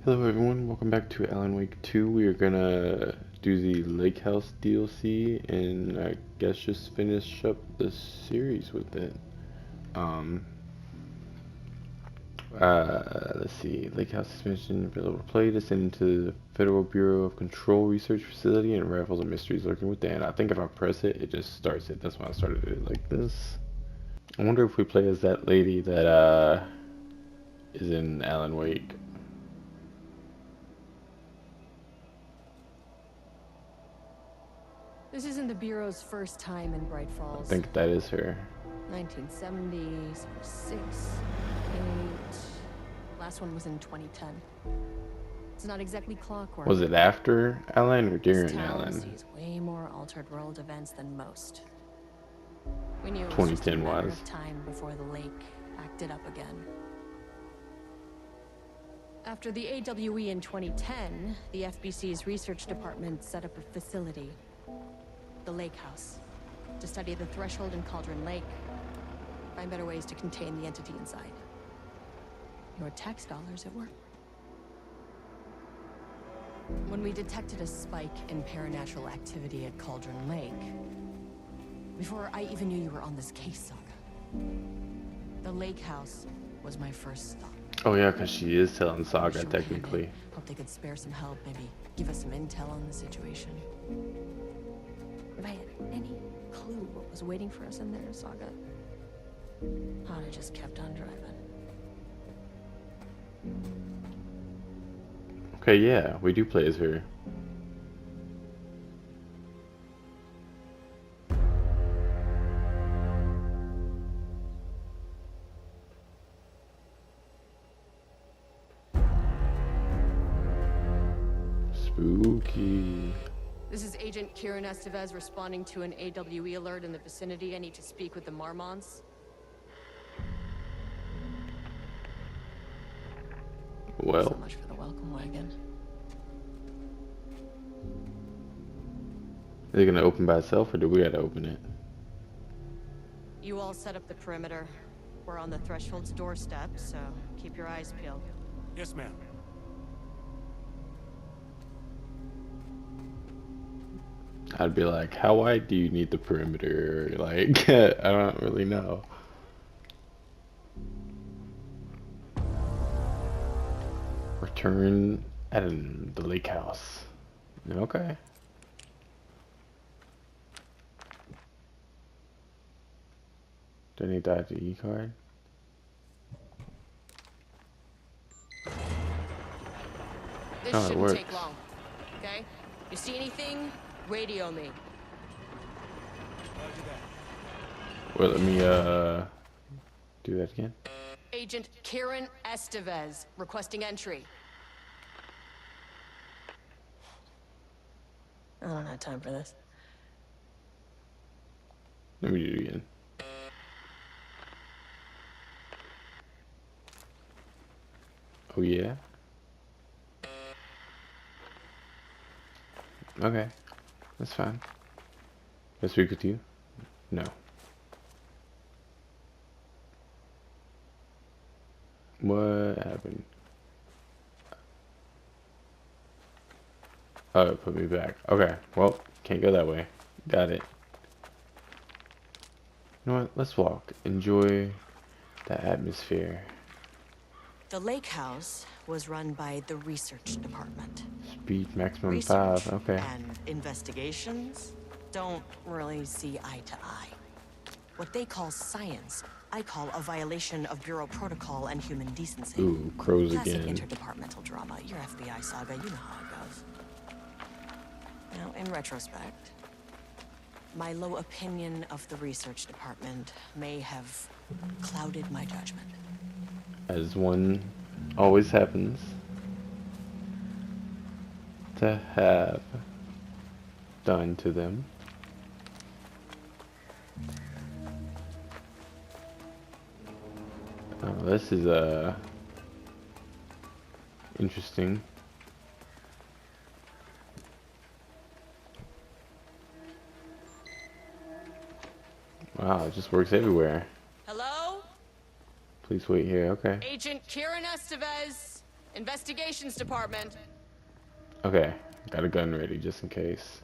Hello everyone, welcome back to Alan Wake 2. We are gonna do the Lake House DLC and I guess just finish up the series with it. Um, let's see. Lake House expansion available to play. Descend into the Federal Bureau of Control Research Facility and unravels the mysteries lurking within. I think if I press it, it just starts it. That's why I started it like this. I wonder if we play as that lady that is in Alan Wake. This isn't the Bureau's first time in Bright I Falls. think that is her. 1970s, 6, 8. Last one was in 2010. It's not exactly clockwork. Was it after Alan or This during town Alan? sees way more altered world events than most. We knew it was just a 2010 matter was. of time before the lake acted up again. After the AWE in 2010, the FBC's research department set up a facility, the Lake House, to study the threshold in Cauldron Lake, find better ways to contain the entity inside. Your tax dollars at work. When we detected a spike in paranatural activity at Cauldron Lake, before I even knew you were on this case, Saga, the Lake House was my first stop. Oh yeah, because she is telling Saga Short-handed. technically. Hope they could spare some help, maybe give us some intel on the situation. If I had any clue what was waiting for us in there, Saga, I'd have just kept on driving. Okay, yeah, we do play as her. Spooky. This is Agent Kiran Esteves responding to an AWE alert in the vicinity. I need to speak with the Marmons. Well, So much for the welcome wagon. is it gonna open by itself or do we gotta open it? You all set up the perimeter. We're on the threshold's doorstep, so keep your eyes peeled. Yes, ma'am. I'd be like, how wide do you need the perimeter? Like, I don't really know. Return at the lake house. Okay. Do I need that E card? This Oh, it shouldn't works. take long, okay? You see anything? Radio me. Roger that. Well, let me do that again. Agent Kiran Esteves, requesting entry. I don't have time for this. Let me do it again. Oh yeah? Okay. That's fine. Can I speak with you? No. What happened? Oh, it put me back. Okay, well, can't go that way. Got it. You know what? Let's walk. Enjoy the atmosphere. The Lake House was run by the research department. Speed maximum Research 5. Okay. and investigations don't really see eye to eye. What they call science, I call a violation of Bureau protocol and human decency. Ooh, crows Classic again. interdepartmental drama. Your FBI saga, you know how it goes. Now, in retrospect, my low opinion of the research department may have clouded my judgment. As one always happens to have done to them. Oh, this is interesting. Wow, it just works everywhere. Hello? Please wait here. Okay. Agent Kiran Esteves. Investigations department. Okay, got a gun ready just in case.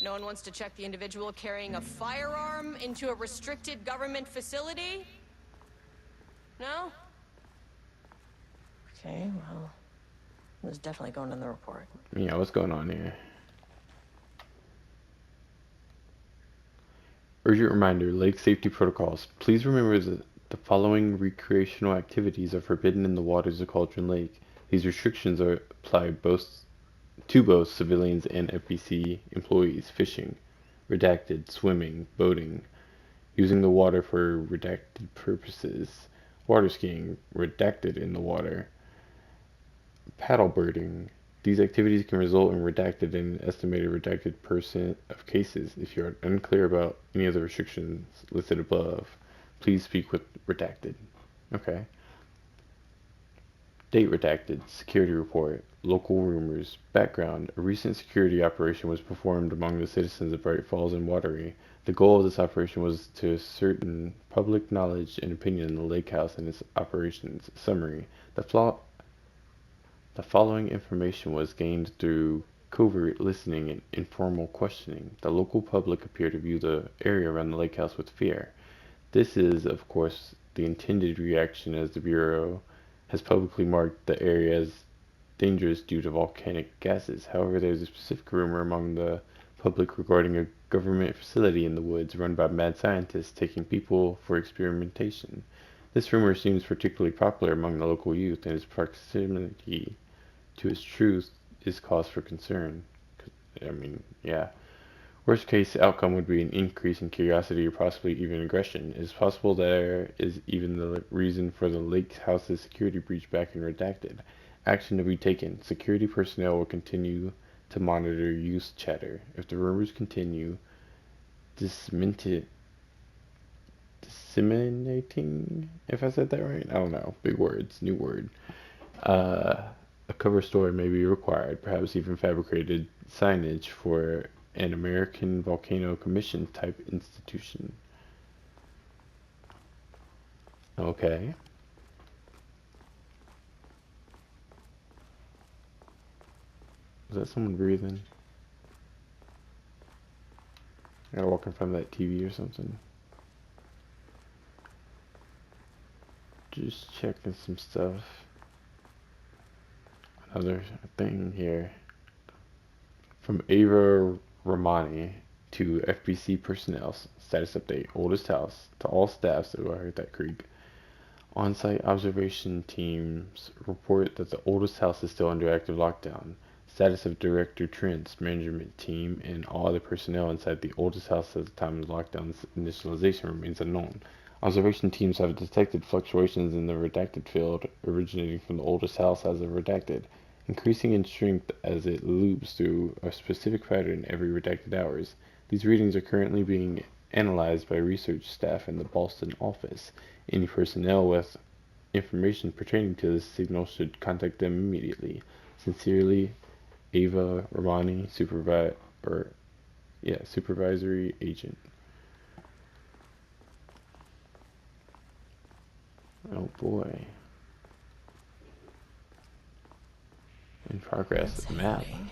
No one wants to check the individual carrying a firearm into a restricted government facility? No? Okay, well, it was definitely going in the report. Yeah, what's going on here? Urgent reminder, lake safety protocols. Please remember that the following recreational activities are forbidden in the waters of Cauldron Lake. These restrictions are applied to both civilians and FBC employees. Fishing, redacted, swimming, boating, using the water for redacted purposes, water skiing, redacted in the water, paddleboarding. These activities can result in redacted and estimated redacted % of cases. If you are unclear about any of the restrictions listed above, please speak with redacted. Okay. Date redacted. Security report. Local rumors. Background. A recent security operation was performed among the citizens of Bright Falls and Watery. The goal of this operation was to ascertain public knowledge and opinion in the lake house and its operations. Summary. The following information was gained through covert listening and informal questioning. The local public appear to view the area around the lake house with fear. This is, of course, the intended reaction, as the Bureau has publicly marked the area as dangerous due to volcanic gases. However, there is a specific rumor among the public regarding a government facility in the woods run by mad scientists taking people for experimentation. This rumor seems particularly popular among the local youth, and its proximity to its truth is cause for concern. I mean, yeah. Worst case outcome would be an increase in curiosity or possibly even aggression. It is possible there is even the reason for the lake house's security breach back in redacted. Action to be taken. Security personnel will continue to monitor youth chatter. If the rumors continue, disseminating, if I said that right? I don't know. Big words, new word. A cover story may be required, perhaps even fabricated signage for an American Volcano Commission type institution. Okay. Is that someone breathing? I gotta walk in front of that TV or something. Just checking some stuff. Another thing here. From Ava Romani to FBC personnel. Status update. Oldest house. To all staffs. Oh, I heard that creak. On-site observation teams report that the oldest house is still under active lockdown. Status of Director Trent's management team and all other personnel inside the oldest house at the time of the lockdown's initialization remains unknown. Observation teams have detected fluctuations in the redacted field originating from the oldest house as of redacted, increasing in strength as it loops through a specific pattern every redacted hours. These readings are currently being analyzed by research staff in the Boston office. Any personnel with information pertaining to this signal should contact them immediately. Sincerely, Ava Romani, Supervisory Agent. Oh boy. In progress. That's Map. exciting.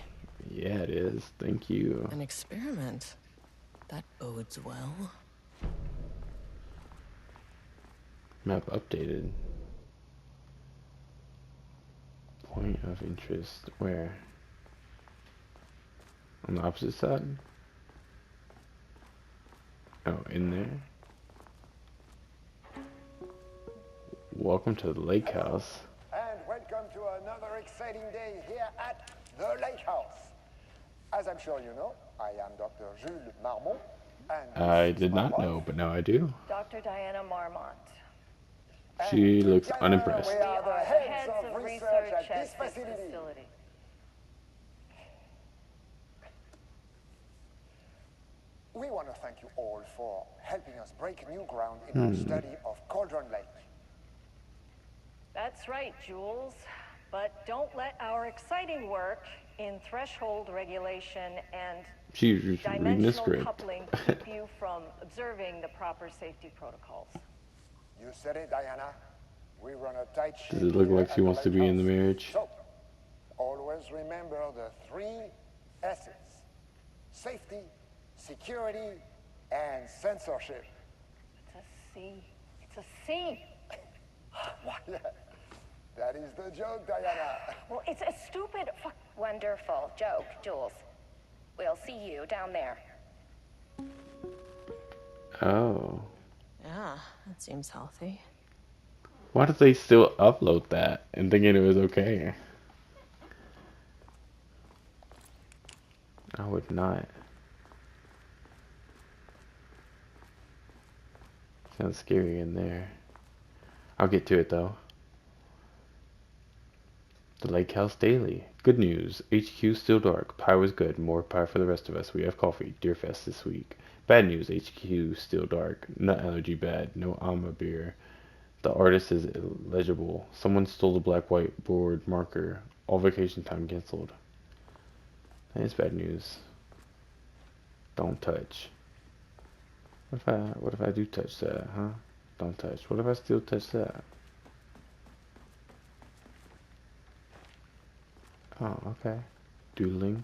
Yeah, it is. Thank you. An experiment. That bodes well. Map updated. Point of interest. Where? On the opposite side? Oh, in there? Welcome to the lake house. And welcome to another exciting day here at the Lake House. As I'm sure you know, I am Dr. Jules Marmont. And I did not know, but now I do. Dr. Diana Marmont. She looks together unimpressed. We are the heads of research at this facility. We want to thank you all for helping us break new ground in our study of Cauldron Lake. That's right, Jules. But don't let our exciting work in threshold regulation and She's reading the dimensional script. coupling keep you from observing the proper safety protocols. You said it, Diana. We run a tight ship. Does it look here like at she the wants to be in the lighthouse. marriage? So, always remember the 3 S's. Safety, security, and censorship. It's a C. It's a C. Yeah, that is the joke, Diana. Well, it's a stupid fuck. Wonderful joke, Jules. We'll see you down there. Oh. Yeah, that seems healthy. Why did they still upload that and thinking it was okay? I would not. Sounds scary in there. I'll get to it though. The Lake House Daily. Good news. HQ still dark. Pie was good. More pie for the rest of us. We have coffee. Deerfest this week. Bad news. HQ still dark. Nut allergy bad. No Alma beer. The artist is illegible. Someone stole the black whiteboard marker. All vacation time canceled. That is bad news. Don't touch. What if I do touch that, huh? Don't touch. What if I still touch that? Oh, okay. Doodling.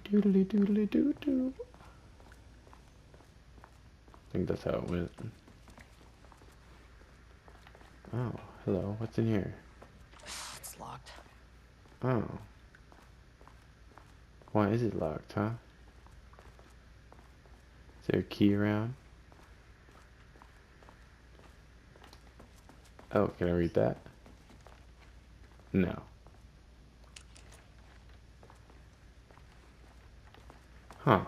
Doodly doodly doo doo. I think that's how it went. Oh, hello. What's in here? It's locked. Oh. Why is it locked, huh? Is there a key around? Oh, can I read that? No. Huh.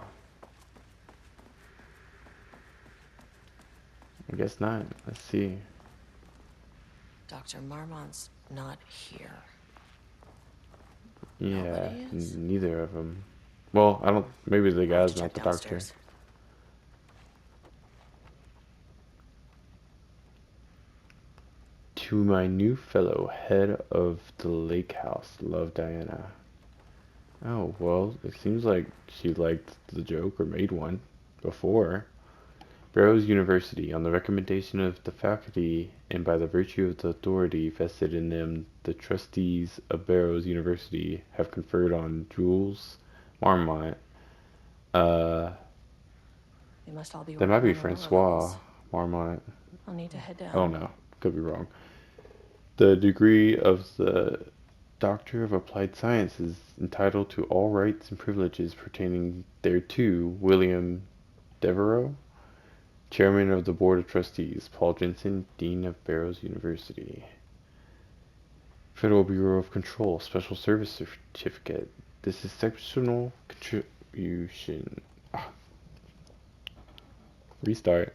I guess not. Let's see. Dr. Marmont's not here. Yeah, Nobody is? neither of them. Well, I don't. Maybe the I'll have guy's to not check the doctor. downstairs. To my new fellow, head of the lake house, love Diana. Oh, well, it seems like she liked the joke or made one before. Barrows University, on the recommendation of the faculty and by the virtue of the authority vested in them, the trustees of Barrows University have conferred on Jules Marmont. They must all be That might working be on the lower Francois levels. Marmont. I'll need to head down. I don't know. Could be wrong. The degree of the Doctor of Applied Sciences entitled to all rights and privileges pertaining thereto, William Devereux, Chairman of the Board of Trustees, Paul Jensen, Dean of Barrows University. Federal Bureau of Control, Special Service Certificate. This exceptional contribution. Restart.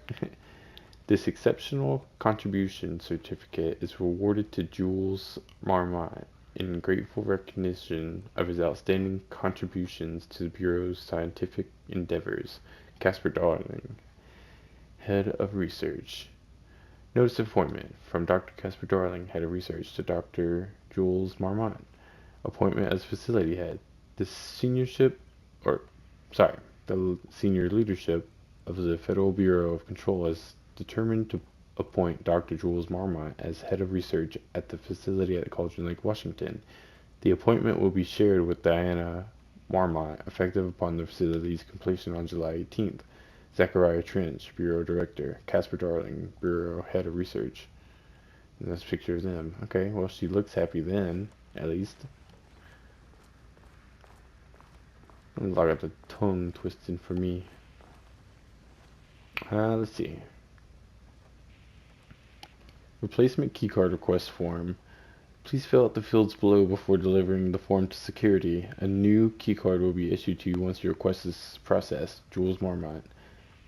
This exceptional contribution certificate is awarded to Jules Marmont in grateful recognition of his outstanding contributions to the Bureau's scientific endeavors. Casper Darling, Head of Research. Notice of appointment from Dr. Casper Darling, Head of Research, to Dr. Jules Marmont. Appointment as facility head. The senior leadership of the Federal Bureau of Control has determined to appoint Dr. Jules Marmont as head of research at the facility at Cauldron Lake, Washington. The appointment will be shared with Diana Marmont, effective upon the facility's completion on July 18th. Zachariah Trench, Bureau Director. Casper Darling, Bureau Head of Research. And that's a picture of them. Okay, well, she looks happy then, at least. I got the tongue twisting for me. Let's see. Replacement keycard request form. Please fill out the fields below before delivering the form to security. A new keycard will be issued to you once your request is processed. Jules Marmont,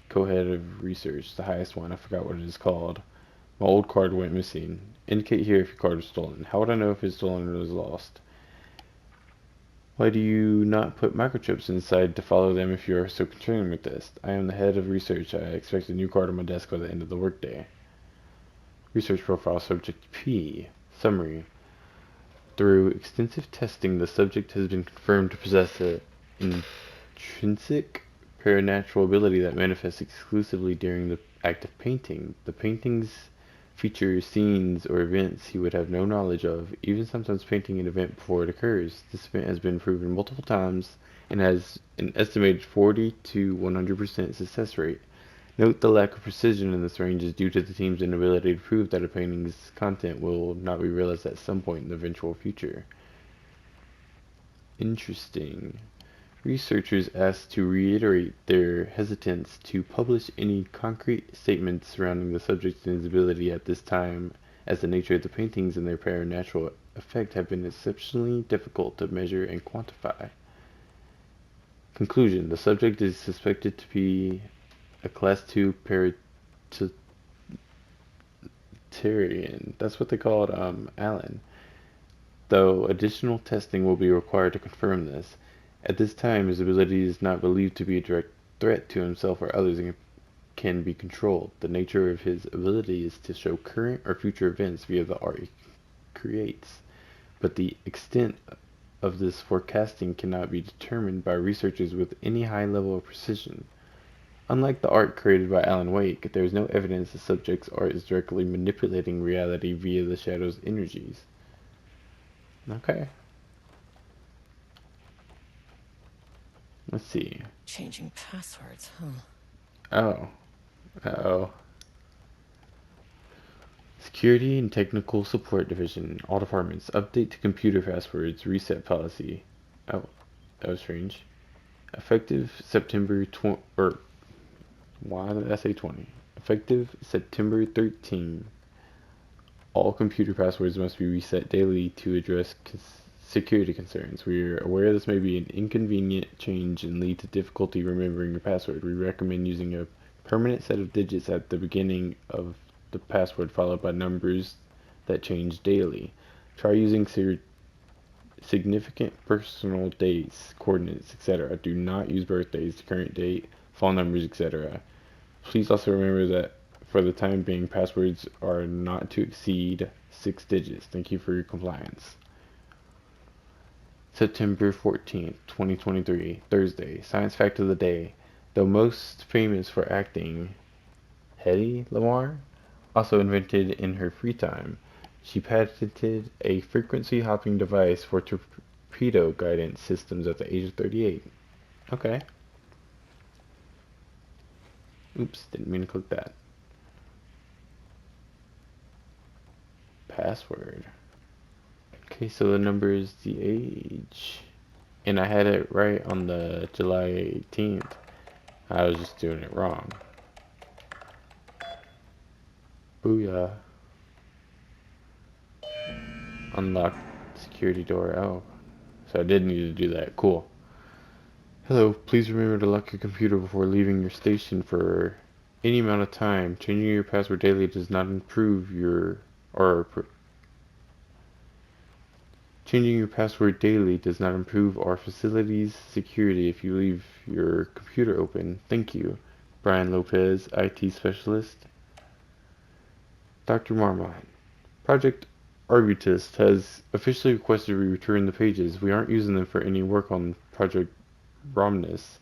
co-head of research, the highest one. I forgot what it is called. My old card went missing. Indicate here if your card was stolen. How would I know if it's stolen or was lost? Why do you not put microchips inside to follow them if you are so concerned with this? I am the head of research. I expect a new card on my desk by the end of the workday. Research profile subject P. Summary. Through extensive testing, the subject has been confirmed to possess an intrinsic paranatural ability that manifests exclusively during the act of painting. The paintings feature scenes or events he would have no knowledge of, even sometimes painting an event before it occurs. This event has been proven multiple times and has an estimated 40 to 100% success rate. Note the lack of precision in this range is due to the team's inability to prove that a painting's content will not be realized at some point in the eventual future. Interesting. Researchers asked to reiterate their hesitance to publish any concrete statements surrounding the subject's invisibility at this time, as the nature of the paintings and their paranormal effect have been exceptionally difficult to measure and quantify. Conclusion. The subject is suspected to be a Class 2 Paratarian. That's what they called Alan, though additional testing will be required to confirm this. At this time, his ability is not believed to be a direct threat to himself or others and can be controlled. The nature of his ability is to show current or future events via the art he creates, but the extent of this forecasting cannot be determined by researchers with any high level of precision. Unlike the art created by Alan Wake, there is no evidence the subject's art is directly manipulating reality via the shadow's energies. Okay. Let's see. Changing passwords, huh? Oh. Uh-oh. Security and Technical Support Division. All departments. Update to computer passwords. Reset policy. Oh. That was strange. Effective September 20... Why did I say 20? Effective September 13. All computer passwords must be reset daily to address security concerns. We are aware this may be an inconvenient change and lead to difficulty remembering your password. We recommend using a permanent set of digits at the beginning of the password followed by numbers that change daily. Try using significant personal dates, coordinates, etc. Do not use birthdays, current date, phone numbers, etc. Please also remember that for the time being, passwords are not to exceed 6 digits. Thank you for your compliance. September 14th, 2023, Thursday. Science fact of the day. Though most famous for acting, Hedy Lamarr also invented in her free time. She patented a frequency hopping device for torpedo guidance systems at the age of 38. Okay. Oops, didn't mean to click that. Password. Okay, so the number is the age. And I had it right on the July 18th. I was just doing it wrong. Booyah. Unlock security door. Oh. So I did need to do that. Cool. Hello, please remember to lock your computer before leaving your station for any amount of time. Changing your password daily does not improve your... Changing your password daily does not improve our facility's security if you leave your computer open. Thank you. Brian Lopez, IT Specialist. Dr. Marmot. Project Arbutus has officially requested we return the pages. We aren't using them for any work on Project Romnus,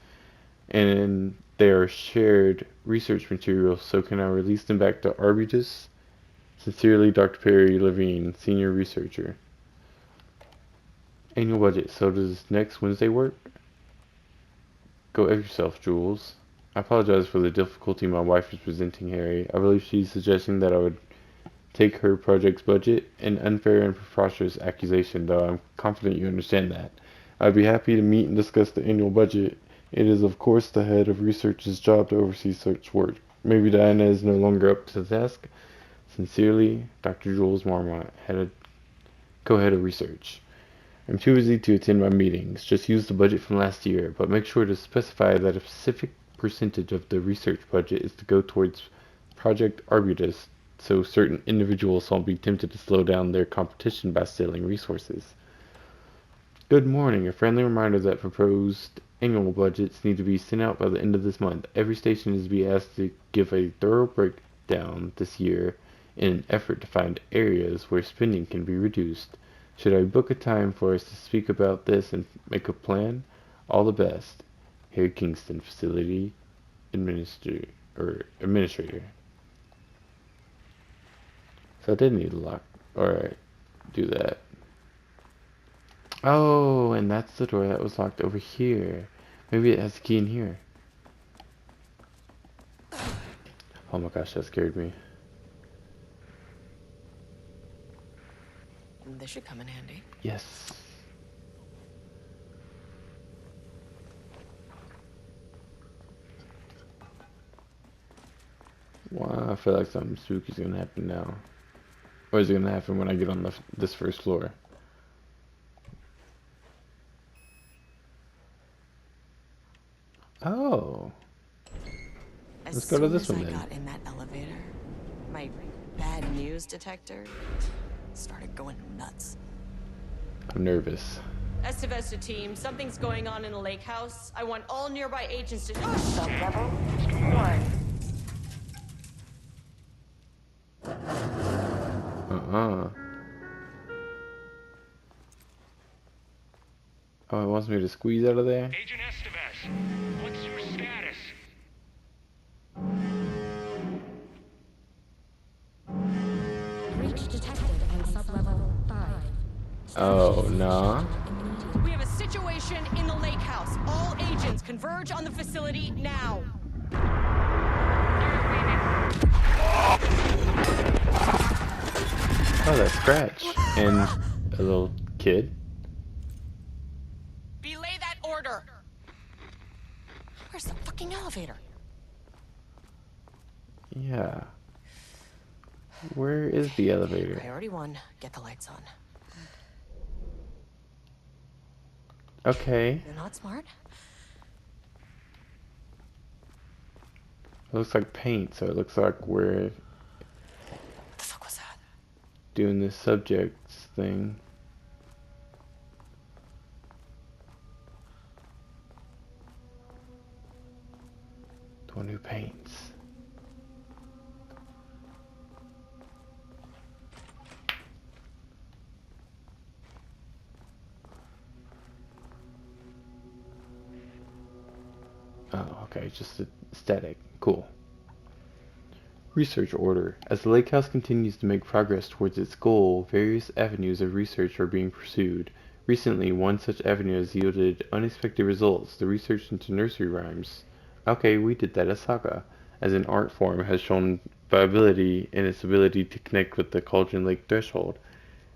and they are shared research materials, so can I release them back to Arbutus? Sincerely, Dr. Perry Levine, Senior Researcher. Annual budget. So does next Wednesday work? Go F yourself, Jules. I apologize for the difficulty my wife is presenting, Harry. I believe she's suggesting that I would take her project's budget, an unfair and preposterous accusation, though I'm confident you understand that. I'd be happy to meet and discuss the annual budget. It is, of course, the head of research's job to oversee such work. Maybe Diana is no longer up to the task. Sincerely, Dr. Jules Marmot, co-head of research. I'm too busy to attend my meetings. Just use the budget from last year, but make sure to specify that a specific percentage of the research budget is to go towards Project Arbutus, so certain individuals won't be tempted to slow down their competition by stealing resources. Good morning. A friendly reminder that proposed annual budgets need to be sent out by the end of this month. Every station is to be asked to give a thorough breakdown this year in an effort to find areas where spending can be reduced. Should I book a time for us to speak about this and make a plan? All the best. Harry Kingston, Facility Administrator. So I did need to lock, or do that. Oh, and that's the door that was locked over here. Maybe it has a key in here. Oh my gosh, that scared me. This should come in handy. Yes. Wow, I feel like something spooky's gonna happen now. Or is it gonna happen when I get on this first floor? Oh. Let's go to this one As then. soon as I got in that elevator, my bad news detector started going nuts. I'm nervous. Esteves to team, something's going on in the lake house. I want all nearby agents to... Sub-level 1. Oh, it wants me to squeeze out of there? Agent Esteves, what's your status? Breach detected on sub-level 5. Oh, nah. We have a situation in the lake house. All agents converge on the facility now. Oh, that's Scratch. And a little kid. Belay that order. Where's the fucking elevator? Yeah. Where is the elevator? Priority 1, get the lights on. Okay. You're not smart? It looks like paint, so it looks like we're What the fuck was that? doing this subjects thing. The one who paints. Oh, okay, just aesthetic. Cool. Research order. As the lake house continues to make progress towards its goal, various avenues of research are being pursued. Recently, one such avenue has yielded unexpected results. The research into nursery rhymes. Okay, we did that as Saga. As an art form has shown viability in its ability to connect with the Cauldron Lake threshold.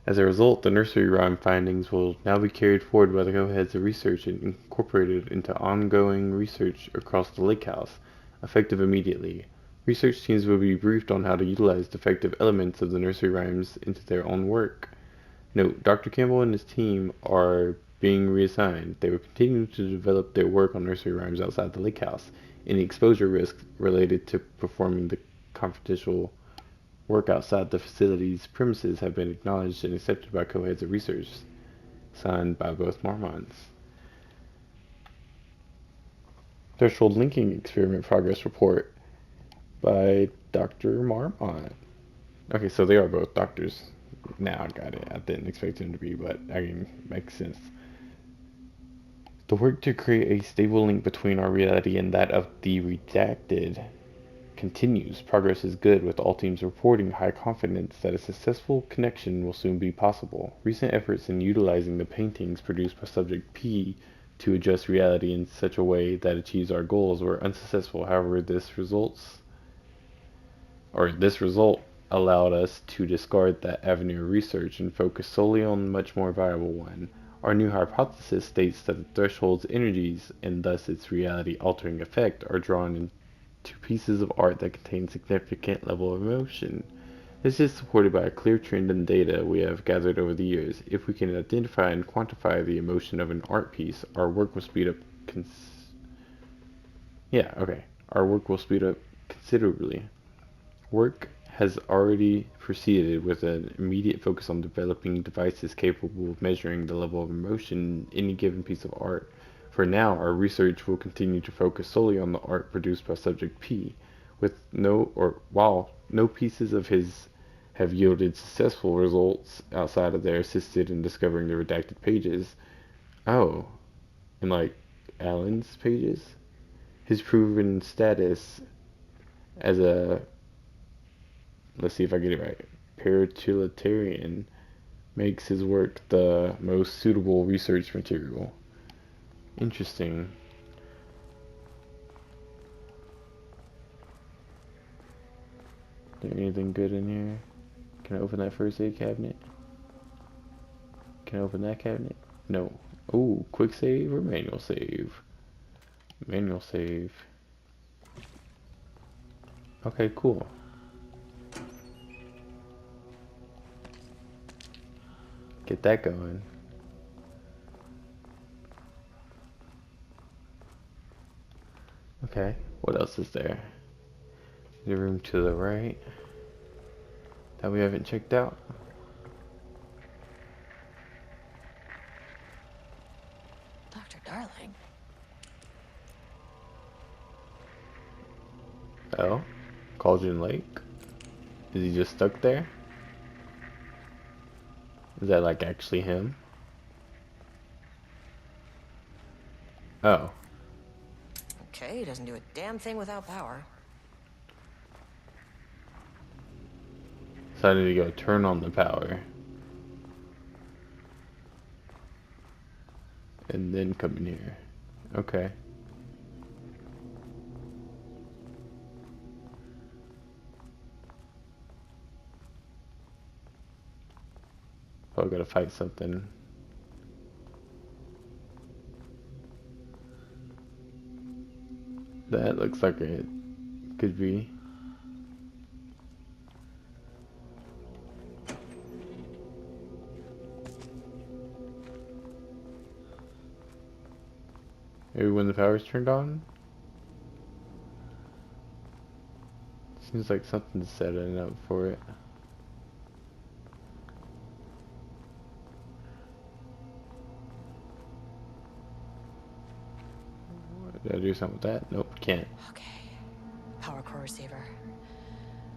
As a result, the nursery rhyme findings will now be carried forward by the co-heads of research and incorporated into ongoing research across the lake house, effective immediately. Research teams will be briefed on how to utilize defective elements of the nursery rhymes into their own work. Note, Dr. Campbell and his team are being reassigned. They will continue to develop their work on nursery rhymes outside the lake house. Any exposure risks related to performing the confidential work outside the facility's premises have been acknowledged and accepted by co-heads of research. Signed by both Marmons. Threshold Linking Experiment Progress Report by Dr. Marmont. Okay, so they are both doctors. Now I got it. I didn't expect them to be, but I can make sense. The work to create a stable link between our reality and that of the redacted continues. Progress is good, with all teams reporting high confidence that a successful connection will soon be possible. Recent efforts in utilizing the paintings produced by Subject P to adjust reality in such a way that achieves our goals were unsuccessful. However, this result allowed us to discard that avenue of research and focus solely on a much more viable one. Our new hypothesis states that the threshold's energies, and thus its reality-altering effect, are drawn into pieces of art that contain significant level of emotion. This is supported by a clear trend in data we have gathered over the years. If we can identify and quantify the emotion of an art piece, our work will speed up Our work will speed up considerably. Work has already proceeded with an immediate focus on developing devices capable of measuring the level of emotion in any given piece of art. For now, our research will continue to focus solely on the art produced by Subject P, while no pieces of his have yielded successful results outside of their assisted in discovering the redacted pages. Oh, and like Alan's pages? His proven status as a... Let's see if I get it right. paratrilitarian makes his work the most suitable research material. Interesting. Is there anything good in here? Can I open that first aid cabinet? Can I open that cabinet? No. Ooh, quick save or manual save? Manual save. Okay, cool. Get that going. Okay, what else is there? The room to the right that we haven't checked out. Dr. Darling. Oh, Cauldron Lake? Is he just stuck there? Is that like actually him? Oh. Okay, he doesn't do a damn thing without power. So I need to go turn on the power. And then come in here. Okay. Oh, I gotta fight something. That looks like it could be. Maybe when the power's turned on? Seems like something's setting up for it. Did I do something with that? Nope, can't. Okay. Power core receiver.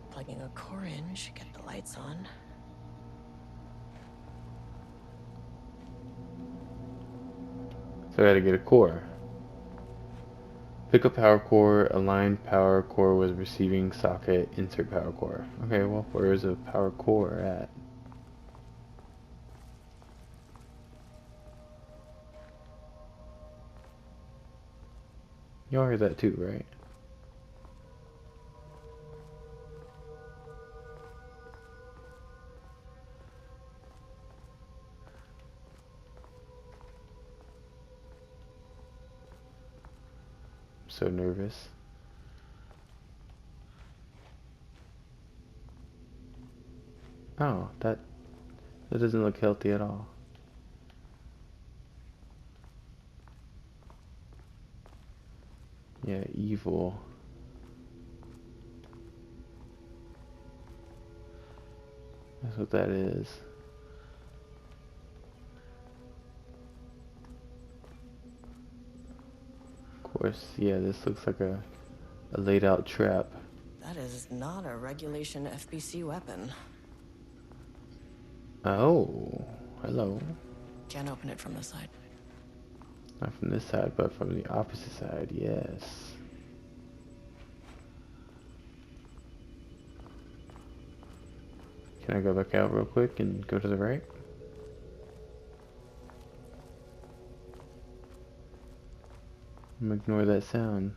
Plugging a core in should get the lights on. So I gotta get a core. Pick up power core, align power core with receiving socket, insert power core. Okay, well, where is a power core at? Y'all heard that too, right? I'm so nervous. Oh, that doesn't look healthy at all. Yeah, evil. That's what that is. Of course, yeah, this looks like a laid out trap. That is not a regulation FBC weapon. Oh, hello. Can't open it from the side. Not from this side, but from the opposite side, yes. Can I go back out real quick and go to the right? Ignore that sound.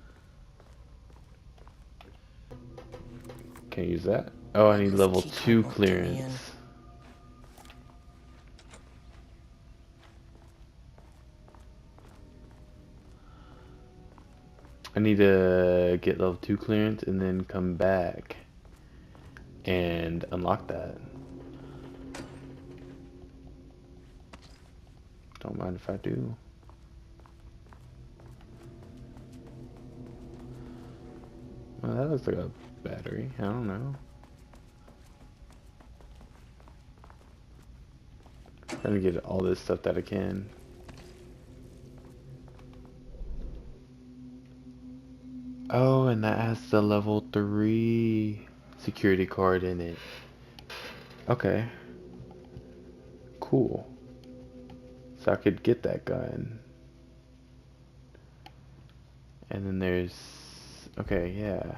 Can't use that. Oh, I need This level key card 2 won't get me in. clearance. I need to get level 2 clearance and then come back and unlock that. Don't mind if I do. Well, that looks like a battery. I don't know. Trying to get all this stuff that I can. Oh, and that has the level 3 security card in it. Okay. Cool. So I could get that gun. And then there's... Okay, yeah.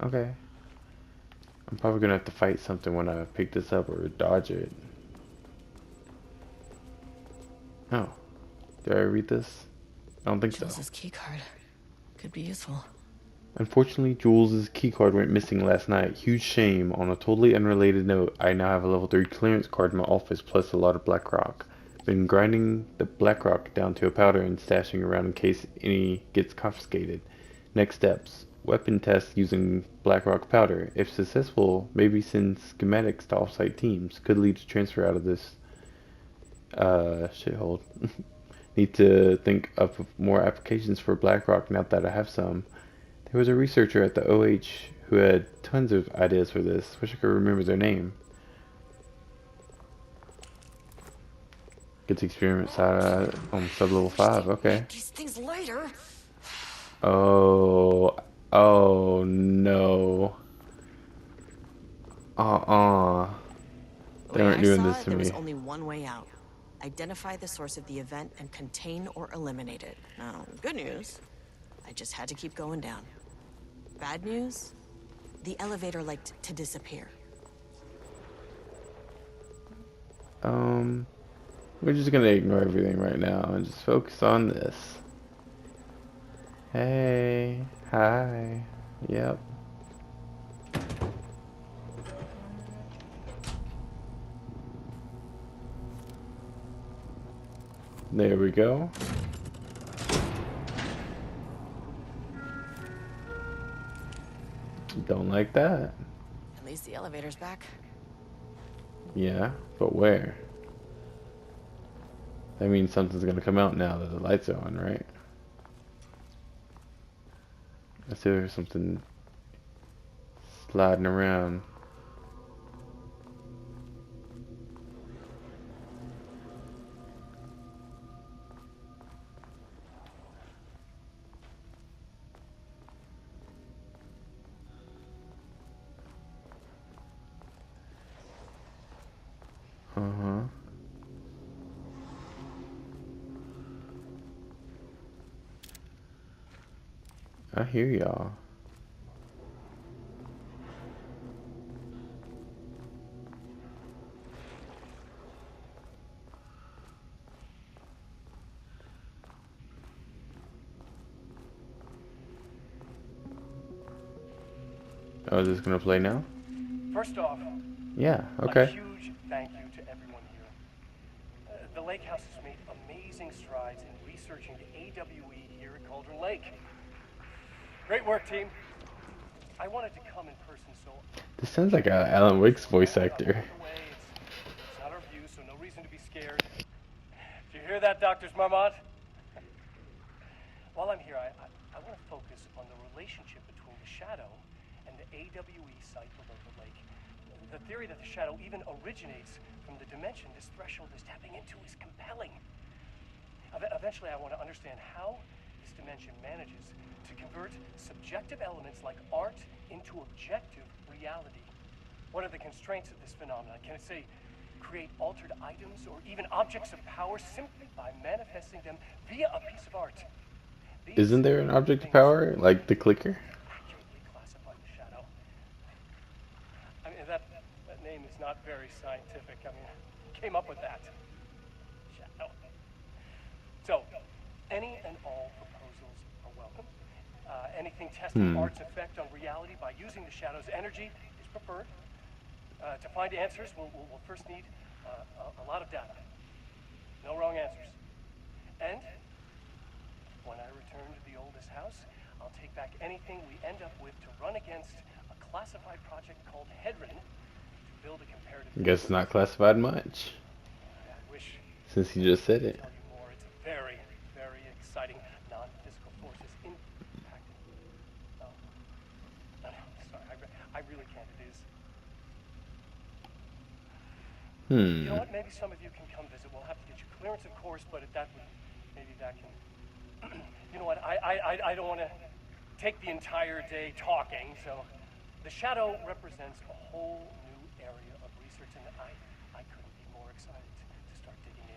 Okay. I'm probably gonna have to fight something when I pick this up or dodge it. Oh, did I read this? I don't think so. Jules's keycard could be useful. Unfortunately, Jules' keycard went missing last night. Huge shame. On a totally unrelated note, I now have a level 3 clearance card in my office plus a lot of black rock. Been grinding the black rock down to a powder and stashing around in case any gets confiscated. Next steps. Weapon test using black rock powder. If successful, maybe send schematics to offsite teams. Could lead to transfer out of this shithole. Need to think of more applications for black rock now that I have some. There was a researcher at the OH who had tons of ideas for this. Wish I could remember their name. Gets experiment side on sub level 5. Okay. These things later. Oh. Oh no. They aren't doing this to There was me. only one way out. Identify the source of the event and contain or eliminate it. Now, good news. I just had to keep going down. Bad news? The elevator liked to disappear. We're just gonna ignore everything right now and just focus on this. Hey, hi, yep. There we go. Don't like that. At least the elevator's back. Yeah, but where? That means something's gonna come out now that the lights are on, right? I see there's something sliding around. Uh-huh. I hear y'all. Oh, is this gonna play now? First off, Yeah, a okay. huge thank you to everyone here. The Lake House has made amazing strides in researching the AWE here at Cauldron Lake. Great work, team. I wanted to come in person, so This sounds like a Alan Wake's voice actor. it's not our view, so no reason to be scared. Do you hear that, Dr. Marmot? While I'm here, I want to focus on the relationship between the shadow and the AWE site below the lake. The theory that the shadow even originates from the dimension this threshold is tapping into is compelling. Eventually, I want to understand how this dimension manages to convert subjective elements like art into objective reality. What are the constraints of this phenomenon? Can it, say, create altered items or even objects of power simply by manifesting them via a piece of art? Isn't there an object of power, like the clicker? Accurately classify the shadow. I mean, that name is not very scientific. I mean, came up with that. Shadow. So, any and all proposals are welcome. Anything testing art's effect on reality by using the shadow's energy is preferred. To find answers, we'll first need a lot of data. No wrong answers. And when I return to the oldest house, I'll take back anything we end up with to run against a classified project called Hedron to build a comparative. Guess not classified much, I wish since you just said to it. tell you more. It's very, very exciting. Non-physical forces impacting. Oh, no, sorry, I really can't. It is. You know what? Maybe some of you can come visit. We'll have to get you clearance, of course, but if that would, maybe that can. You know what? I don't want to take the entire day talking. So, the shadow represents a whole new area of research, and I couldn't be more excited to start digging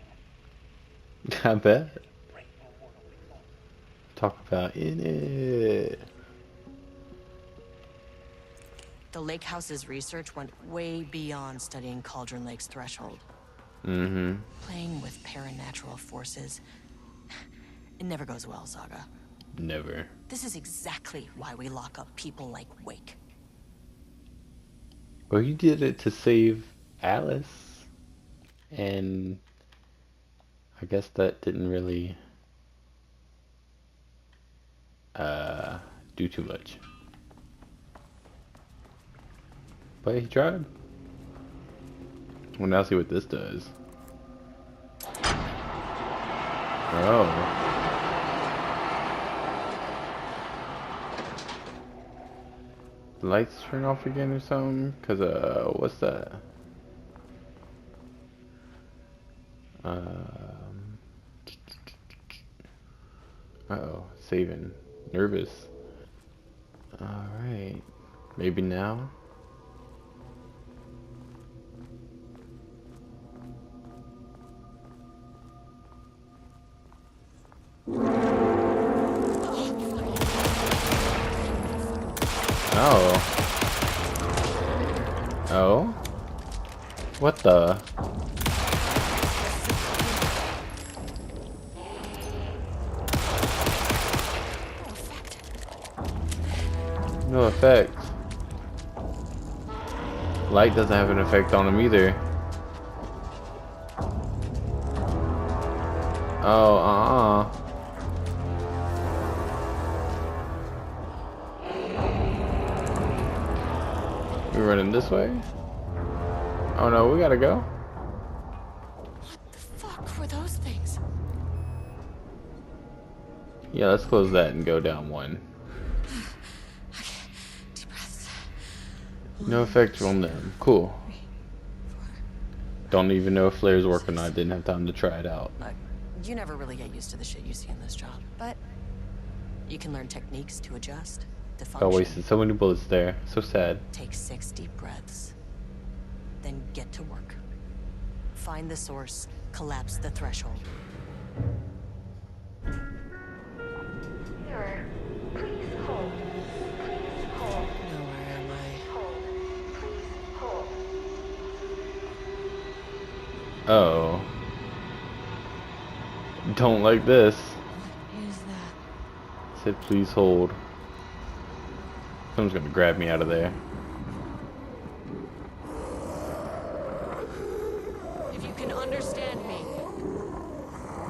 in. I bet. Great new world, people. Talk about in it. The Lake House's research went way beyond studying Cauldron Lake's threshold. Mm-hmm. Playing with paranatural forces. It never goes well, Saga. Never. This is exactly why we lock up people like Wake. Well, he did it to save Alice. And I guess that didn't really do too much. But he tried. Well, now see what this does. Oh. The lights turn off again or something? Cause what's that? Uh-oh, saving. Nervous. Alright. Maybe now? Oh. Oh? What the? No effect. Light doesn't have an effect on him either. Oh, We running this way? Oh no, we gotta go. What the fuck were those things? Yeah, let's close that and go down one. Okay, deep breaths. No effect on them. Cool. Don't even know if flares work or not. Didn't have time to try it out. Look, you never really get used to the shit you see in this job, but you can learn techniques to adjust, to function. I wasted so many bullets there. So sad. Take 6 deep breaths. Then get to work. Find the source, collapse the threshold. Sir, please hold. Please hold. Now where am I? Hold. Please hold. Oh. Don't like this. What is that? Said please hold. Someone's gonna grab me out of there. If you can understand me,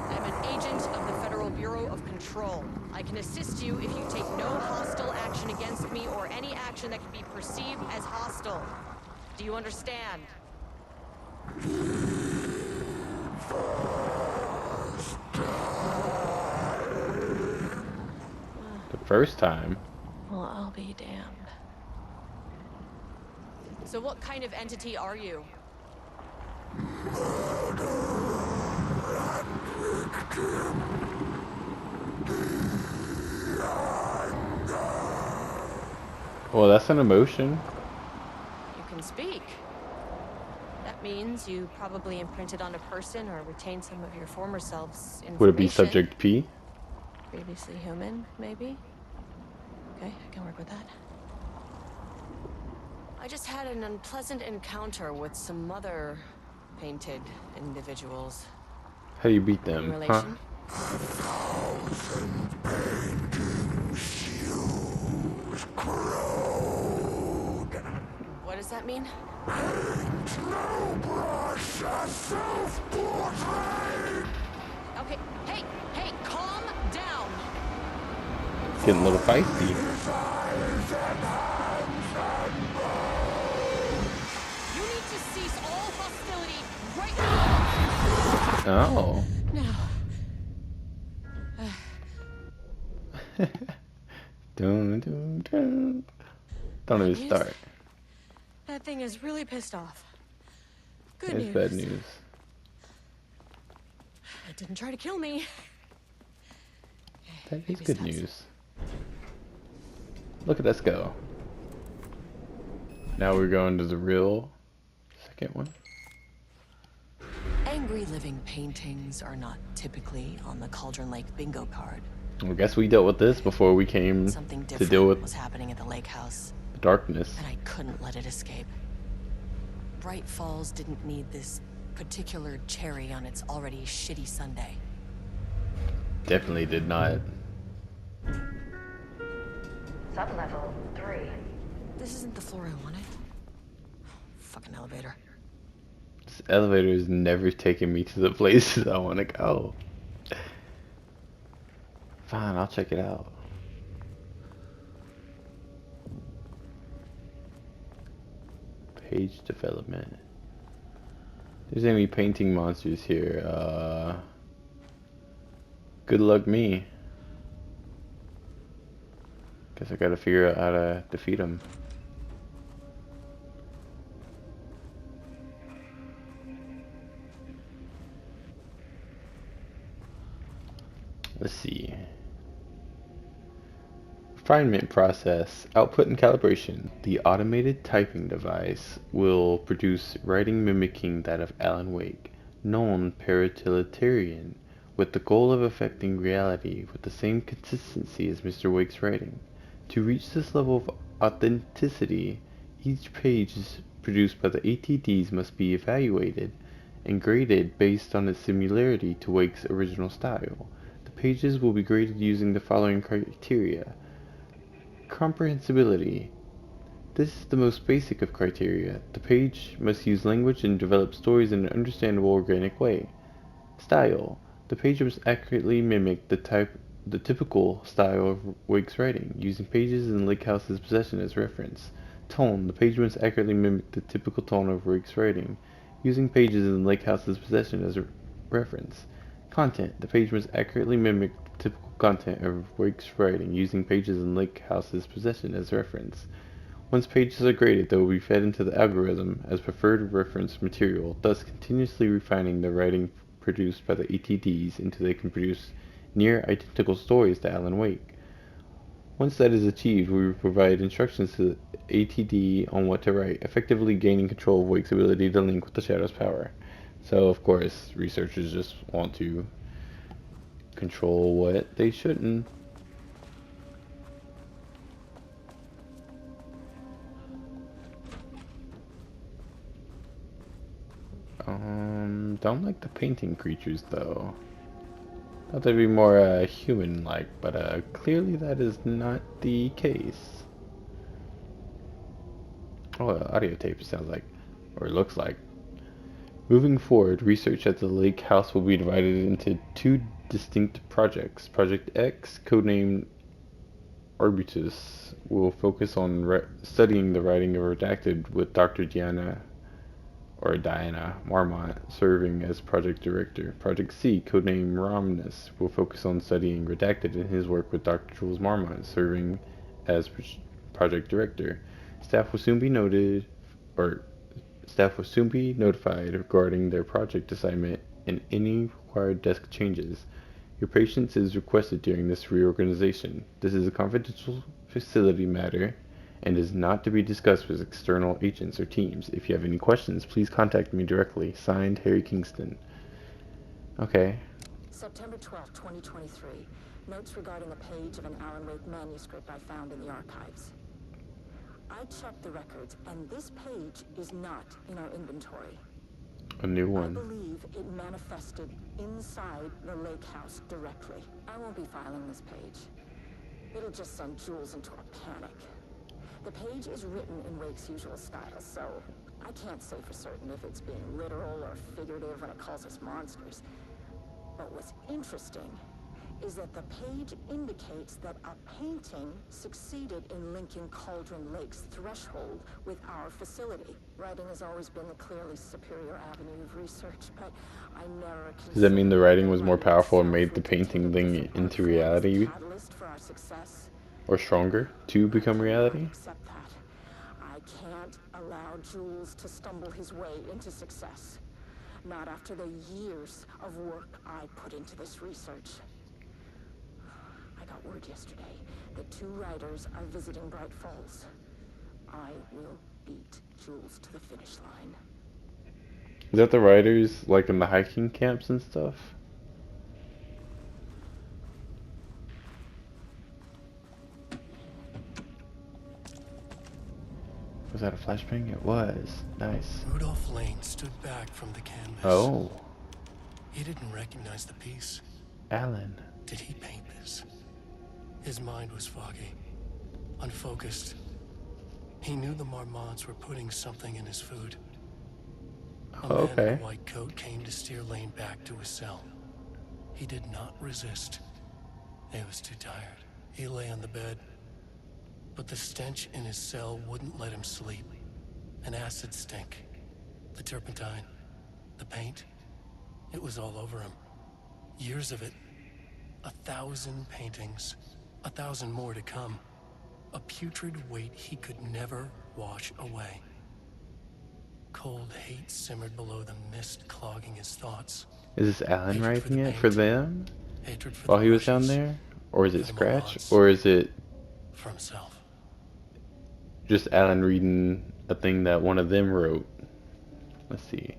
I'm an agent of the Federal Bureau of Control. I can assist you if you take no hostile action against me or any action that can be perceived as hostile. Do you understand? The first time. Well, I'll be damned. So what kind of entity are you? Well, that's an emotion. You can speak. That means you probably imprinted on a person or retained some of your former selves information. Would it be subject P? Previously human, maybe? Okay, I can work with that. I just had an unpleasant encounter with some other painted individuals. How do you beat In them? relation? What does that mean? Okay, hey, calm down. It's getting a little feisty. You need to cease all hostility right now. Oh. Now. Dun, dun, dun. Don't even news? start. That thing is really pissed off. Good It's news. bad news. It didn't try to kill me. That is Baby good steps. news. Look at us go. Now we're going to the real second one. Angry living paintings are not typically on the Cauldron Lake bingo card. I guess we dealt with this before we came Something to different deal with was happening at the lake house. the darkness. And I couldn't let it escape. Bright Falls didn't need this particular cherry on its already shitty sundae. Definitely did not. Sublevel 3. This isn't the floor I wanted. Fucking elevator. This elevator is never taking me to the places I want to go. Fine, I'll check it out. Page development. There's any painting monsters here. Good luck me. Guess I gotta figure out how to defeat them. Let's see. Refinement process, output and calibration. The automated typing device will produce writing mimicking that of Alan Wake, known paratiliterian, with the goal of affecting reality with the same consistency as Mr. Wake's writing. To reach this level of authenticity, each page produced by the ATDs must be evaluated and graded based on its similarity to Wake's original style. The pages will be graded using the following criteria. Comprehensibility. This is the most basic of criteria. The page must use language and develop stories in an understandable, organic way. Style. The page must accurately mimic the typical style of Wake's writing, using pages in Lake House's possession as reference. Tone. The page must accurately mimic the typical tone of Wake's writing, using pages in Lake House's possession as a reference. Content. The page must accurately mimic the typical content of Wake's writing, using pages in Lake House's possession as reference. Once pages are graded, they will be fed into the algorithm as preferred reference material, thus continuously refining the writing produced by the ATDs until they can produce near identical stories to Alan Wake. Once that is achieved, we will provide instructions to the ATD on what to write, effectively gaining control of Wake's ability to link with the Shadow's power. So, of course, researchers just want to control what they shouldn't. Don't like the painting creatures though. Thought they'd be more human-like, but clearly that is not the case. Oh, audio tape sounds like, or looks like. Moving forward, research at the Lake House will be divided into two distinct projects. Project X, codenamed Arbutus, will focus on studying the writing of Redacted with Dr. Diana Marmont serving as project director. Project C, codenamed Romnus, will focus on studying Redacted in his work with Dr. Jules Marmont serving as project director. Staff will soon be notified regarding their project assignment and any required desk changes. Your patience is requested during this reorganization. This is a confidential facility matter and is not to be discussed with external agents or teams. If you have any questions, please contact me directly. Signed, Harry Kingston. Okay. September 12, 2023. Notes regarding a page of an Alan Wake manuscript I found in the archives. I checked the records, and this page is not in our inventory. A new I one. believe it manifested inside the Lake House directly. I won't be filing this page. It'll just send Jules into a panic. The page is written in Wake's usual style, so I can't say for certain if it's being literal or figurative when it calls us monsters. But what's interesting is that the page indicates that a painting succeeded in linking Cauldron Lake's threshold with our facility. Writing has always been the clearly superior avenue of research, but I never Does that mean the writing was more writing powerful and itself made the would painting dictate a thing different into art form as a reality? catalyst for our success. Or stronger to become reality? Accept that. I can't allow Jules to stumble his way into success. Not after the years of work I put into this research. I got word yesterday that 2 writers are visiting Bright Falls. I will beat Jules to the finish line. Is that the writers, like in the hiking camps and stuff? that a flashbang? It was. Nice. Rudolph Lane stood back from the canvas. Oh. He didn't recognize the piece. Alan. Did he paint this? His mind was foggy, unfocused. He knew the Marmots were putting something in his food. A man in a white coat came to steer Lane back to his cell. He did not resist. He was too tired. He lay on the bed, but the stench in his cell wouldn't let him sleep. An acid stink. The turpentine. The paint. It was all over him. Years of it. 1,000 paintings. 1,000 more to come. A putrid weight he could never wash away. Cold hate simmered below the mist clogging his thoughts. Is this Alan Hatred writing the it for paint. them? Hatred for While the he was down brushes. there? Or is it For the Scratch? Marmots. Or is it For himself. just Alan reading a thing that one of them wrote? Let's see.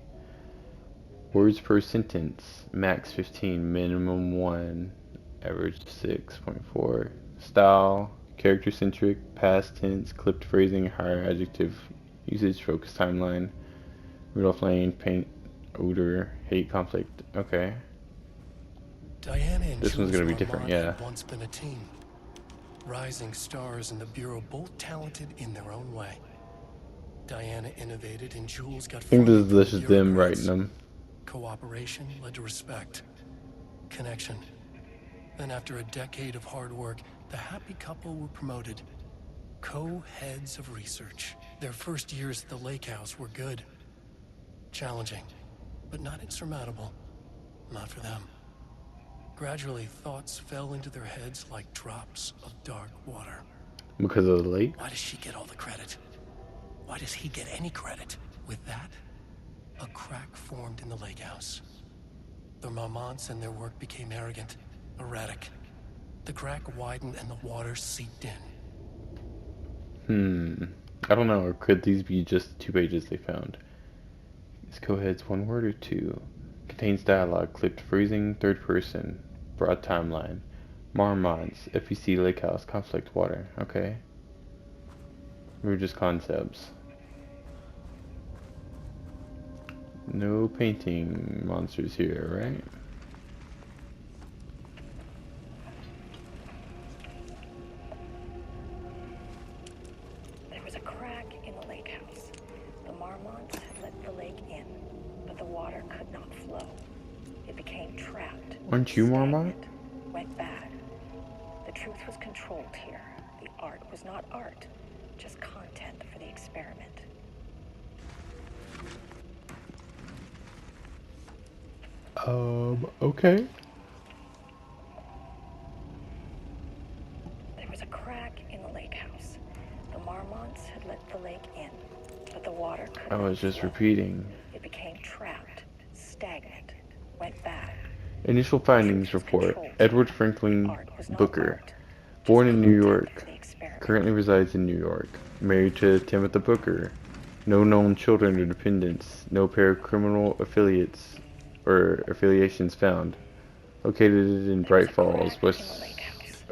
Words per sentence. Max 15. Minimum 1. Average 6.4. Style. Character-centric. Past tense. Clipped phrasing. Higher adjective usage. Focus timeline. Rudolph Lane. Paint. Odor. Hate conflict. Okay. Diana and This one's Jules gonna be different, Marmont yeah. had once been a team. Rising stars in the Bureau, both talented in their own way. Diana innovated and Jules got I think funding this from is the them bureaucrats. writing them. Cooperation led to respect. Connection. Then after a decade of hard work, the happy couple were promoted. Co-heads of research. Their first years at the lake house were good. Challenging, but not insurmountable. Not for them. Gradually, thoughts fell into their heads like drops of dark water. Because of the lake? Why does she get all the credit? Why does he get any credit? With that, a crack formed in the lake house. The Marmonts and their work became arrogant, erratic. The crack widened and the water seeped in. I don't know, or could these be just 2 pages they found? Is co-heads 1 word or 2? Contains dialogue, clipped phrasing, third person, broad timeline. Marmots, FBC Lake House, conflict water. Okay. Maybe just concepts. No painting monsters here, right? There was a crack in the lake house. The Marmonts had let the lake in, but the water could not flow. It became trapped. Aren't you Marmot? stagnant, went bad. The truth was controlled here. The art was not art, just content for the experiment. Okay. There was a crack in the lake house. The Marmonts had let the lake in, but the water could I not was just flow. repeating. It became trapped, stagnant, went bad. Initial findings report. Edward Franklin Art was not Booker. art, just Born in New content York. for the experiment. Currently resides in New York. Married to Timothy Booker. No known children or dependents. No paracriminal affiliates or affiliations found. Located in Bright Falls, West,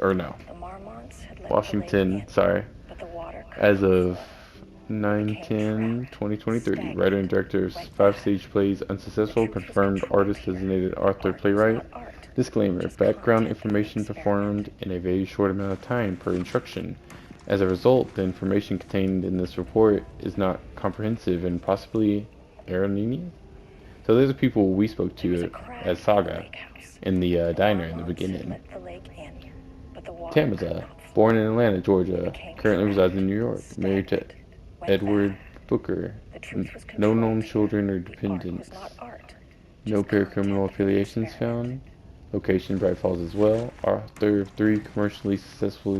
or no, The Marmonts had let Washington, the lake in, sorry. but the water could As not of flow. 9/10/2023, writer and director of 5 stage plays, unsuccessful, confirmed artist, designated author, playwright. Disclaimer, background information performed in a very short amount of time per instruction. As a result, the information contained in this report is not comprehensive and possibly erroneous. So there's the people we spoke to as Saga in the diner in the beginning. Tamiza, born in Atlanta, Georgia, currently resides in New York, married to Edward Booker, no known children or dependents, no paracriminal affiliations found, location Bright Falls as well, author of 3 commercially successful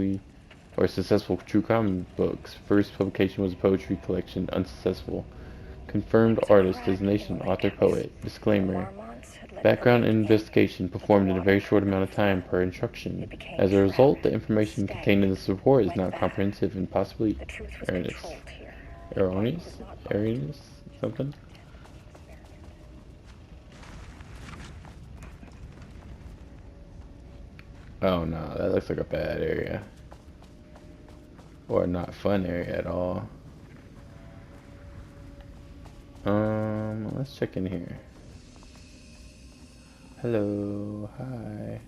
true crime books. First publication was a poetry collection, unsuccessful. Confirmed artist, designation, author, poet. Disclaimer. Background investigation performed in a very short amount of time per instruction. As a result, the information contained in this report is not comprehensive and possibly erroneous. Erroneous? Erroneous? Something? Oh no, that looks like a bad area. Or not fun area at all. Let's check in here. Hello, hi.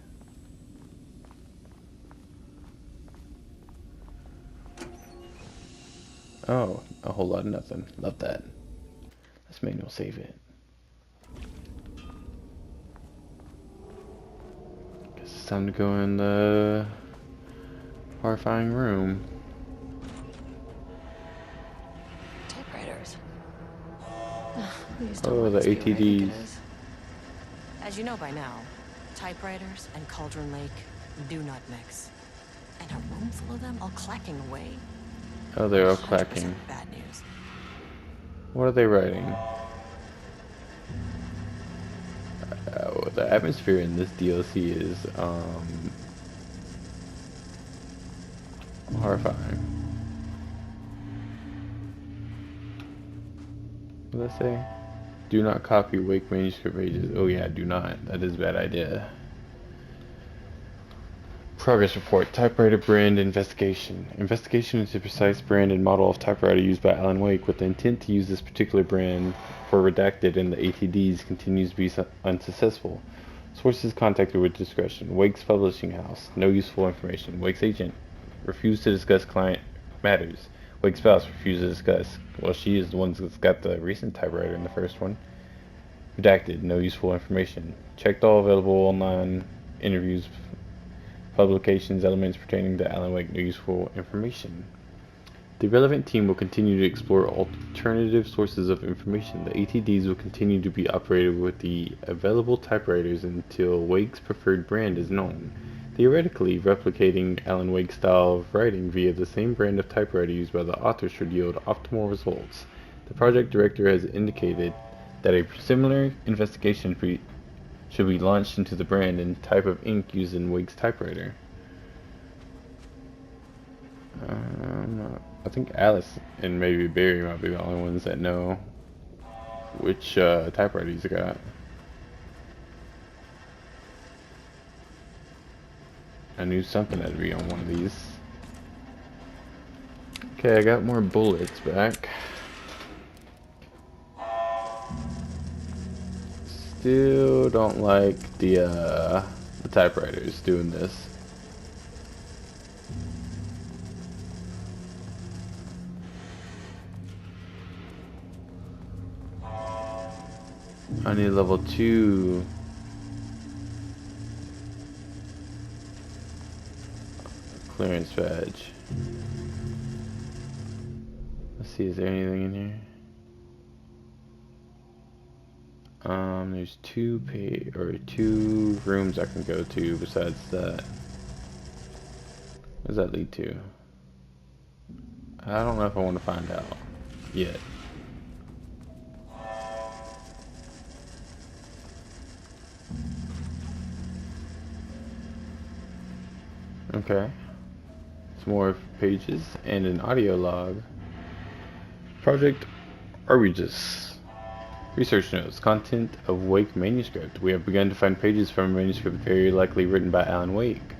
Oh, a whole lot of nothing. Love that. Let's manual save it. Guess it's time to go in the horrifying room. Typewriters. Oh, the ATDs. As you know by now, typewriters and Cauldron Lake do not mix. And a room full of them all clacking away. Oh, they're all 100% clacking. Bad news. What are they writing? The atmosphere in this DLC is horrifying. What did I say? Do not copy Wake manuscript pages. Oh yeah, do not. That is a bad idea. Progress report. Typewriter brand investigation. Investigation into the precise brand and model of typewriter used by Alan Wake with the intent to use this particular brand for redacted in the ATDs continues to be unsuccessful. Sources contacted with discretion. Wake's publishing house. No useful information. Wake's agent refused to discuss client matters. Wake's spouse refused to discuss. Well, she is the one that's got the recent typewriter in the first one. Redacted. No useful information. Checked all available online interviews, publications, elements pertaining to Alan Wake. No useful information. The relevant team will continue to explore alternative sources of information. The ATDs will continue to be operated with the available typewriters until Wake's preferred brand is known. Theoretically, replicating Alan Wake's style of writing via the same brand of typewriter used by the author should yield optimal results. The project director has indicated that a similar investigation should be launched into the brand and type of ink used in Wake's typewriter. I think Alice and maybe Barry might be the only ones that know which typewriter he's got. I knew something had to be on one of these. Okay, I got more bullets back. Still don't like the typewriters doing this. I need level 2. Clearance badge. Let's see, is there anything in here? There's two rooms I can go to besides that. What does that lead to? I don't know if I want to find out yet. Okay. Some more pages and an audio log. Project Argus. Research notes. Content of Wake manuscript. We have begun to find pages from a manuscript very likely written by Alan Wake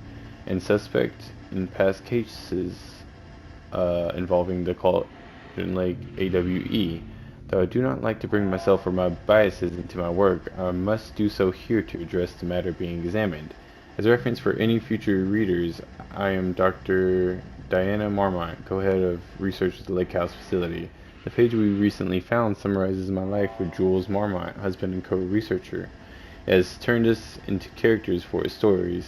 and suspect in past cases involving the Cauldron Lake AWE. Though I do not like to bring myself or my biases into my work, I must do so here to address the matter being examined. As a reference for any future readers, I am Dr. Diana Marmont, co-head of research at the Lake House facility. The page we recently found summarizes my life with Jules Marmont, husband and co-researcher. It has turned us into characters for its story,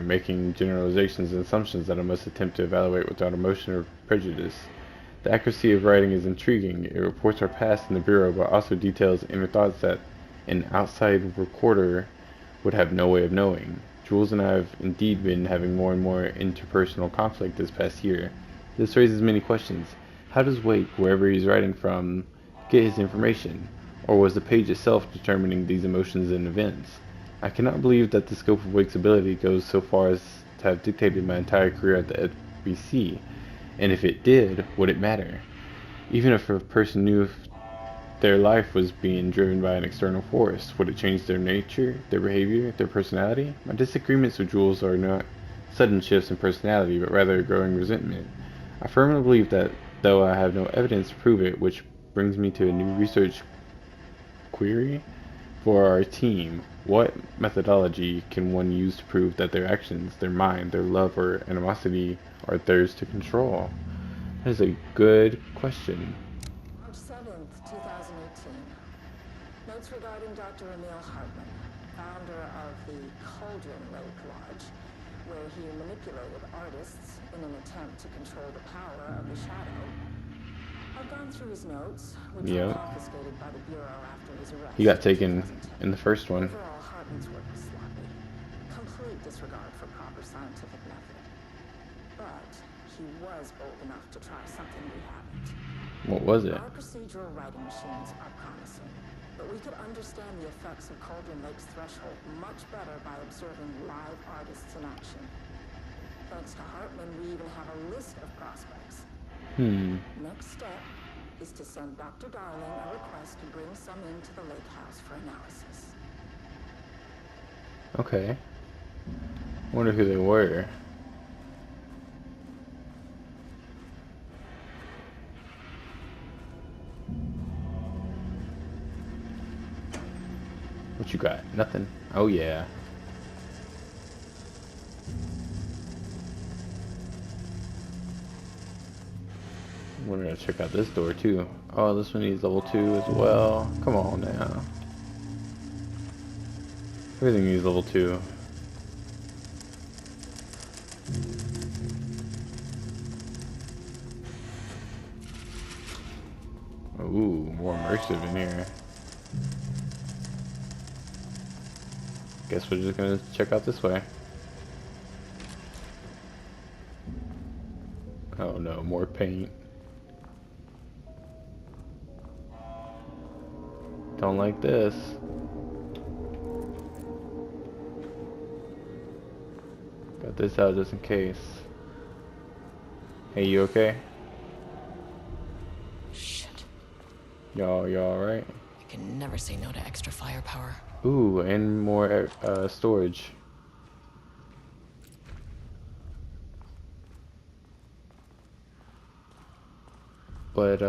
making generalizations and assumptions that I must attempt to evaluate without emotion or prejudice. The accuracy of writing is intriguing. It reports our past in the Bureau, but also details inner thoughts that an outside recorder would have no way of knowing. Jules and I have indeed been having more and more interpersonal conflict this past year. This raises many questions. How does Wake, wherever he's writing from, get his information? Or was the page itself determining these emotions and events? I cannot believe that the scope of Wake's ability goes so far as to have dictated my entire career at the FBC. And if it did, would it matter? Even if a person knew if their life was being driven by an external force, would it change their nature, their behavior, their personality? My disagreements with Jules are not sudden shifts in personality, but rather a growing resentment. I firmly believe that, though I have no evidence to prove it, which brings me to a new research query for our team. What methodology can one use to prove that their actions, their mind, their love or animosity are theirs to control? That is a good question. March 7th, 2018. Notes regarding Dr. Emil Hartman, founder of the Cauldron Lake Lodge, where he manipulated artists in an attempt to control the power of the shadow. I've gone through his notes, which were confiscated by the Bureau after his arrest. He got taken in the first one. Overall, Hartman's work was sloppy. Complete disregard for proper scientific method. But he was bold enough to try something we haven't. What was it? Our procedural writing machines are promising, but we could understand the effects of Cauldron Lake's threshold much better by observing live artists in action. Thanks to Hartman, we even have a list of prospects. Next step is to send Dr. Darling a request to bring some into the lake house for analysis. Okay. Wonder who they were. What you got? Nothing. Oh yeah. We're gonna check out this door too. Oh, this one needs level 2 as well. Come on now. Everything needs level 2. Ooh, more immersive in here. Guess we're just gonna check out this way. Oh no, more paint. Don't like this. Got this out just in case. Hey, you okay? Shit. Y'all alright? I can never say no to extra firepower. Ooh, and more storage. But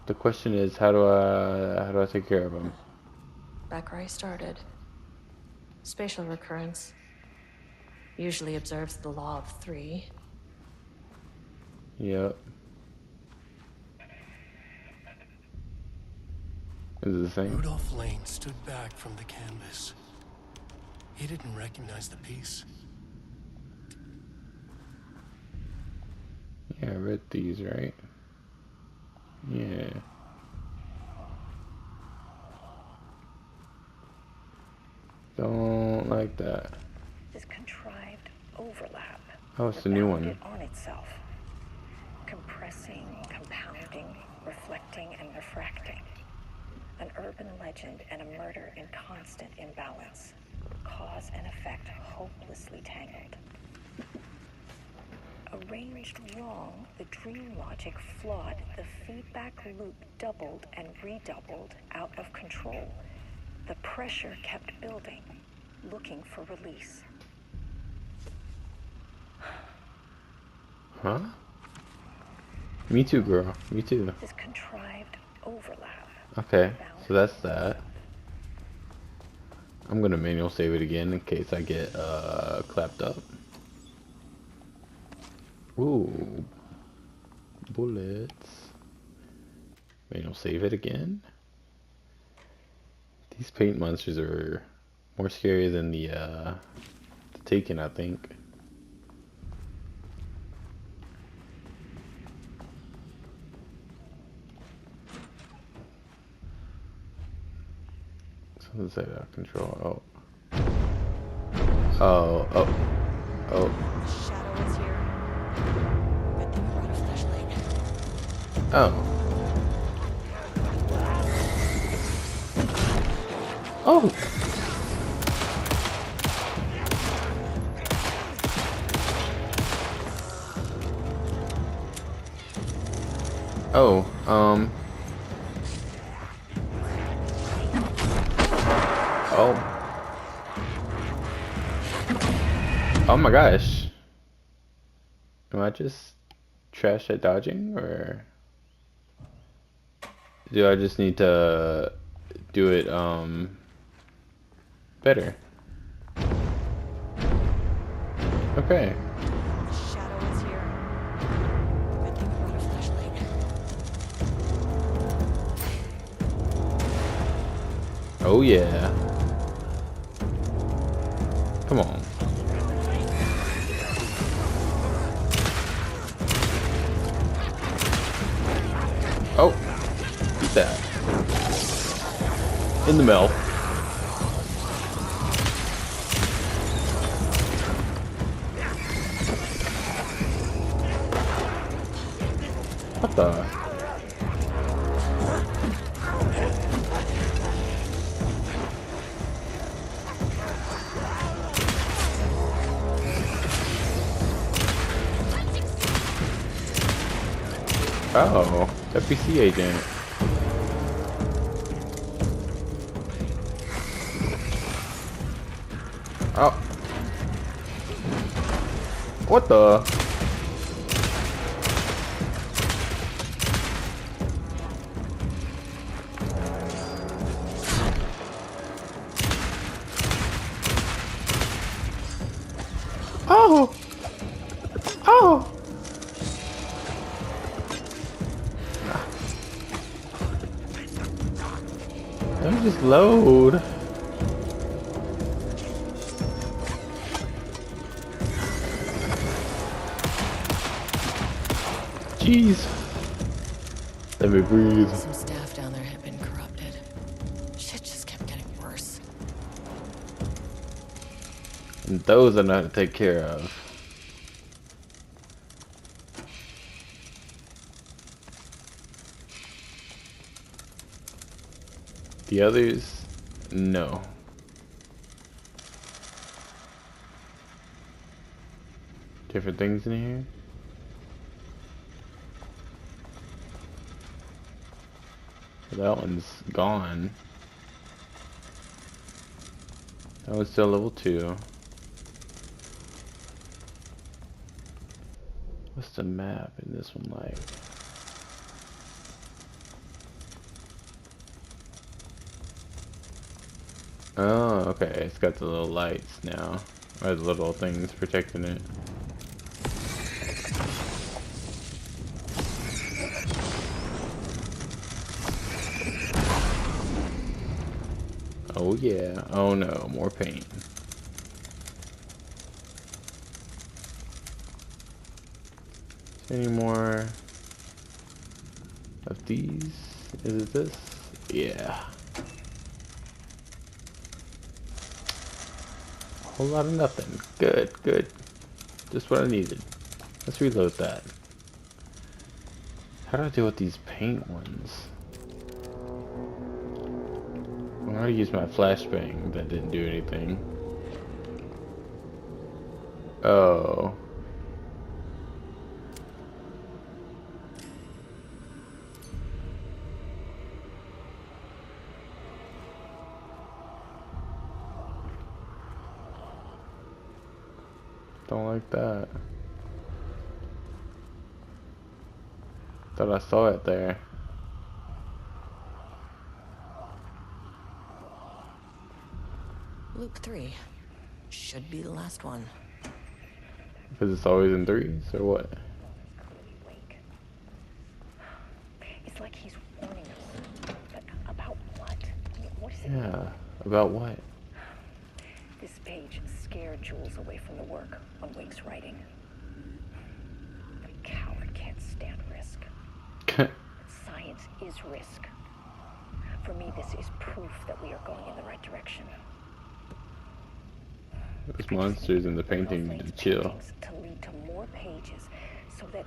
the question is, how do I take care of him? Back where I started. Spatial recurrence. Usually observes the law of 3. Yep. Is it the same? Rudolph Lane stood back from the canvas. He didn't recognize the piece. Yeah, I read these, right? Yeah. Don't like that. This contrived overlap. Oh, it's the new one. It on itself. Compressing, compounding, reflecting, and refracting. An urban legend and a murder in constant imbalance. Cause and effect hopelessly tangled. Arranged wrong, the dream logic flawed, the feedback loop doubled and redoubled, out of control. The pressure kept building, looking for release. Huh? Me too, girl. Me too. This contrived overlap. Okay, so that's that. I'm gonna manual save it again in case I get clapped up. Ooh, bullets. Manual save it again. These paint monsters are more scary than the Taken, I think. Something's out of control. Oh. Oh. Shadow is here. Good thing I brought a flashlight. Oh. Oh. Oh, Oh. Oh my gosh. Am I just trash at dodging, or? Do I just need to do it better? Okay. Shadow is here. Good thing we brought a flashlight. Oh yeah. Come on. Oh, eat that. In the mouth. What the? Oh, FBC Agent. Oh. What the? Oh. Oh. Let me just load. Jeez. Let me breathe. Some staff down there had been corrupted. Shit just kept getting worse. And those I know how to take care of. The others, no. Different things in here. That one's gone. That one's still level 2. What's the map in this one like? Oh, okay. It's got the little lights now. Or the little things protecting it. Oh yeah. Oh no, more paint. Any more of these? Is it this? Yeah. A whole lot of nothing. Good, good. Just what I needed. Let's reload that. How do I deal with these paint ones? I already used my flashbang. That didn't do anything. Oh. Don't like that. Thought I saw it there. Loop 3. Should be the last one. Because it's always in threes, or what? It's like he's warning us. But about what? What is it? Yeah, about what? This page scared Jules away from the work on Wake's writing. A coward can't stand risk. Science is risk. For me, this is proof that we are going in the right direction. Those monsters in the painting need to chill. To lead to more pages, so that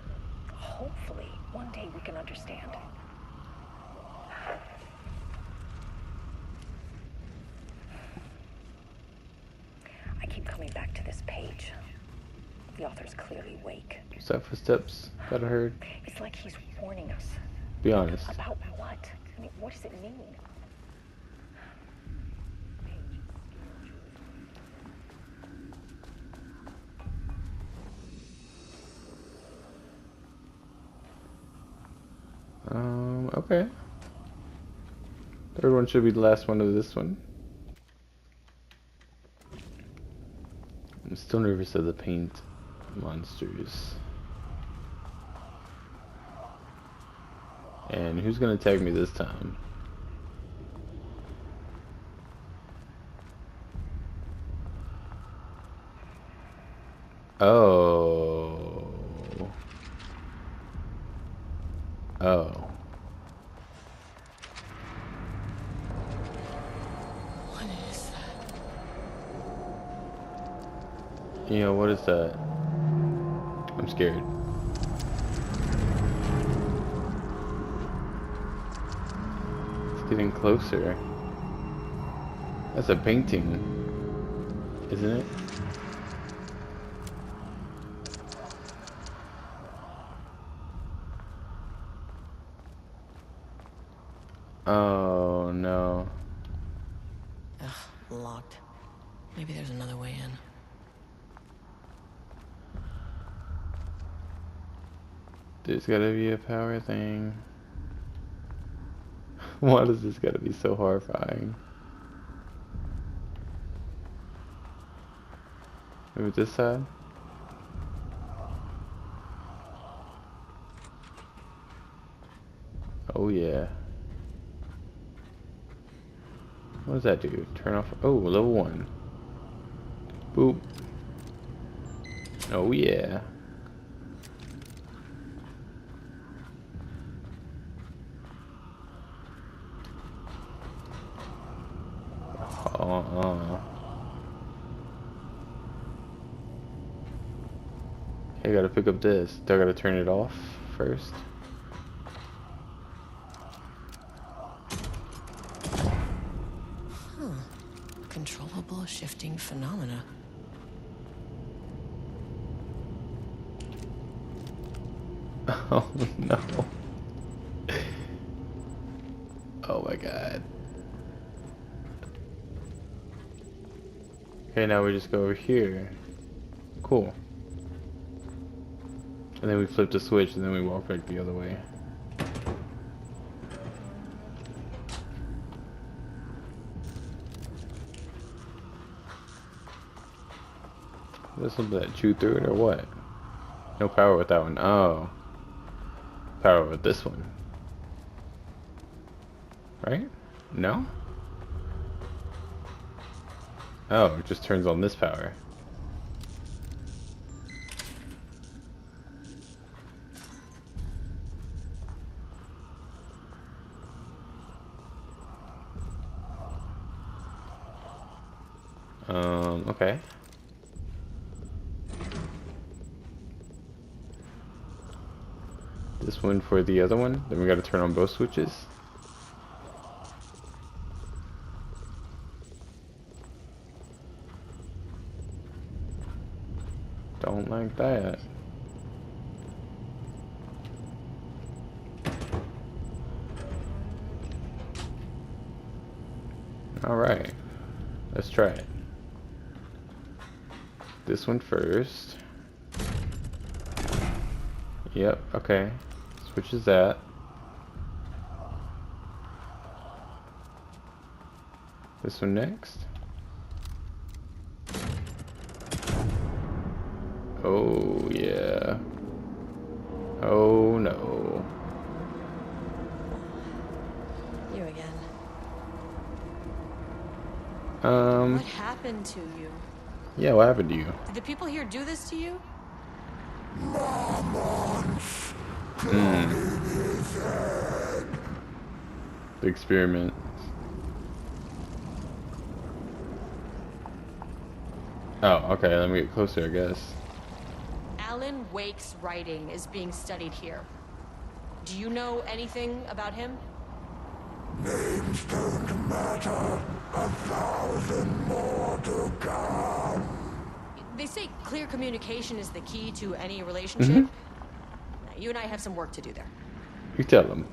hopefully one day we can understand. I keep coming back to this page. The author's clearly Wake. Is that footsteps that I heard? It's like he's warning us. Be honest. About what? I mean, what does it mean? Okay. Third one should be the last one of this one. I'm still nervous of the paint monsters. And who's gonna tag me this time? Oh. Oh. What is that? You know, what is that? I'm scared. It's getting closer. That's a painting, isn't it? Oh no. Ugh, locked. Maybe there's another way in. There's gotta be a power thing. Why does this gotta be so horrifying? Maybe this side? Oh yeah. What does that do? Turn off. Oh, level 1. Boop. Oh yeah. I gotta pick up this. Do I gotta turn it off first? Huh. Controllable shifting phenomena. Oh no. Oh my god. Okay, now we just go over here. Cool. And then we flip the switch and then we walk back the other way. Is there something that chewed through it or what? No power with that one. Oh. Power with this one. Right? No? Oh, it just turns on this power. Okay. This one for the other one, then we gotta turn on both switches. Don't like that. Alright, let's try it. This one first. Yep, okay. Switches that. This one next. Oh yeah. Oh no. You again. What What happened to you? Yeah, what happened to you? Did the people here do this to you? The experiment. Oh, okay, let me get closer, I guess. Alan Wake's writing is being studied here. Do you know anything about him? Names don't matter. 1,000 more to come. They say clear communication is the key to any relationship. You and I have some work to do there. You tell them.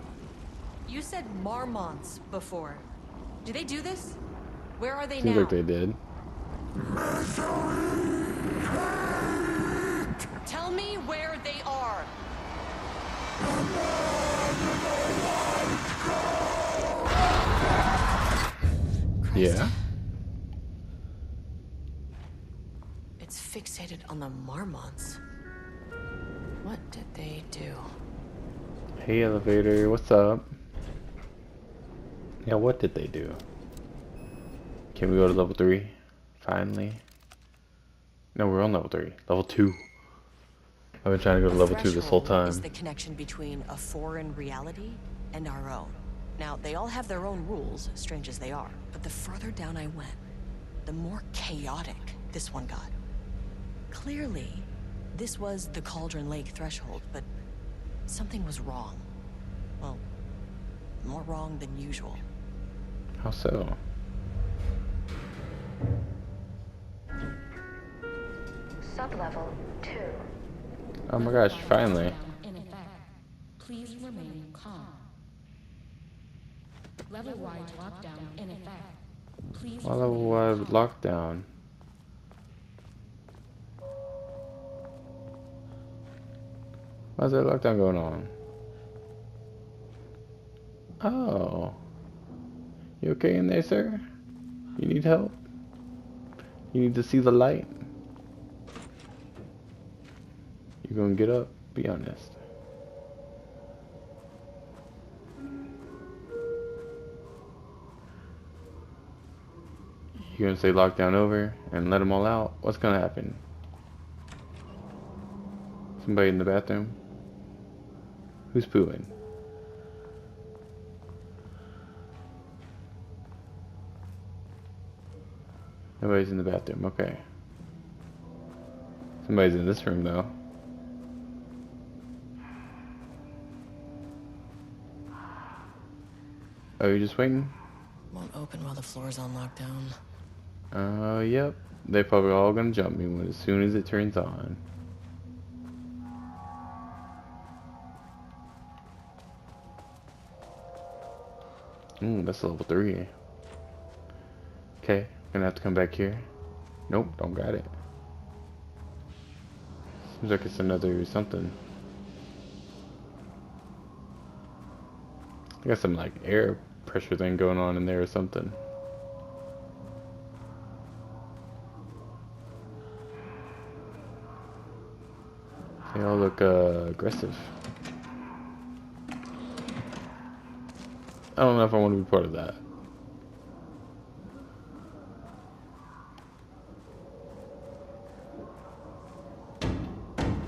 You said marmots before. Do they do this? Where are they Seems now? like they did. Tell me where they are. Yeah? It's fixated on the Marmonts. What did they do? Hey, elevator, what's up? Yeah, what did they do? Can we go to level 3? Finally. No, we're on level 3. Level 2. I've been trying to go to level 2 this whole time. Is the connection between a foreign reality and our own. Now, they all have their own rules, strange as they are. But the further down I went, the more chaotic this one got. Clearly, this was the Cauldron Lake threshold, but something was wrong. Well, more wrong than usual. How so? Sublevel 2. Oh my gosh, finally. In effect, please remain calm. Level-wide lockdown in effect. Please Level-wide lockdown. Why's that lockdown going on? Oh. You okay in there, sir? You need help? You need to see the light? You gonna get up? Be honest. You gonna say lockdown over and let them all out? What's gonna happen? Somebody in the bathroom? Who's pooing? Nobody's in the bathroom, okay. Somebody's in this room though. Oh, you're just waiting? Won't open while the floor's on lockdown. Yep. They're probably all gonna jump me as soon as it turns on. Ooh, that's level 3. Okay, gonna have to come back here. Nope, don't got it. Seems like it's another something. I got some like air pressure thing going on in there or something. They all look aggressive. I don't know if I want to be part of that.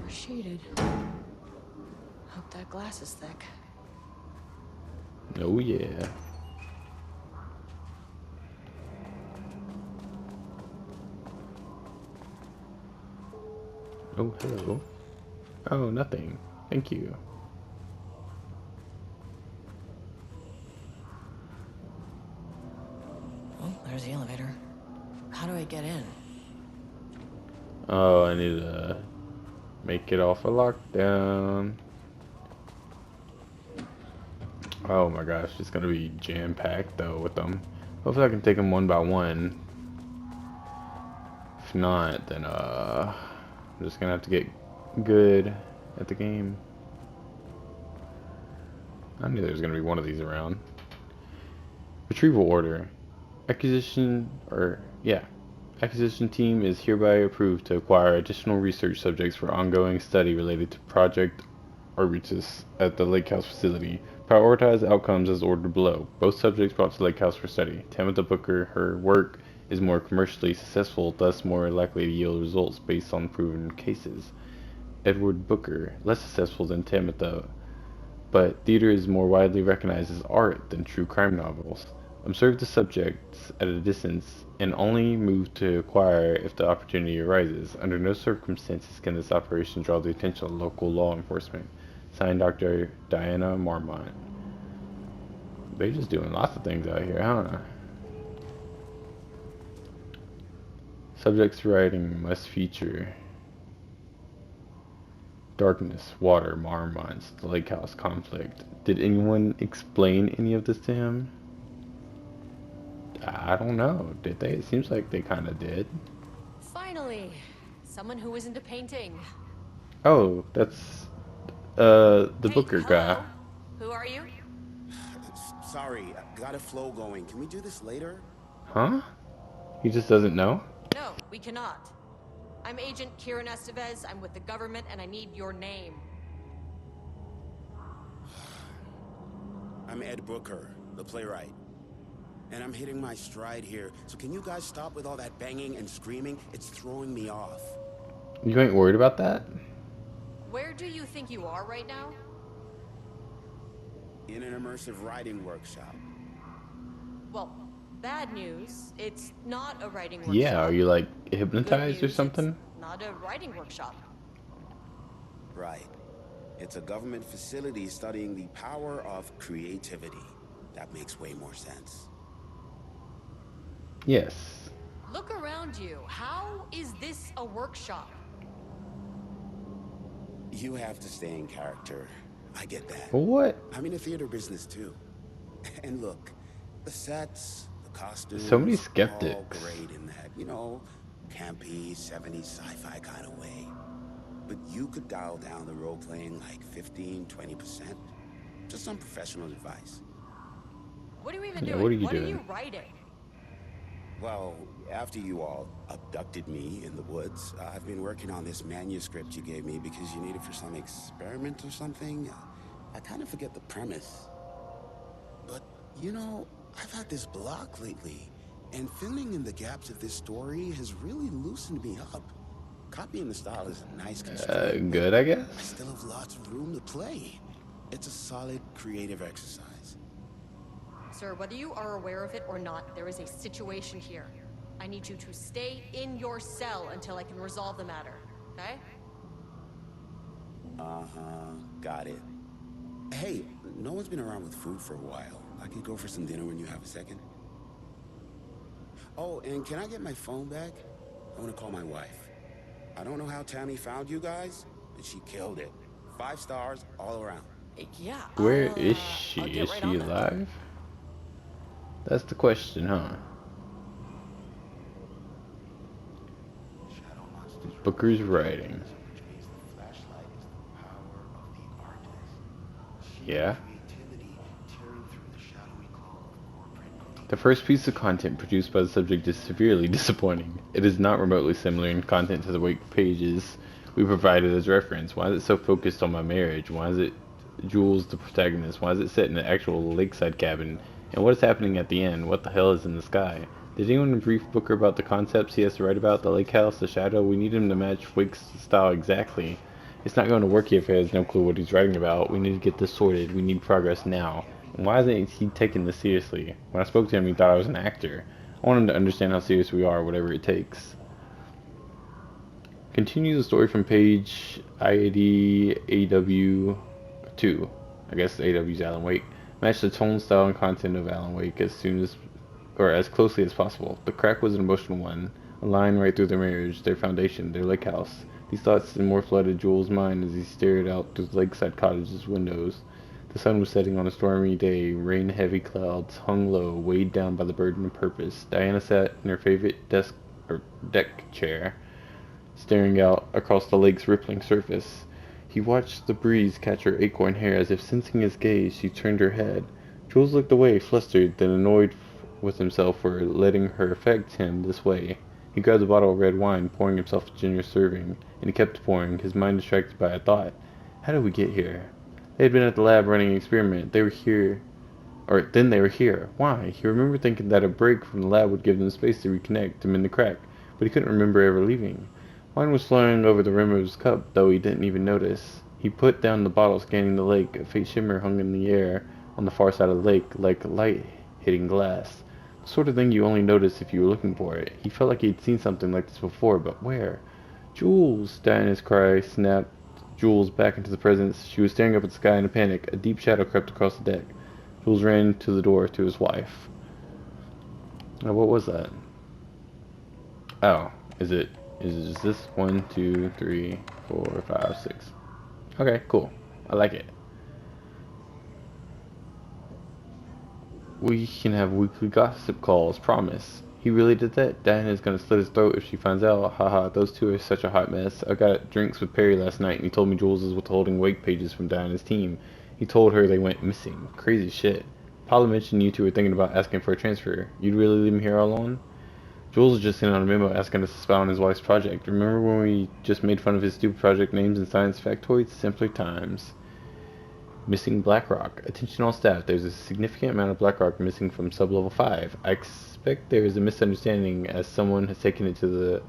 We're shaded. Hope that glass is thick. Oh yeah. Oh, hello. Oh, nothing. Thank you. Oh, there's the elevator. How do I get in? Oh, I need to make it off a lockdown. Oh my gosh, it's gonna be jam-packed though with them. Hopefully I can take them one by one. If not, then I'm just gonna have to get good at the game. I knew there was gonna be one of these around. Retrieval order. Acquisition team is hereby approved to acquire additional research subjects for ongoing study related to Project Arbutus at the Lake House facility. Prioritize outcomes as ordered below. Both subjects brought to Lake House for study. Tamitha Booker, her work is more commercially successful, thus more likely to yield results based on proven cases. Edward Booker, less successful than Tamitha, but theater is more widely recognized as art than true crime novels. Observe the subjects at a distance and only move to acquire if the opportunity arises. Under no circumstances can this operation draw the attention of local law enforcement. Signed, Dr. Diana Marmont. They're just doing lots of things out here, huh? Subject's writing must feature darkness, water, Marmonts, the lake house conflict. Did anyone explain any of this to him? I don't know. Did they? It seems like they kind of did. Finally, someone who isn't a painting. Oh, that's the Hey, Booker hello. guy. Who are you? Sorry, got a flow going. Can we do this later? Huh? He just doesn't know? No, we cannot. I'm Agent Kiran Esteves. I'm with the government, and I need your name. I'm Ed Booker, the playwright. And I'm hitting my stride here, so can you guys stop with all that banging and screaming? It's throwing me off. You ain't worried about that? Where do you think you are right now? In an immersive writing workshop. Well, bad news. It's not a writing workshop. Yeah, are you like Good hypnotized or news, something? it's not a writing workshop. Right. It's a government facility studying the power of creativity. That makes way more sense. Yes. Look around you. How is this a workshop? You have to stay in character. I get that. What? I'm in the theater business too. And look, the sets, the costumes, So many all skeptics. great in that, you know, campy, 70s sci-fi kind of way. But you could dial down the role-playing like 15, 20%. Just some professional advice. What are you even Yeah, doing? what are you What are doing? you writing? Well, after you all abducted me in the woods, I've been working on this manuscript you gave me because you need it for some experiment or something. I kind of forget the premise. But, you know, I've had this block lately, and filling in the gaps of this story has really loosened me up. Copying the style is a nice constraint. Good, I I guess. still have lots of room to play. It's a solid creative exercise. Sir, whether you are aware of it or not, there is a situation here. I need you to stay in your cell until I can resolve the matter, okay? Uh-huh, got it. Hey, no one's been around with food for a while. I could go for some dinner when you have a second. Oh, and can I get my phone back? I want to call my wife. I don't know how Tammy found you guys, but she killed it. 5 stars all around. Yeah, Where is I'll she? get Is right she on that. alive? That's the question, huh? Booker's writing. Yeah. The first piece of content produced by the subject is severely disappointing. It is not remotely similar in content to the wake pages we provided as reference. Why is it so focused on my marriage? Why is it Jules the protagonist? Why is it set in an actual lakeside cabin? And what is happening at the end? What the hell is in the sky? Did anyone brief Booker about the concepts he has to write about? The lake house, the shadow? We need him to match Wake's style exactly. It's not going to work if he has no clue what he's writing about. We need to get this sorted. We need progress now. And why isn't he taking this seriously? When I spoke to him, he thought I was an actor. I want him to understand how serious we are, whatever it takes. Continue the story from page IAD AW 2. I guess AW's Alan Wake. Match the tone, style, and content of Alan Wake as closely as possible. The crack was an emotional one, a line right through their marriage, their foundation, their lake house. These thoughts and more flooded Joel's mind as he stared out through the lakeside cottage's windows. The sun was setting on a stormy day. Rain-heavy clouds hung low, weighed down by the burden of purpose. Diana sat in her favorite deck chair, staring out across the lake's rippling surface. He watched the breeze catch her acorn hair. As if sensing his gaze, she turned her head. Jules looked away, flustered, then annoyed with himself for letting her affect him this way. He grabbed a bottle of red wine, pouring himself a generous serving, and he kept pouring, his mind distracted by a thought. How did we get here? They had been at the lab running an experiment. They were here. Then they were here. Why? He remembered thinking that a break from the lab would give them space to reconnect, to mend the crack, but he couldn't remember ever leaving. Wine was flowing over the rim of his cup, though he didn't even notice. He put down the bottle, scanning the lake. A faint shimmer hung in the air on the far side of the lake, like light hitting glass. The sort of thing you only notice if you were looking for it. He felt like he'd seen something like this before, but where? Jules! Diana's cry snapped Jules back into the presence. She was staring up at the sky in a panic. A deep shadow crept across the deck. Jules ran to the door to his wife. Now, what was that? Oh, is it just this? 1, 2, 3, 4, 5, 6. Okay, cool. I like it. We can have weekly gossip calls, promise. He really did that? Diana's gonna slit his throat if she finds out. Haha, those two are such a hot mess. I got drinks with Perry last night and he told me Jules is withholding wake pages from Diana's team. He told her they went missing. Crazy shit. Paula mentioned you two were thinking about asking for a transfer. You'd really leave me here all alone? Jules just sent out a memo asking us to spy on his wife's project. Remember when we just made fun of his stupid project names and science factoids? Simpler times. Missing Black Rock. Attention all staff. There's a significant amount of Black Rock missing from sub-level 5. I expect there is a misunderstanding as someone has taken it to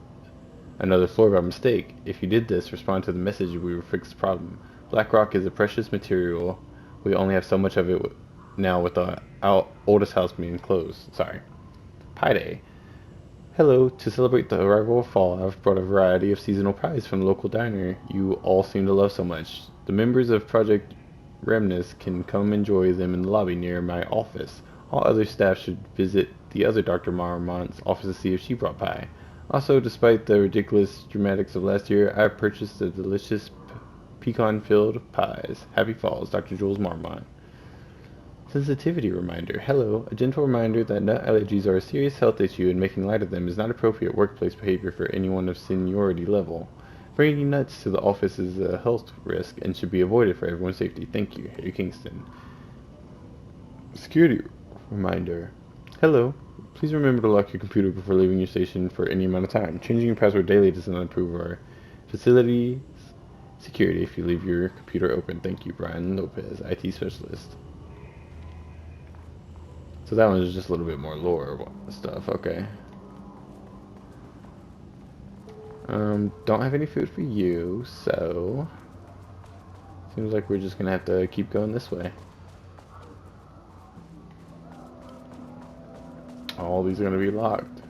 another floor by mistake. If you did this, respond to the message. We will fix the problem. Black Rock is a precious material. We only have so much of it now with our oldest house being closed. Sorry. Pie Day. Hello. To celebrate the arrival of fall, I've brought a variety of seasonal pies from the local diner you all seem to love so much. The members of Project Remnants can come enjoy them in the lobby near my office. All other staff should visit the other Dr. Marmont's office to see if she brought pie. Also, despite the ridiculous dramatics of last year, I purchased the delicious pecan-filled pies. Happy Falls, Dr. Jules Marmont. Sensitivity reminder. Hello. A gentle reminder that nut allergies are a serious health issue and making light of them is not appropriate workplace behavior for anyone of seniority level. Bringing nuts to the office is a health risk and should be avoided for everyone's safety. Thank you, Harry Kingston. Security reminder. Hello. Please remember to lock your computer before leaving your station for any amount of time. Changing your password daily does not improve our facility's security if you leave your computer open. Thank you, Brian Lopez, IT specialist. So that one is just a little bit more lore stuff. Okay. Don't have any food for you, so seems like we're just gonna have to keep going this way. All these are gonna be locked.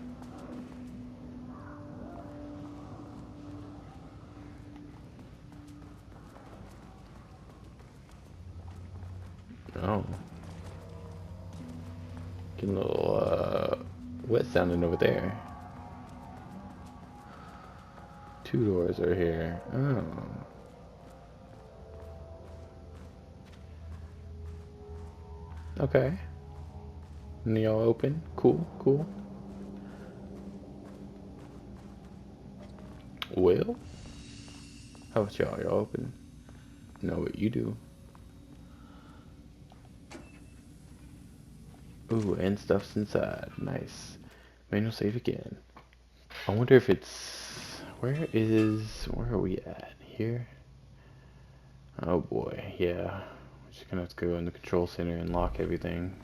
Oh. Getting a little wet sounding over there. Two doors are here. Oh. Okay. And they all open? Cool, cool. Well, how about y'all? Y'all open? Know what you do. Ooh, and stuff's inside. Nice. Manual save again. I wonder if it's... where are we at? Here? Oh boy, yeah. We're just gonna have to go in the control center and lock everything.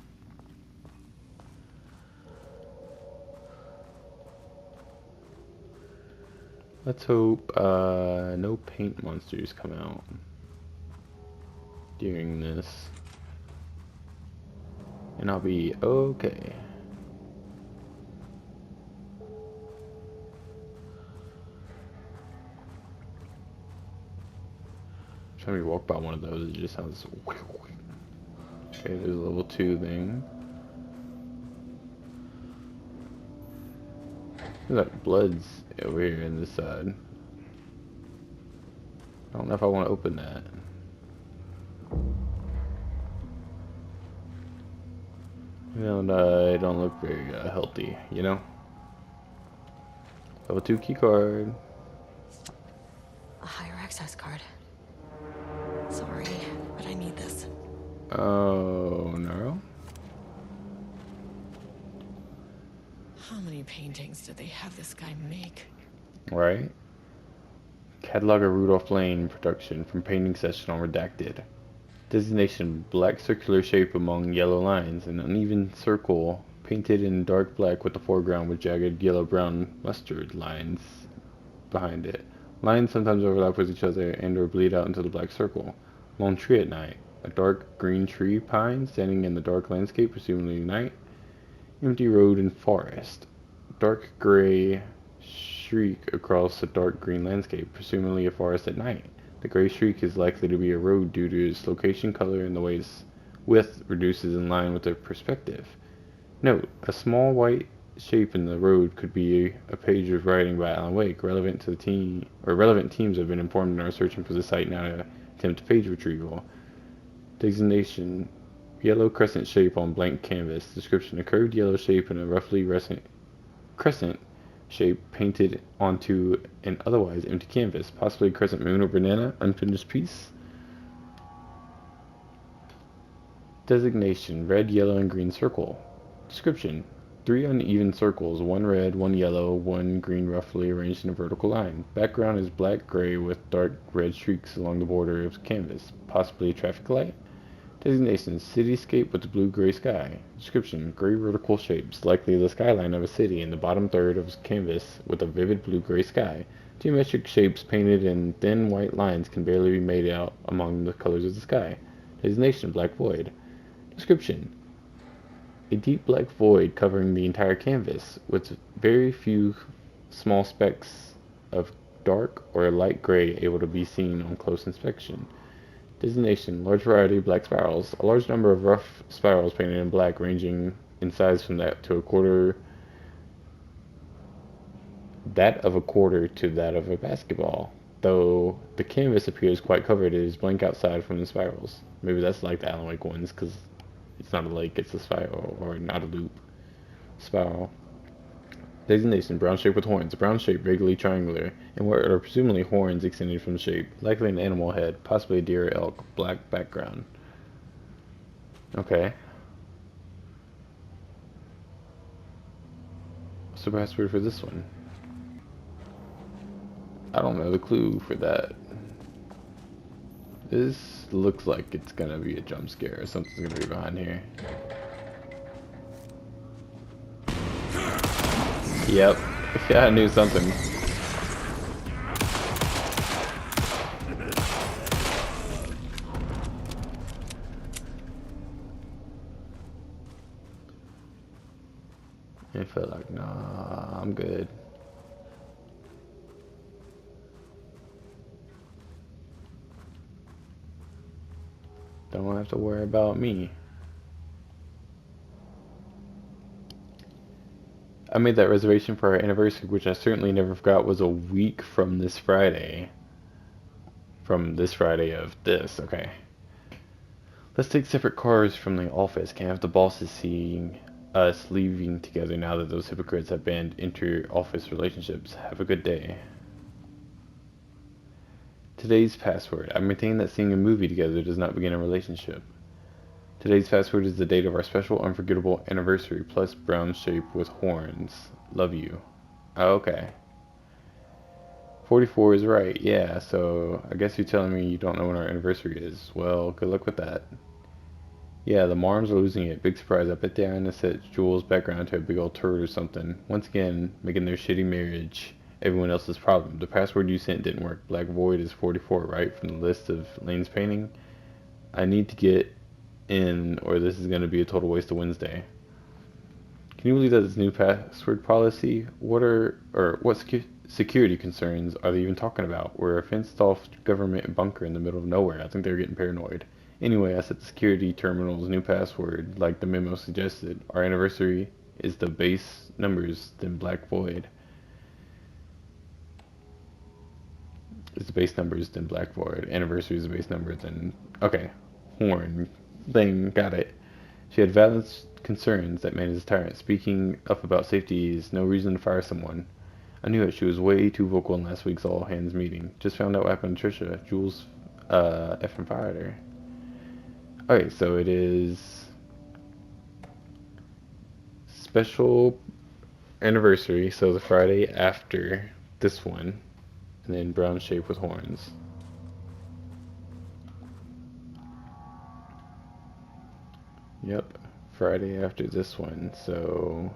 Let's hope no paint monsters come out during this. And I'll be okay. Trying to walk by one of those, it just sounds. Okay, there's a level 2 thing. There's like bloods over here in this side. I don't know if I want to open that. It don't look very healthy, you know? Level 2 key card. A higher access card. Sorry, but I need this. Oh, no. How many paintings did they have this guy make? Right. Catalog of Rudolph Lane production from painting session on Redacted. Designation: black circular shape among yellow lines, an uneven circle painted in dark black with the foreground with jagged yellow-brown mustard lines behind it. Lines sometimes overlap with each other and or bleed out into the black circle. Lone tree at night. A dark green tree pine standing in the dark landscape, presumably night. Empty road and forest. Dark gray streak across a dark green landscape, presumably a forest at night. The gray streak is likely to be a road due to its location, color, and the way its width reduces in line with the perspective. Note: a small white shape in the road could be a page of writing by Alan Wake. Relevant teams have been informed and are searching for the site now to attempt page retrieval. Designation: yellow crescent shape on blank canvas. Description: a curved yellow shape in a roughly crescent shape painted onto an otherwise empty canvas, possibly a crescent moon or banana. Unfinished piece. Designation, red, yellow, and green circle. Description, 3 uneven circles, 1 red, 1 yellow, 1 green roughly arranged in a vertical line. Background is black-gray with dark red streaks along the border of canvas, possibly a traffic light. Designation, cityscape with a blue-gray sky. Description, gray vertical shapes, likely the skyline of a city in the bottom third of canvas with a vivid blue-gray sky. Geometric shapes painted in thin white lines can barely be made out among the colors of the sky. Designation, black void. Description, a deep black void covering the entire canvas, with very few small specks of dark or light gray able to be seen on close inspection. Designation, large variety of black spirals. A large number of rough spirals painted in black, ranging in size from that of a quarter to that of a basketball. Though the canvas appears quite covered, it is blank outside from the spirals. Maybe that's like the Alan Wake ones, because it's not a lake, it's a spiral, or not a loop. Spiral. Designation, brown shape with horns. Brown shape, vaguely triangular, and what are presumably horns extending from the shape. Likely an animal head, possibly a deer or elk. Black background. Okay. What's the password for this one? I don't know the clue for that. This looks like it's gonna be a jump scare or something's gonna be behind here. Yep. Yeah, I knew something. It felt like, nah, I'm good. Don't have to worry about me. I made that reservation for our anniversary, which I certainly never forgot was a week from this Friday. From this Friday of this, okay. Let's take separate cars from the office. Can't have the bosses seeing us leaving together now that those hypocrites have banned inter-office relationships. Have a good day. Today's password. I maintain that seeing a movie together does not begin a relationship. Today's password is the date of our special unforgettable anniversary, plus brown shape with horns. Love you. Oh, okay. 44 is right, yeah, so I guess you're telling me you don't know when our anniversary is. Well, good luck with that. Yeah, the Marms are losing it. Big surprise. I bet they are set Jules' background to a big old turd or something. Once again, making their shitty marriage everyone else's problem. The password you sent didn't work. Black Void is 44, right? From the list of Lane's painting. I need to get in, or this is going to be a total waste of Wednesday. Can you believe that this new password policy? What security concerns are they even talking about? We're a fenced-off government bunker in the middle of nowhere. I think they're getting paranoid. Anyway, I set the security terminal's new password, like the memo suggested. Our anniversary is the base numbers, then Black Void. It's the base numbers, then Black Void. Anniversary is the base number, then... Okay. Horn. Thing. Got it. She had valid concerns, that man is a tyrant. Speaking up about safety is no reason to fire someone. I knew it. She was way too vocal in last week's all-hands meeting. Just found out what happened to Trisha. Jules, effing fired her. Okay, so it is... special anniversary, so the Friday after this one. And then brown shape with horns. Yep, Friday after this one, so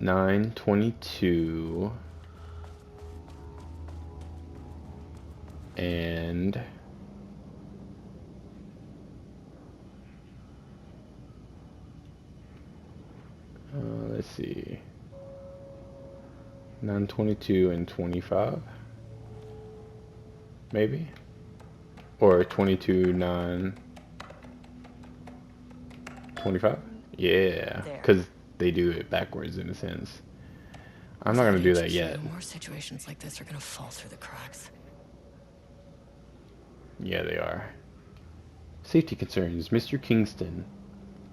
9/22 and let's see, 9/22 and 25, maybe, or 22/9/25. Yeah, because they do it backwards in a sense. I'm not gonna do that yet. More situations like this are gonna fall through the cracks. Yeah, they are. Safety concerns, Mr. Kingston.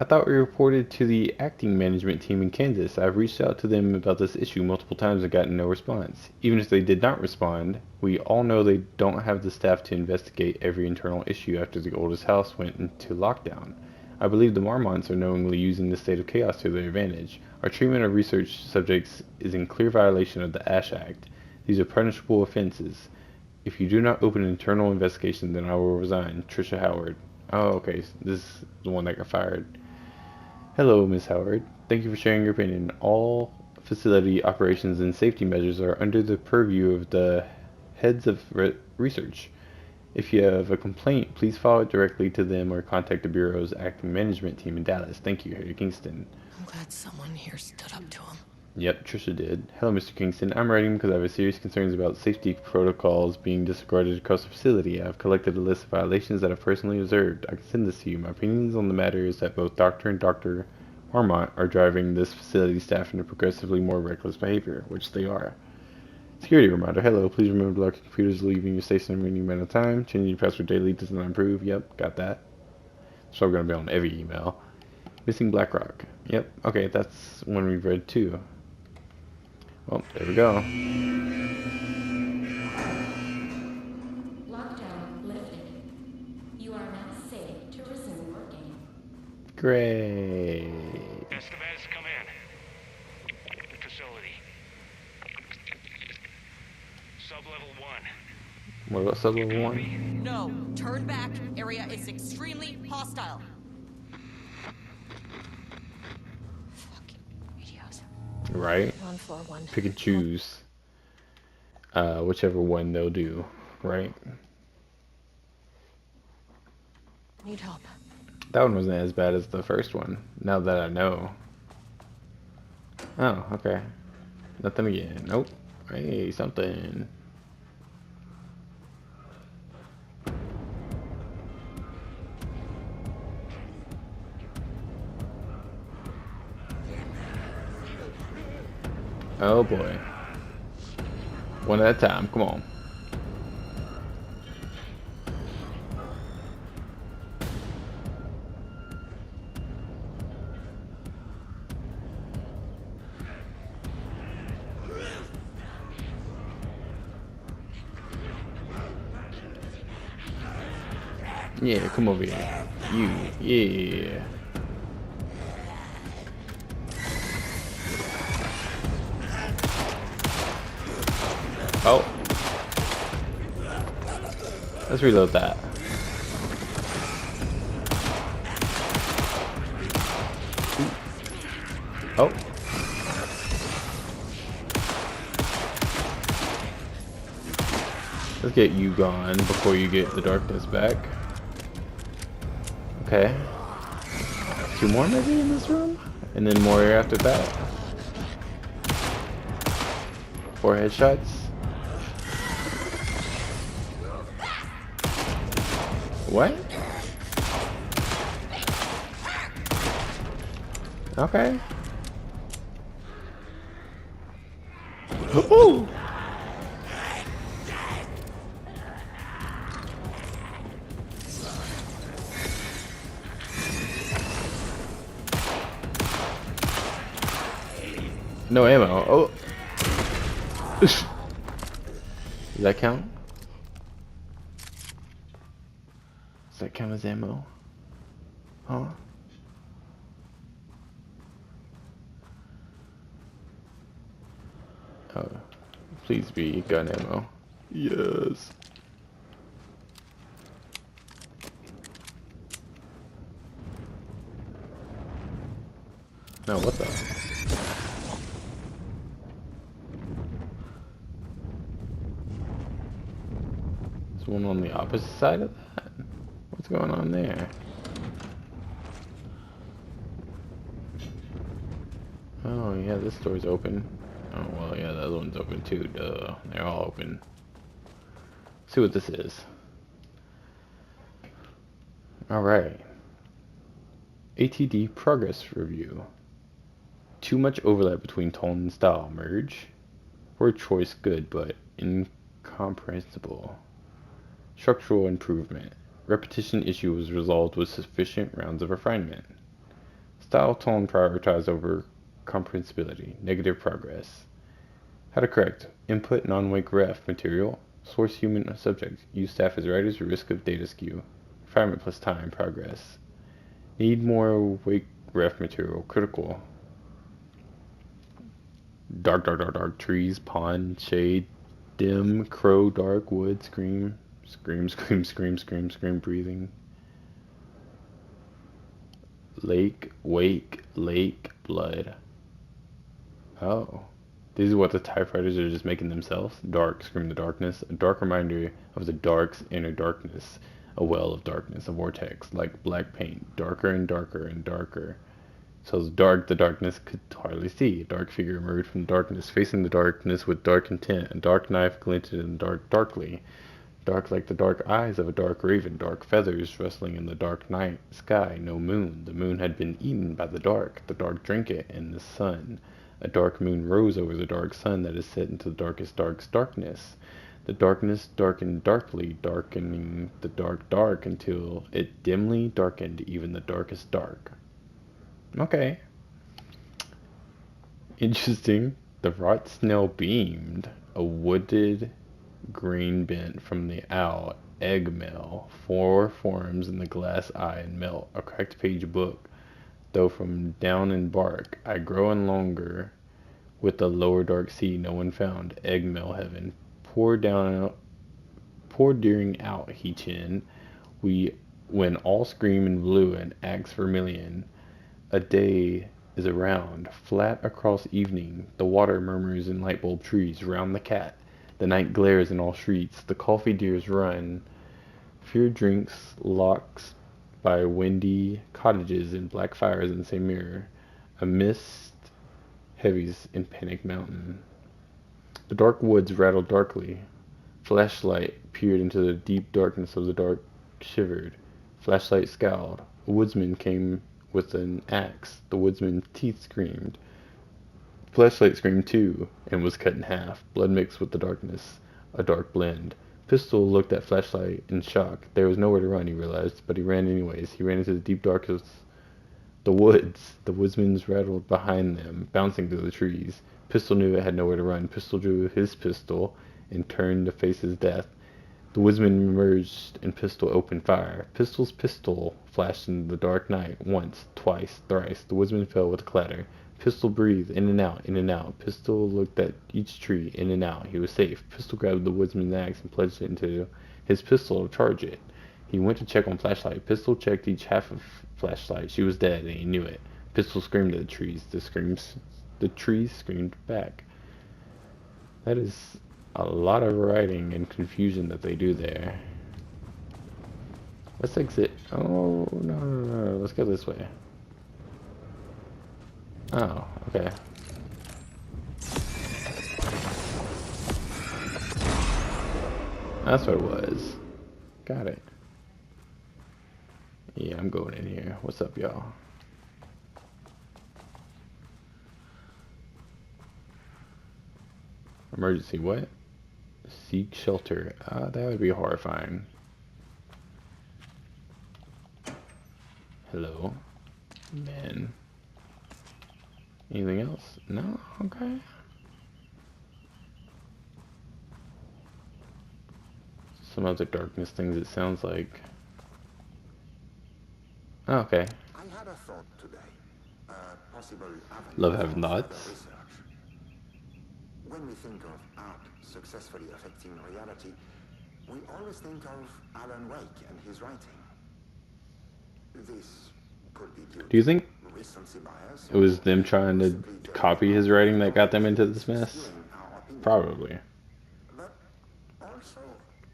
I thought we reported to the acting management team in Kansas. I've reached out to them about this issue multiple times and gotten no response. Even if they did not respond, we all know they don't have the staff to investigate every internal issue after the oldest house went into lockdown. I believe the Marmonts are knowingly using this state of chaos to their advantage. Our treatment of research subjects is in clear violation of the Ash Act. These are punishable offenses. If you do not open an internal investigation, then I will resign. Trisha Howard. Oh, okay. This is the one that got fired. Hello, Ms. Howard. Thank you for sharing your opinion. All facility operations and safety measures are under the purview of the heads of research. If you have a complaint, please file it directly to them or contact the Bureau's acting management team in Dallas. Thank you, Harry Kingston. I'm glad someone here stood up to him. Yep, Trisha did. Hello, Mr. Kingston. I'm writing because I have serious concerns about safety protocols being disregarded across the facility. I've collected a list of violations that I've personally observed. I can send this to you. My opinions on the matter is that both Doctor and Dr. Marmont are driving this facility staff into progressively more reckless behavior, which they are. Security reminder. Hello, please remember to lock your computers leaving your station in any amount of time. Changing your password daily does not improve. Yep, got that. So we're going to be on every email. Missing BlackRock. Yep, okay, that's one we've read too. Well, there we go. Lockdown lifted. You are now safe to resume working. Great. Esteves, come in. Facility. Sub-level 1. What about sub-level 1? No, turn back. Area is extremely hostile. Right? On floor 1. Pick and choose whichever one they'll do, right? Need help. That one wasn't as bad as the first one, now that I know. Oh, okay. Nothing again. Nope. Hey, something. Oh boy. One at a time, come on. Yeah, come over here. You, yeah. Oh. Let's reload that. Oh. Let's get you gone before you get the darkness back. Okay. 2 more maybe in this room? And then more after that. 4 headshots. What? Okay. Ooh! No ammo. Oh. Does that count? Does that count as ammo? Huh? Oh, please be gun ammo. Yes. No, what the? There's one on the opposite side of that? What's going on there? Oh yeah, this door's open. Oh well, yeah, that other one's open too, duh. They're all open. See what this is. Alright. ATD progress review. Too much overlap between tone and style. Merge. Word choice good, but incomprehensible. Structural improvement. Repetition issue was resolved with sufficient rounds of refinement. Style tone prioritized over comprehensibility. Negative progress. How to correct. Input non-wake ref material. Source human subject. Use staff as writers. Risk of data skew. Refinement plus time. Progress. Need more wake ref material. Critical. Dark, dark, dark, dark. Trees, pond, shade, dim, crow, dark, wood, scream, scream, scream, scream, scream, scream, breathing. Lake, wake, lake, blood. Oh. This is what the typewriters are just making themselves. Dark, scream the darkness. A dark reminder of the dark's inner darkness. A well of darkness, a vortex, like black paint. Darker and darker and darker. So it's dark, the darkness could hardly see. A dark figure emerged from the darkness, facing the darkness with dark intent. A dark knife glinted in the dark darkly. Dark like the dark eyes of a dark raven. Dark feathers rustling in the dark night sky. No moon. The moon had been eaten by the dark. The dark drank it, and the sun. A dark moon rose over the dark sun that is set into the darkest darkness. The darkness darkened darkly, darkening the dark until it dimly darkened even the darkest dark. Okay. Interesting. The rot snail beamed. A wooded grain bent from the owl. Egg mail. 4 forms in the glass eye and melt. A cracked page book. Though from down in bark, I grow in longer. With the lower dark sea no one found. Egg mail heaven. Pour deering out, he chin. When all scream in blue and axe vermilion. A day is around, flat across evening. The water murmurs in light bulb trees round the cat. The night glares in all streets. The coffee deers run. Fear drinks locks by windy cottages and black fires in the same mirror. A mist heavies in panic mountain. The dark woods rattled darkly. Flashlight peered into the deep darkness of the dark, shivered. Flashlight scowled. A woodsman came with an axe. The woodsman's teeth screamed. Flashlight screamed too, and was cut in half. Blood mixed with the darkness. A dark blend. Pistol looked at Flashlight in shock. There was nowhere to run, he realized, but he ran anyways. He ran into the deep darkness. The woods. The woodsman's rattled behind them, bouncing through the trees. Pistol knew it had nowhere to run. Pistol drew his pistol and turned to face his death. The woodsman emerged and Pistol opened fire. Pistol's pistol flashed into the dark night. Once, twice, thrice. The woodsman fell with a clatter. Pistol breathed in and out, in and out. Pistol looked at each tree, in and out. He was safe. Pistol grabbed the woodsman's axe and plunged it into his pistol to charge it. He went to check on Flashlight. Pistol checked each half of Flashlight. She was dead, and he knew it. Pistol screamed at the trees. The trees screamed back. That is a lot of writing and confusion that they do there. Let's exit. Oh, no. Let's go this way. Oh, okay. That's what it was. Got it. Yeah, I'm going in here. What's up, y'all? Emergency what? Seek shelter. That would be horrifying. Hello? Man. Anything else? No? Okay. Some other darkness things it sounds like. Oh, okay. I had a thought today. Possible Love having thoughts. When we think of art successfully affecting reality, we always think of Alan Wake and his writing. This could be due Do you think to recency bias, it was them trying to copy his writing that got them into this mess? Probably. But also,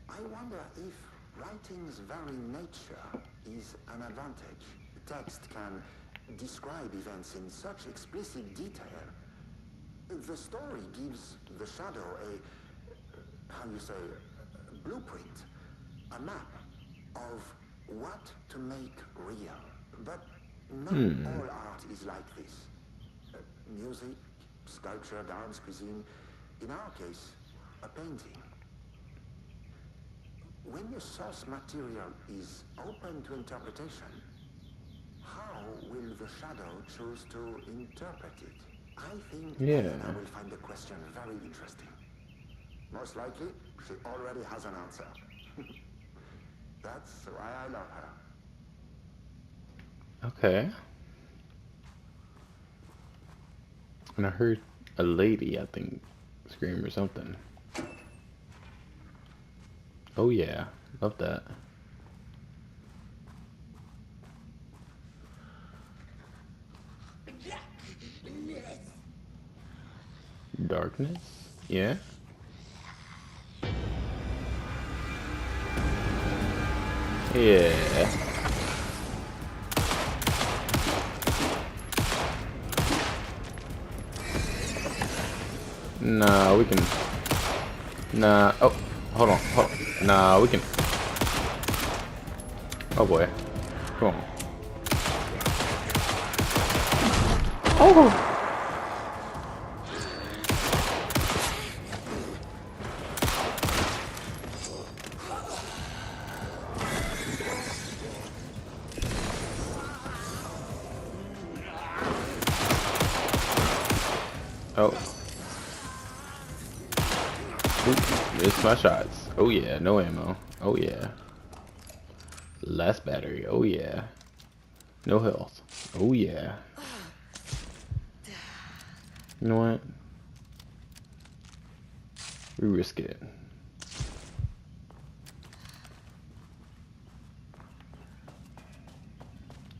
I wonder if writing's very nature is an advantage. Text can describe events in such explicit detail. The story gives the shadow a blueprint, a map of what to make real. But not all art is like this. Music, sculpture, dance, cuisine, in our case, a painting. When your source material is open to interpretation, how will the shadow chose to interpret it. I think Yeah. Elena will find the question very interesting. Most likely, she already has an answer. That's why I love her. Okay. And I heard a lady, I think, scream or something. Oh yeah, love that. Darkness? Yeah? Yeah. Nah, we can... Nah, oh, hold on. Nah, we can... Oh boy. Come on. Oh! Oh. Ooh, missed my shots. Oh yeah, no ammo. Oh yeah. Last battery. Oh yeah. No health. Oh yeah. You know what? We risk it.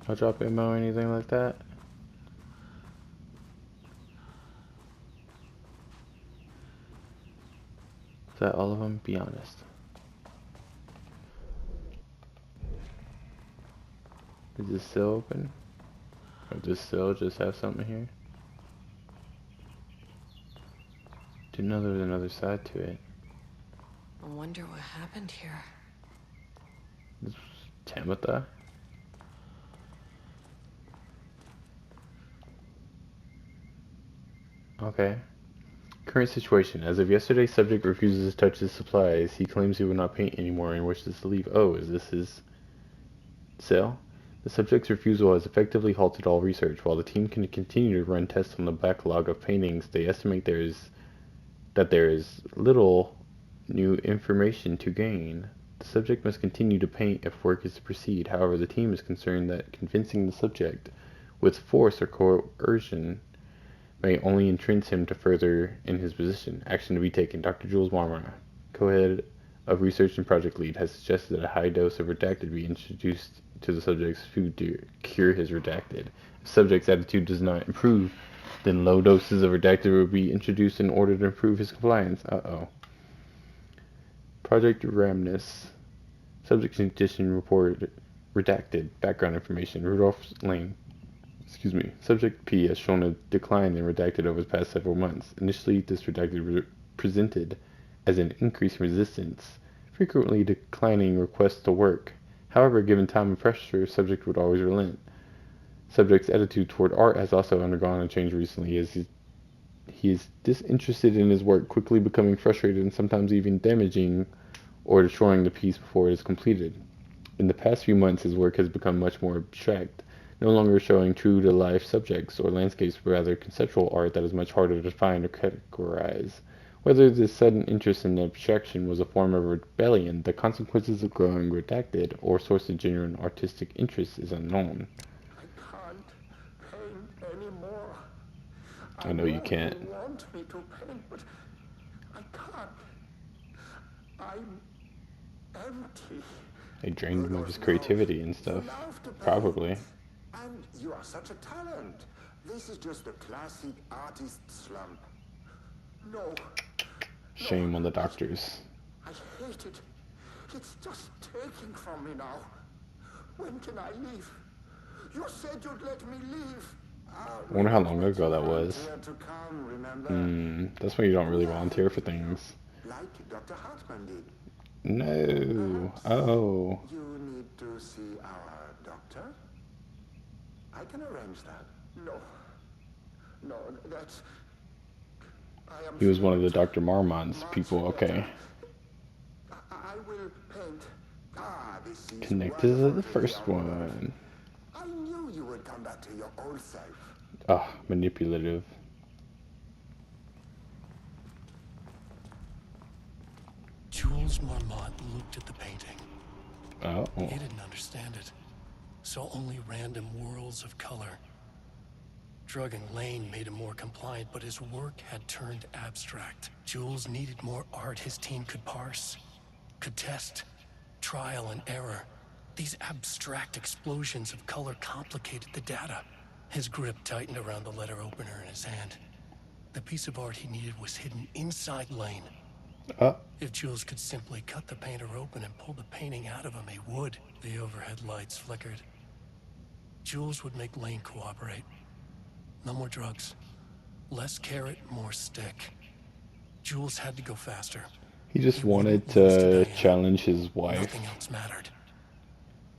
I'll drop ammo or anything like that. Is that all of them? Be honest. Is this still open? Or does this still just have something here? Didn't know there was another side to it. I wonder what happened here. This was Tamitha? Okay. Current situation. As of yesterday, subject refuses to touch his supplies. He claims he will not paint anymore and wishes to leave. Oh, is this his cell? The subject's refusal has effectively halted all research. While the team can continue to run tests on the backlog of paintings, they estimate there is little new information to gain. The subject must continue to paint if work is to proceed. However, the team is concerned that convincing the subject with force or coercion may only entrench him to further in his position. Action to be taken. Dr. Jules Marmara, co-head of research and project lead, has suggested that a high dose of redacted be introduced to the subject's food to cure his redacted. If the subject's attitude does not improve, then low doses of redacted will be introduced in order to improve his compliance. Uh-oh. Project Ramnus. Subject condition reported redacted. Background information. Rudolph Lane. Subject P has shown a decline in redacted over the past several months. Initially, this redacted presented as an increased resistance, frequently declining requests to work. However, given time and pressure, subject would always relent. Subject's attitude toward art has also undergone a change recently, as he is disinterested in his work, quickly becoming frustrated and sometimes even damaging or destroying the piece before it is completed. In the past few months, his work has become much more abstract, no longer showing true-to-life subjects or landscapes, but rather conceptual art that is much harder to define or categorize. Whether this sudden interest in abstraction was a form of rebellion, the consequences of growing redacted, or source of genuine artistic interest is unknown. I can't paint anymore. I know you can't. You want me to paint, but I can't. I'm empty. They drained him of his creativity and stuff. Probably. And you are such a talent. This is just a classic artist slump. No. Shame on the doctors. I hate it. It's just taking from me now. When can I leave? You said you'd let me leave. I wonder how long ago that was. That's when you don't really volunteer for things. Like Dr. Hartman did. No. Oh. You need to see our doctor? I can arrange that. No, that's... He was one of the Dr. Marmon's people, okay. I will paint. This is connected to the first one. I knew you would come back to your old self. Ah, manipulative. Jules Marmont looked at the painting. Oh. He didn't understand it. Saw only random whirls of color. Drugging Lane made him more compliant, but his work had turned abstract. Jules needed more art his team could parse, could test, trial and error. These abstract explosions of color complicated the data. His grip tightened around the letter opener in his hand. The piece of art he needed was hidden inside Lane. If Jules could simply cut the painter open and pull the painting out of him, he would. The overhead lights flickered. Jules would make Lane cooperate. No more drugs. Less carrot, more stick. Jules had to go faster. He just wanted to challenge his wife. Nothing else mattered.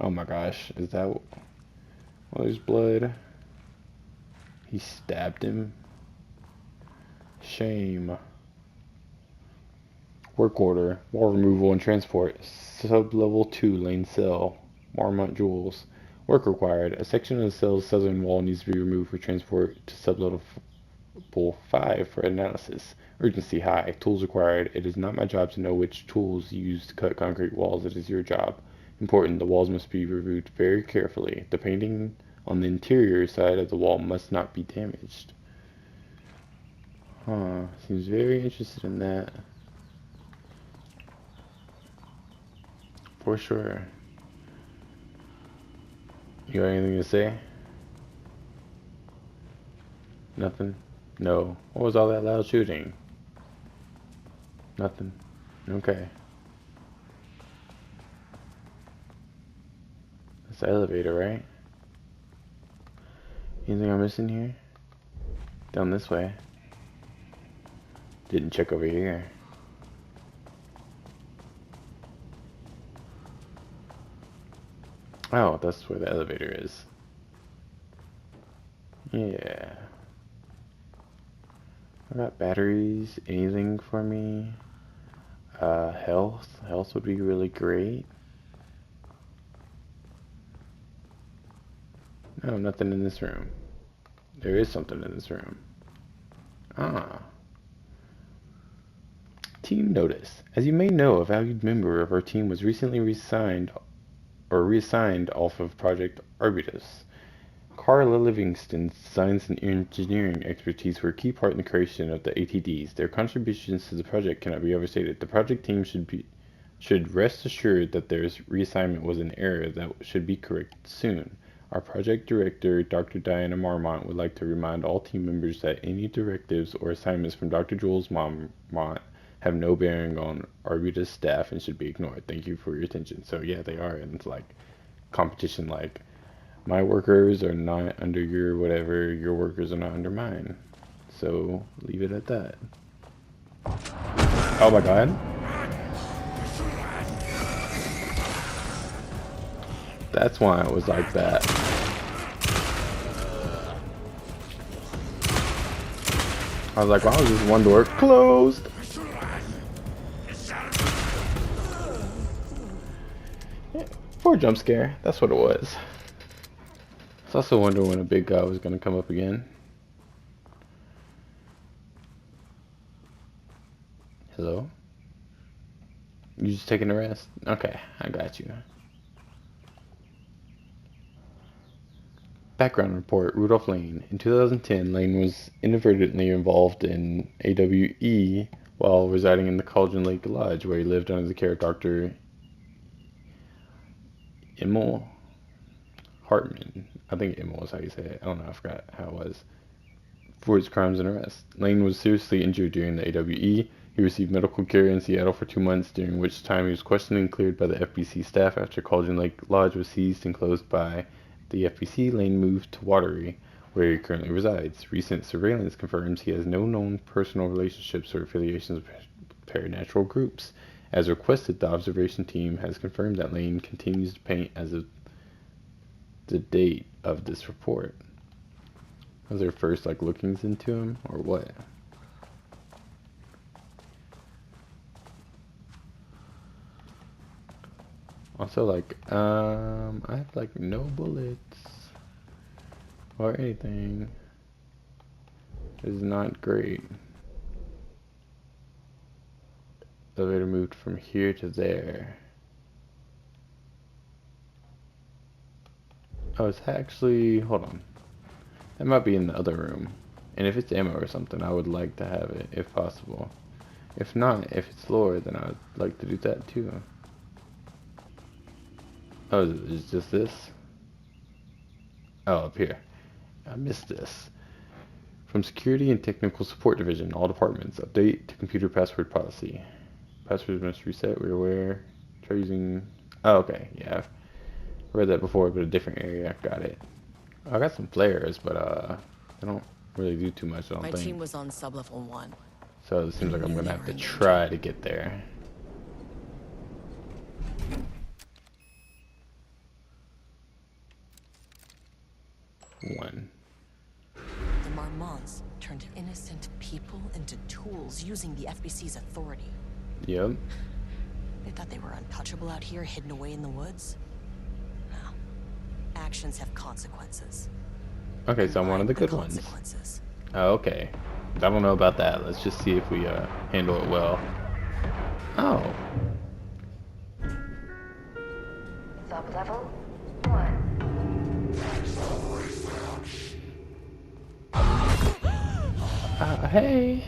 Oh my gosh, is that... Oh, there's blood. He stabbed him. Shame. Work order. Wall removal and transport. Sub-level 2 lane cell. Marmont Jules. Work required. A section of the cell's southern wall needs to be removed for transport to sub-level 5 for analysis. Urgency high. Tools required. It is not my job to know which tools used to cut concrete walls. It is your job. Important. The walls must be removed very carefully. The painting on the interior side of the wall must not be damaged. Huh. Seems very interested in that. For sure. You got anything to say? Nothing? No. What was all that loud shooting? Nothing. Okay. That's the elevator, right? Anything I'm missing here? Down this way. Didn't check over here. Oh, that's where the elevator is. Yeah. I got batteries. Anything for me? Health. Health would be really great. No, nothing in this room. There is something in this room. Ah. Team notice. As you may know, a valued member of our team was recently reassigned off of Project Arbutus. Carla Livingston's science and engineering expertise were a key part in the creation of the ATDs. Their contributions to the project cannot be overstated. The project team should rest assured that their reassignment was an error that should be corrected soon. Our project director, Dr. Diana Marmont, would like to remind all team members that any directives or assignments from Dr. Jules Marmont have no bearing on Arbutus staff and should be ignored. Thank you for your attention. So yeah, they are, and it's like competition, like my workers are not under your whatever, your workers are not under mine. So leave it at that. Oh my god. That's why it was like that. I was like, why was this one door closed? Yeah, for a jump scare, that's what it was. I was also wondering when a big guy was going to come up again. Hello? You just taking a rest? Okay, I got you. Background report, Rudolph Lane. In 2010, Lane was inadvertently involved in AWE while residing in the Cauldron Lake Lodge, where he lived under the care of Dr. Emil Hartman. I think Emil is how you say it. I don't know, I forgot how it was. For his crimes and arrests. Lane was seriously injured during the AWE. He received medical care in Seattle for 2 months, during which time he was questioned and cleared by the FBC staff. After Cauldron Lake Lodge was seized and closed by the FBC, Lane moved to Watery, where he currently resides. Recent surveillance confirms he has no known personal relationships or affiliations with paranatural groups. As requested, the observation team has confirmed that Lane continues to paint as of the date of this report. Was their first like lookings into him or what? Also, like, I have like no bullets. or anything is not great. Elevator moved from here to there. Oh, it's actually, hold on. That might be in the other room. And if it's ammo or something, I would like to have it, if possible. If not, if it's lore, then I'd like to do that too. Oh, is just this? Oh, up here. I missed this. From Security and Technical Support Division, all departments, update to computer password policy. Passwords must reset, we're aware. Try using... Oh, okay, yeah. I've read that before, but a different area. Got it. I got some flares, but they don't really do too much, I don't think. My team was on sublevel 1. So it seems like I'm gonna have to try to get there. One. The Marmonts turned innocent people into tools using the FBC's authority. Yep. They thought they were untouchable out here, hidden away in the woods. No. Actions have consequences. Okay, so I'm one of the good ones. Oh, okay. I don't know about that. Let's just see if we handle it well. Oh. Sublevel 1. Hey.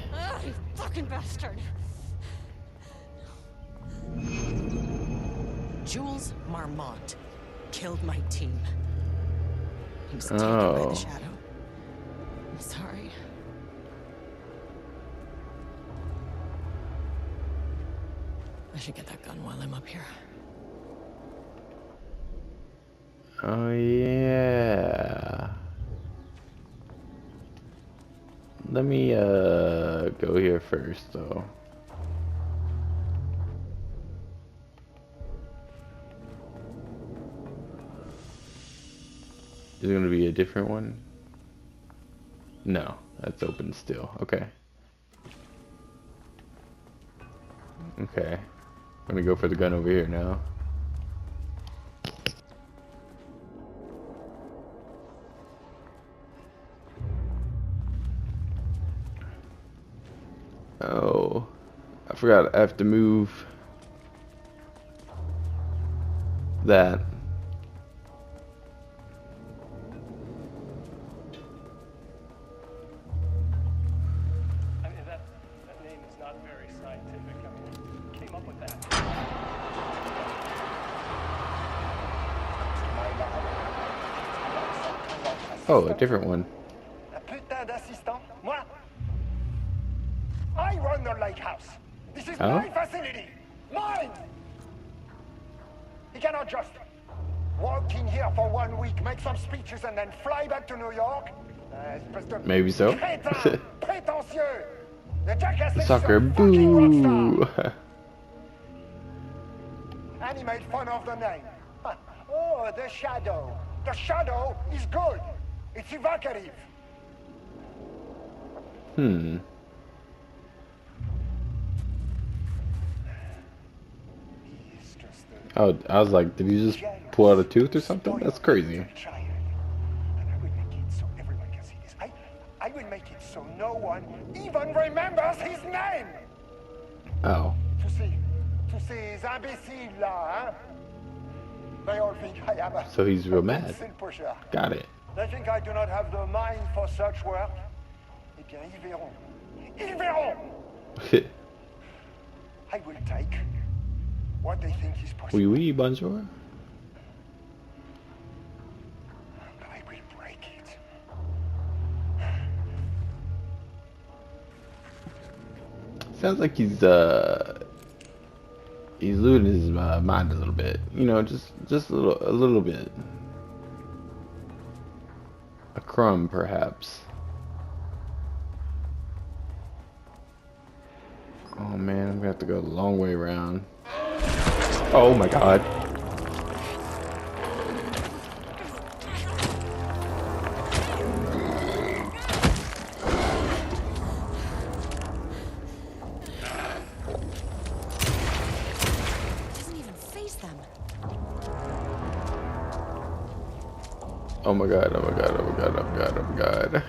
You fucking bastard. Jules Marmont killed my team. He was taken by the shadow. I'm sorry. I should get that gun while I'm up here. Oh, yeah. Let me go here first, though. Is it going to be a different one? No, that's open still. Okay. Okay. I'm gonna go for the gun over here now. Oh, I forgot I have to move that. I mean, that name is not very scientific. I mean, came up with that. Oh, a different one. Un putain d'assistant? Moi? I run the lake house. This is my facility. Mine! You cannot just walk in here for 1 week, make some speeches, and then fly back to New York. Maybe so. Prétentieux! The jackass Sucker, fucking rock boo! star. And he made fun of the name. Oh, the shadow. The shadow is good. It's evocative. Hmm. Oh, I was like, did he just pull out a tooth or something? That's crazy. And I will make it so everyone can see this. I will make it so no one even remembers his name. Oh. To ces imbéciles là, hein? They all think I am a So he's real mad. pencil pusher. Got it. They think I do not have the mind for such work. Eh bien, ils verront. Ils verront! I will take what they think is possible. Oui, oui, bonjour. But I will break it. Sounds like he's losing his mind a little bit. You know, just a little bit. A crumb, perhaps. Oh man, I'm gonna have to go the long way around. Oh my god. Doesn't even face them. Oh my god, oh my god, oh my god, oh my god, oh my god.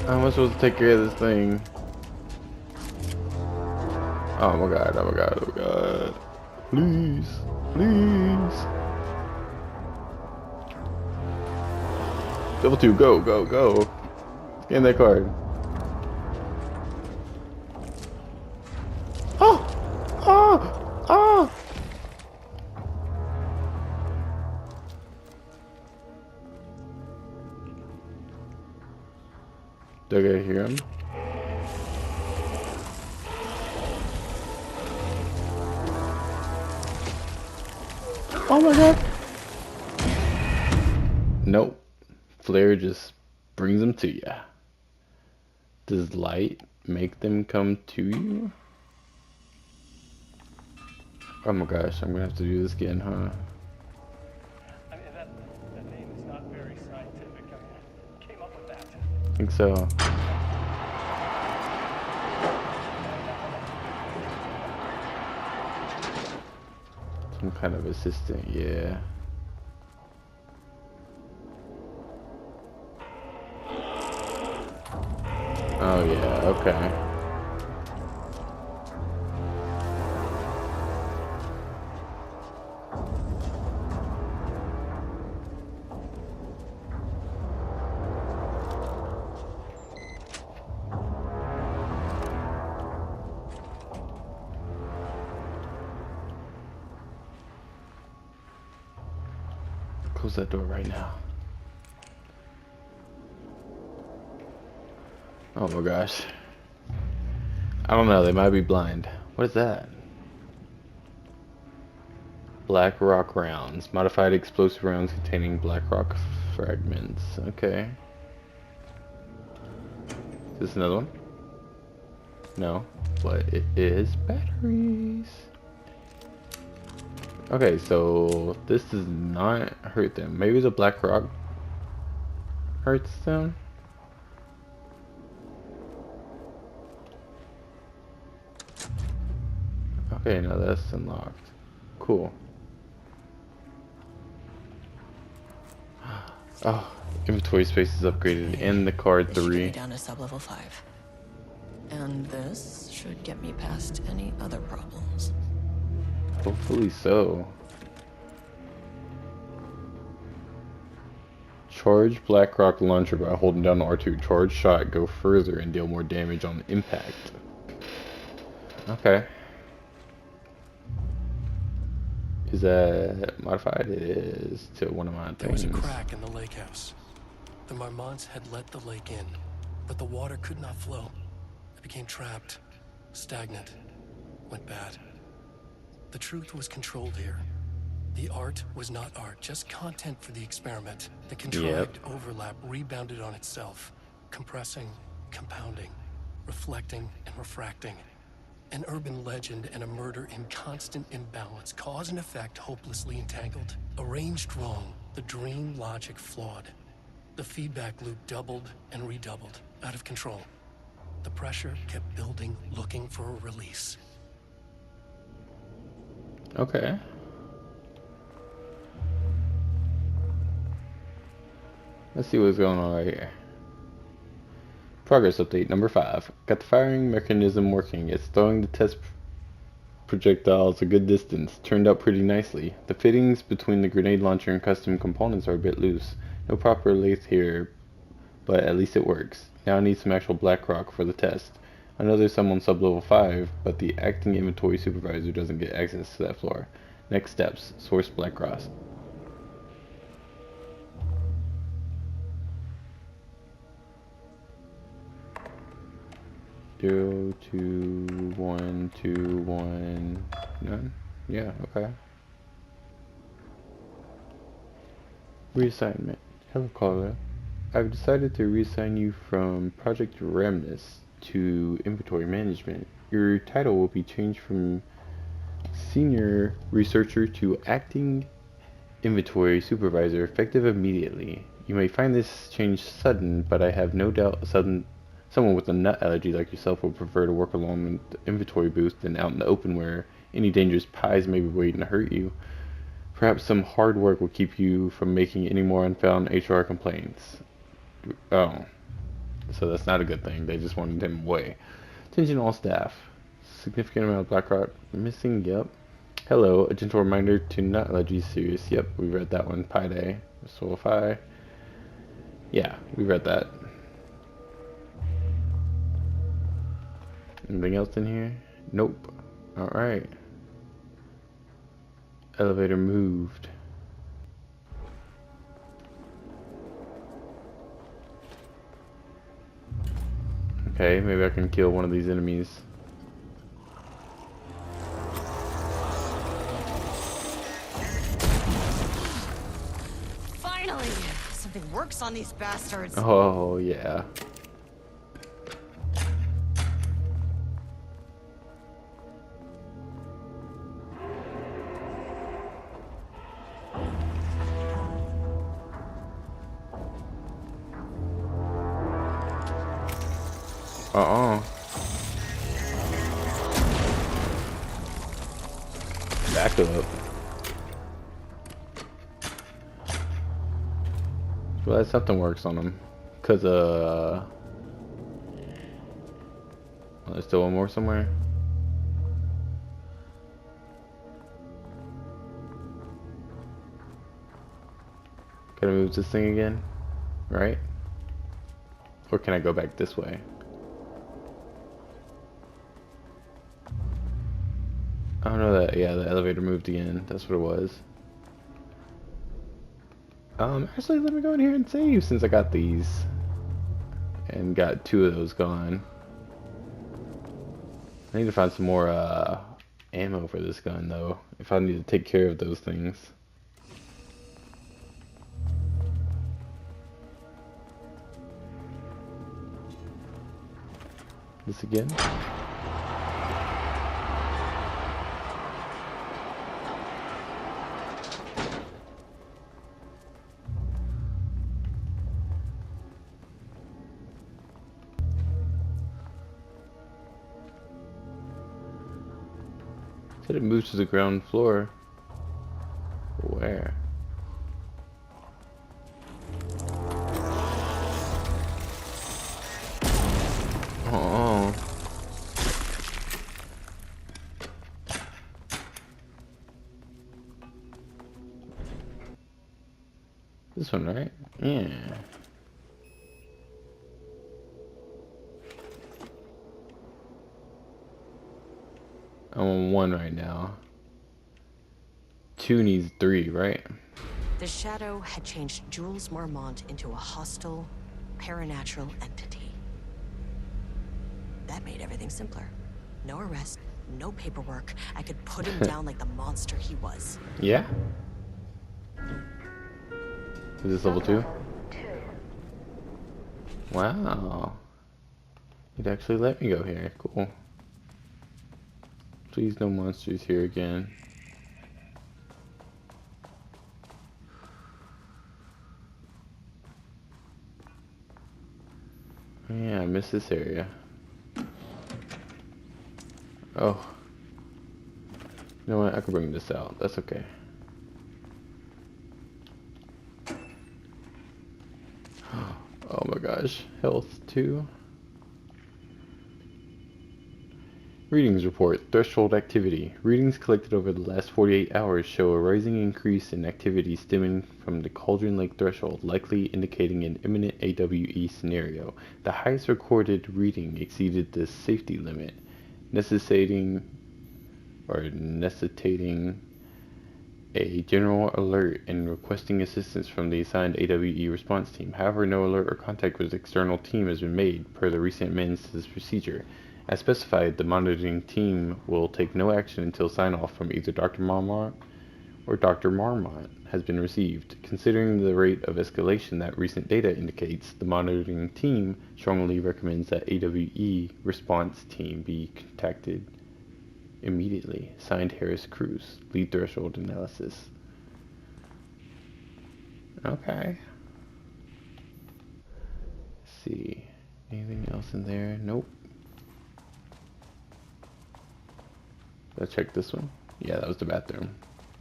How am I supposed to take care of this thing? Oh my god, oh my god, oh my god. Please, please. Level 2, go, go, go. Scan that card. Oh! Oh! Oh! Do I gotta hear him? Oh my god! Nope. Flare just brings them to ya. Does light make them come to you? Oh my gosh, I'm gonna have to do this again, huh? I mean, that name is not very scientific. I mean, I came up with that. I think so. Some kind of assistant, yeah. Oh yeah, okay. Close that door right now. Oh my gosh. I don't know, they might be blind. What is that? Black rock rounds. Modified explosive rounds containing black rock fragments. Okay. Is this another one? No. But it is batteries. Okay, so this does not hurt them. Maybe the black rock hurts them? Okay, now that's unlocked. Cool. Oh, inventory space is upgraded and the card This should get me 3. down to sub-level 5. And this should get me past any other problems. Hopefully so. Charge Blackrock launcher by holding down R2. Charge shot, go further and deal more damage on impact. Okay. Is that modified? It is to one of my things. There was a crack in the lake house. The marmots had let the lake in, but the water could not flow. It became trapped, stagnant, went bad. The truth was controlled here. The art was not art, just content for the experiment. The contrived overlap rebounded on itself, compressing, compounding, reflecting, and refracting. An urban legend and a murder in constant imbalance, cause and effect hopelessly entangled. Arranged wrong, the dream logic flawed. The feedback loop doubled and redoubled, out of control. The pressure kept building, looking for a release. Okay. Let's see what's going on right here. Progress update number 5. Got the firing mechanism working. It's throwing the test projectiles a good distance. Turned out pretty nicely. The fittings between the grenade launcher and custom components are a bit loose. No proper lathe here, but at least it works. Now I need some actual black rock for the test. I know there's some on sub-level 5, but the acting inventory supervisor doesn't get access to that floor. Next steps. Source black rock. Zero, 2, 1, 2, 1, none? Yeah, okay. Reassignment. Hello, caller. I've decided to reassign you from Project Remnus to Inventory Management. Your title will be changed from Senior Researcher to Acting Inventory Supervisor, effective immediately. You may find this change sudden, but I have no doubt someone with a nut allergy like yourself will prefer to work along the inventory booth than out in the open where any dangerous pies may be waiting to hurt you. Perhaps some hard work will keep you from making any more unfound HR complaints. Oh, so that's not a good thing. They just wanted him away. Attention all staff. Significant amount of BlackRock missing. Yep. Hello. A gentle reminder to not let you serious. Yep, we read that one. Pi Day. Solify. Yeah, we read that. Anything else in here? Nope. Alright. Elevator moved. Okay, maybe I can kill one of these enemies. Finally! Something works on these bastards. Oh, yeah. Back up. Glad something works on them. Cause oh, there's still one more somewhere. Can I move this thing again? Right? Or can I go back this way? I don't know that. Yeah, the elevator moved again. That's what it was. Actually, let me go in here and save since I got these. And got 2 of those gone. I need to find some more ammo for this gun though, if I need to take care of those things. This again? Said it moves to the ground floor. Where? Oh. This one, right? Yeah. I'm on 1 right now. 2 needs 3, right? The Shadow had changed Jules Marmont into a hostile, paranatural entity. That made everything simpler. No arrest, no paperwork. I could put him down like the monster he was. Yeah? Is this level 2? Wow. It actually let me go here. Cool. Please no monsters here again. Yeah, I miss this area. Oh. You know what? I can bring this out. That's okay. Oh my gosh. Health 2. Readings report. Threshold activity. Readings collected over the last 48 hours show a rising increase in activity stemming from the Cauldron Lake threshold, likely indicating an imminent AWE scenario. The highest recorded reading exceeded the safety limit, necessitating a general alert and requesting assistance from the assigned AWE response team. However, no alert or contact with the external team has been made, per the recent amendments to this procedure. As specified, the monitoring team will take no action until sign-off from either Dr. Marmont or Dr. Marmont has been received. Considering the rate of escalation that recent data indicates, the monitoring team strongly recommends that AWE response team be contacted immediately. Signed, Harris Cruz. Lead threshold analysis. Okay. Let's see. Anything else in there? Nope. Let's check this one. Yeah, that was the bathroom.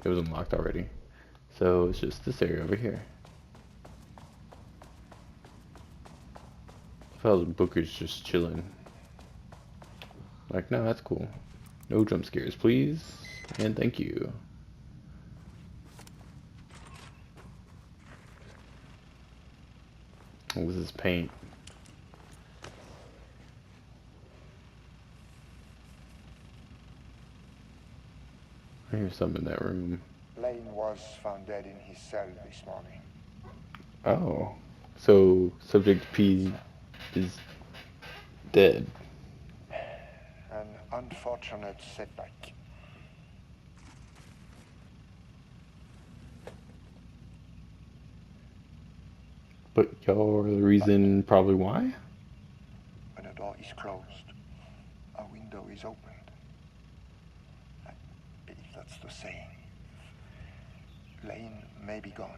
It was unlocked already. So it's just this area over here. I felt the Booker's just chilling. Like, no, that's cool. No jump scares, please. And thank you. What was this paint? I hear something in that room. Lane was found dead in his cell this morning. Oh. So, Subject P is dead. An unfortunate setback. But y'all are the reason probably why? When a door is closed, a window is opened. I believe that's the saying. Lane may be gone,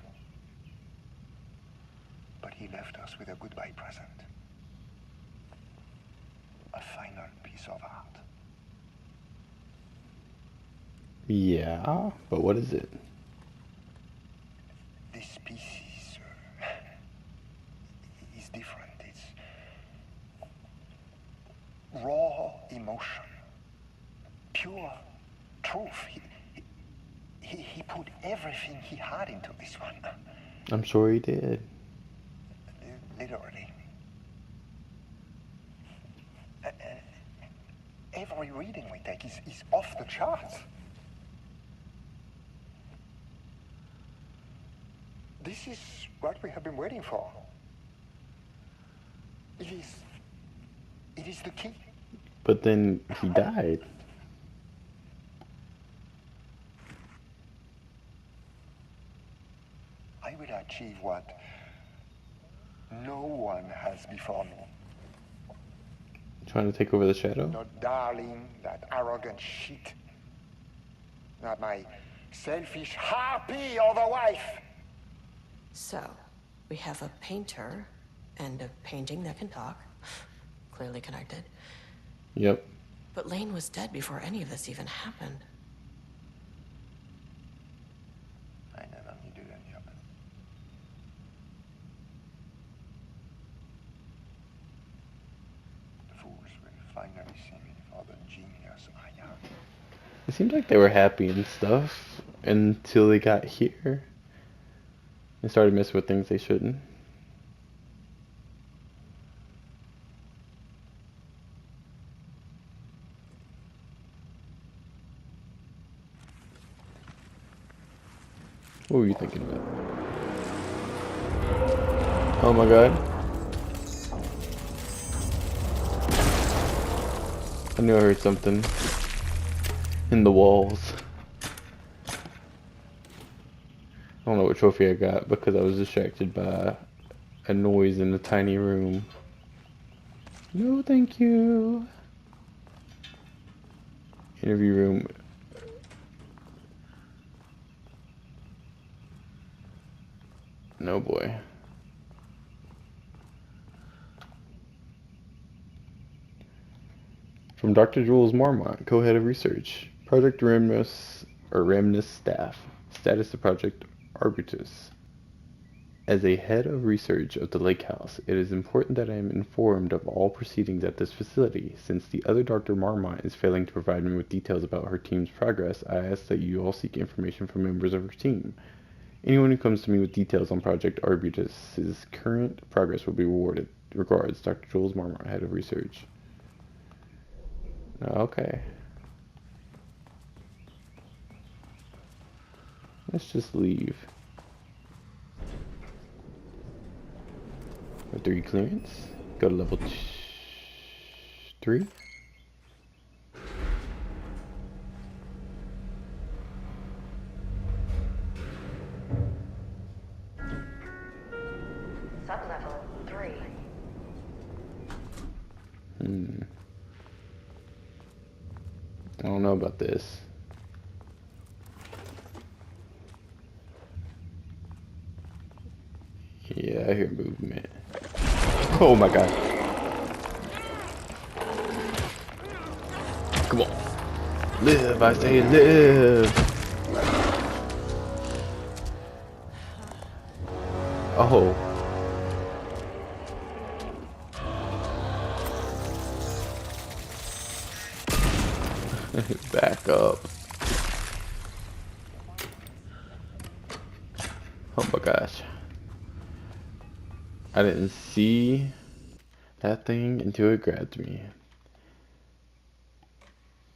but he left us with a goodbye present. A final piece of art. Yeah, but what is it? This piece is different. It's raw emotion, pure truth. He put everything he had into this one. I'm sure he did. Literally. Every reading we take is off the charts. This is what we have been waiting for. It is the key. But then he died. I will achieve what no one has before me. Trying to take over the shadow? Not Darling, that arrogant shit. Not my selfish harpy or the wife. So, we have a painter and a painting that can talk. Clearly connected. Yep. But Lane was dead before any of this even happened. I never needed any of it. The fools will finally see me for the genius I am. It seemed like they were happy and stuff until they got here. They started messing with things they shouldn't. What were you thinking about? Oh my god. I knew I heard something in the walls. I don't know what trophy I got because I was distracted by a noise in the tiny room. No, thank you. Interview room. No boy. From Dr. Jules Marmont, co-head of research. Project Ramnus staff. Status of Project Arbutus. As a head of research of the Lake House, it is important that I am informed of all proceedings at this facility. Since the other Dr. Marmont is failing to provide me with details about her team's progress, I ask that you all seek information from members of her team. Anyone who comes to me with details on Project Arbutus' current progress will be rewarded. Regards, Dr. Jules Marmont, head of research. Okay. Let's just leave. 3 clearance. Go to level 3. Sublevel 3. I don't know about this. Yeah, I hear movement. Oh my god. Come on. Live, I say live. Oh. Back up. Oh my gosh. I didn't see that thing until it grabbed me.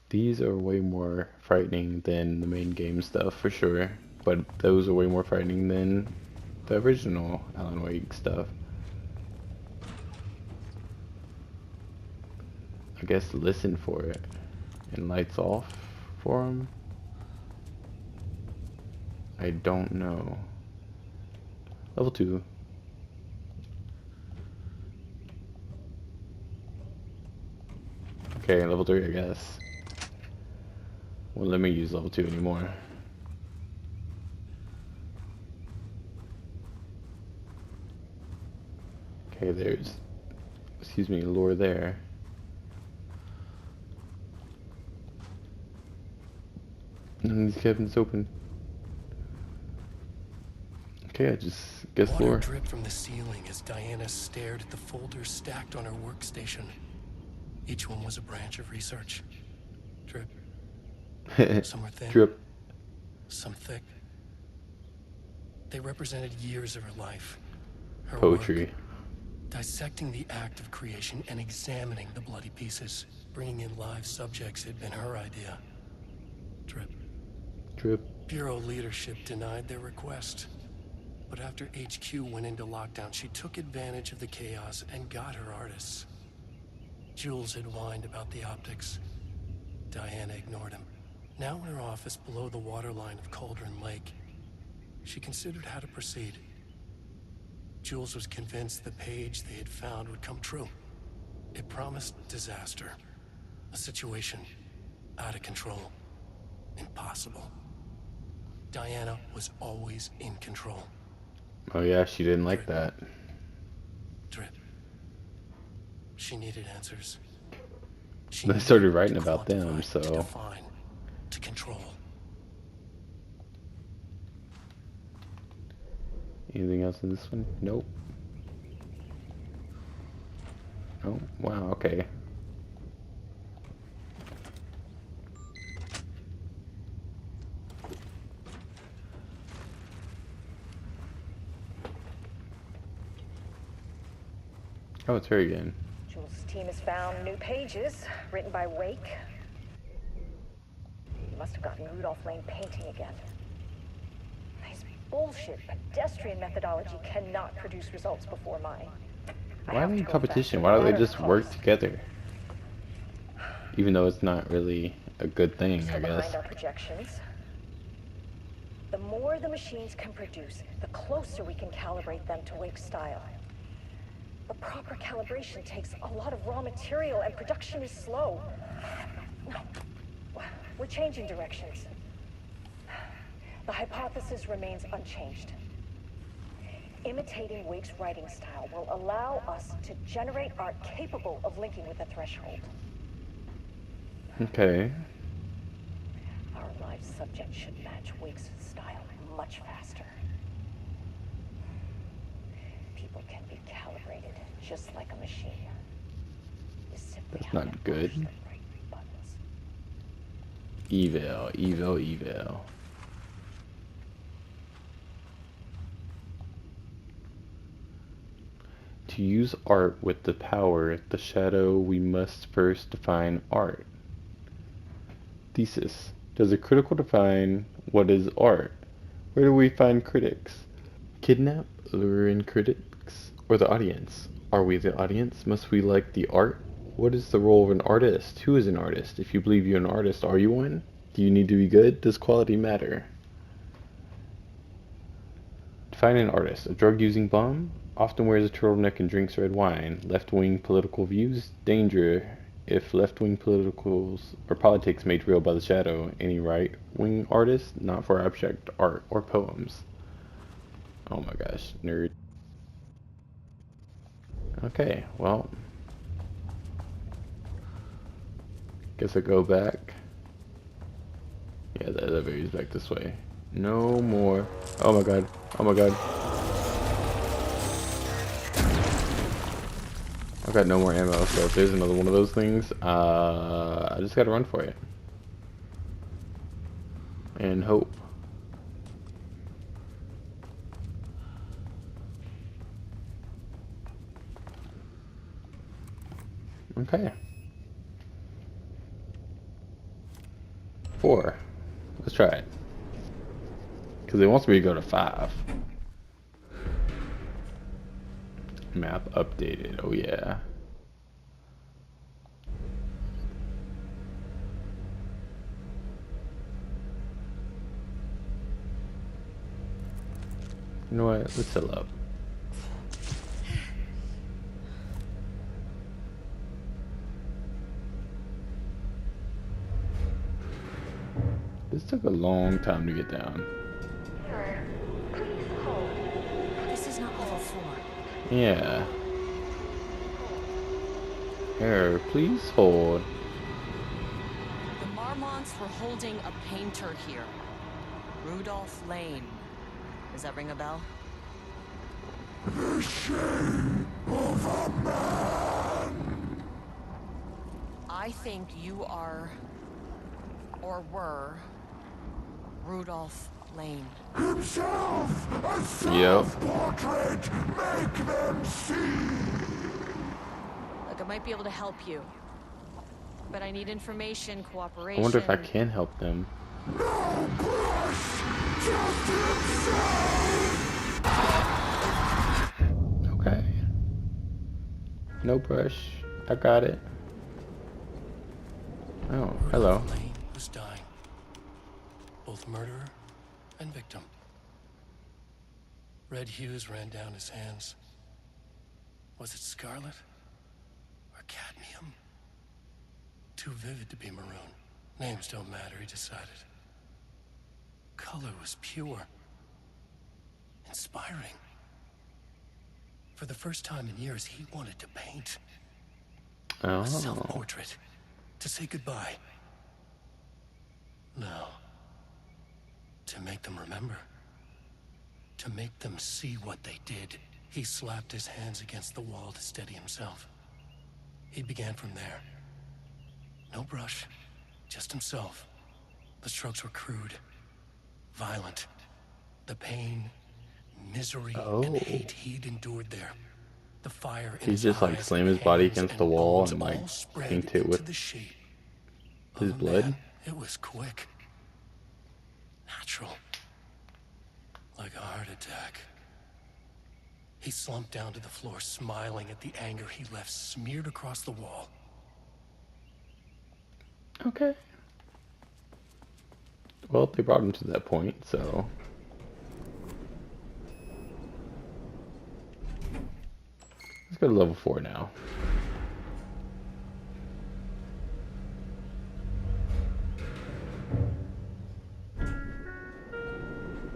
These are way more frightening than the main game stuff for sure, but those are way more frightening than the original Alan Wake stuff. I guess listen for it and lights off for them. I don't know. Level 2. Okay, level 3 I guess. Well, let me use level 2 anymore. Okay, there's, excuse me, lore there. None of these cabinets open. Okay, I just guess Water lore. dripped from the ceiling as Diana stared at the folders stacked on her workstation. Each one was a branch of research. Drip. Some were thin. Drip. Some thick. They represented years of her life. Her Poetry. work, dissecting the act of creation and examining the bloody pieces. Bringing in live subjects had been her idea. Drip. Drip. Bureau leadership denied their request. But after HQ went into lockdown, she took advantage of the chaos and got her artists. Jules had whined about the optics. Diana ignored him. Now in her office below the waterline of Cauldron Lake, she considered how to proceed. Jules was convinced the page they had found would come true. It promised disaster. A situation out of control. Impossible. Diana was always in control. Oh yeah, she didn't like that. Drip. She needed answers. They started writing about them, so. To define, to control. Anything else in this one? Nope. Oh, wow, okay. Oh, it's her again. Jules' team has found new pages written by Wake. He must have gotten Rudolph Lane painting again. His bullshit pedestrian methodology cannot produce results before mine. Why are they in competition? Why don't they just work together? Even though it's not really a good thing, I guess. Behind our projections. The more the machines can produce, the closer we can calibrate them to Wake's style. But proper calibration takes a lot of raw material, and production is slow. We're changing directions. The hypothesis remains unchanged. Imitating Wake's writing style will allow us to generate art capable of linking with the threshold. Okay. Our live subject should match Wake's style much faster. People can be calibrated just like a machine. That's not good. Eval, eval, eval. To use art with the power, the shadow, we must first define art. Thesis. Does a critical define what is art? Where do we find critics? Kidnap, lure in critics, or the audience? Are we the audience? Must we like the art? What is the role of an artist? Who is an artist? If you believe you're an artist, are you one? Do you need to be good? Does quality matter? Define an artist. A drug-using bum? Often wears a turtleneck and drinks red wine. Left-wing political views? Danger if left-wing politicals or politics made real by the shadow. Any right-wing artist? Not for abstract art or poems. Oh my gosh, nerd. Okay, well. Guess I go back. Yeah, the elevator is back this way. No more. Oh my god. Oh my god. I've got no more ammo, so if there's another one of those things, I just gotta run for it. And hope. Okay. 4. Let's try it. Because it wants me to go to 5. Map updated. Oh yeah. You know what? Let's fill up. This took a long time to get down. This is not level 4. Yeah. Here, please hold. The Marmonts were holding a painter here. Rudolph Lane. Does that ring a bell? The shame of a man. I think you are, or were, Rudolph Lane. Himself! A self-portrait! Make them see! Look, I might be able to help you. But I need information, I cooperation. wonder if I can help them. No brush! Just himself! Okay. No brush. I got it. Oh, hello. Rudolph Lane was dying. Both murderer and victim. Red hues ran down his hands. Was it scarlet or cadmium? Too vivid to be maroon. Names don't matter, he decided. Color was pure. Inspiring. For the first time in years, he wanted to paint. Oh. A self-portrait. To say goodbye. No. To make them remember. To make them see what they did. He slapped his hands against the wall to steady himself. He began from there. No brush, just himself. The strokes were crude, violent. The pain, misery, and hate he'd endured there. The fire in He's his just like eyes slam and his body hands against and the wall bones and like all spread paint it into with the shape his of a blood. man. It was quick, natural, like a heart attack. He slumped down to the floor, smiling at the anger he left smeared across the wall. Okay. Well, they brought him to that point, so. Let's go to level 4 now.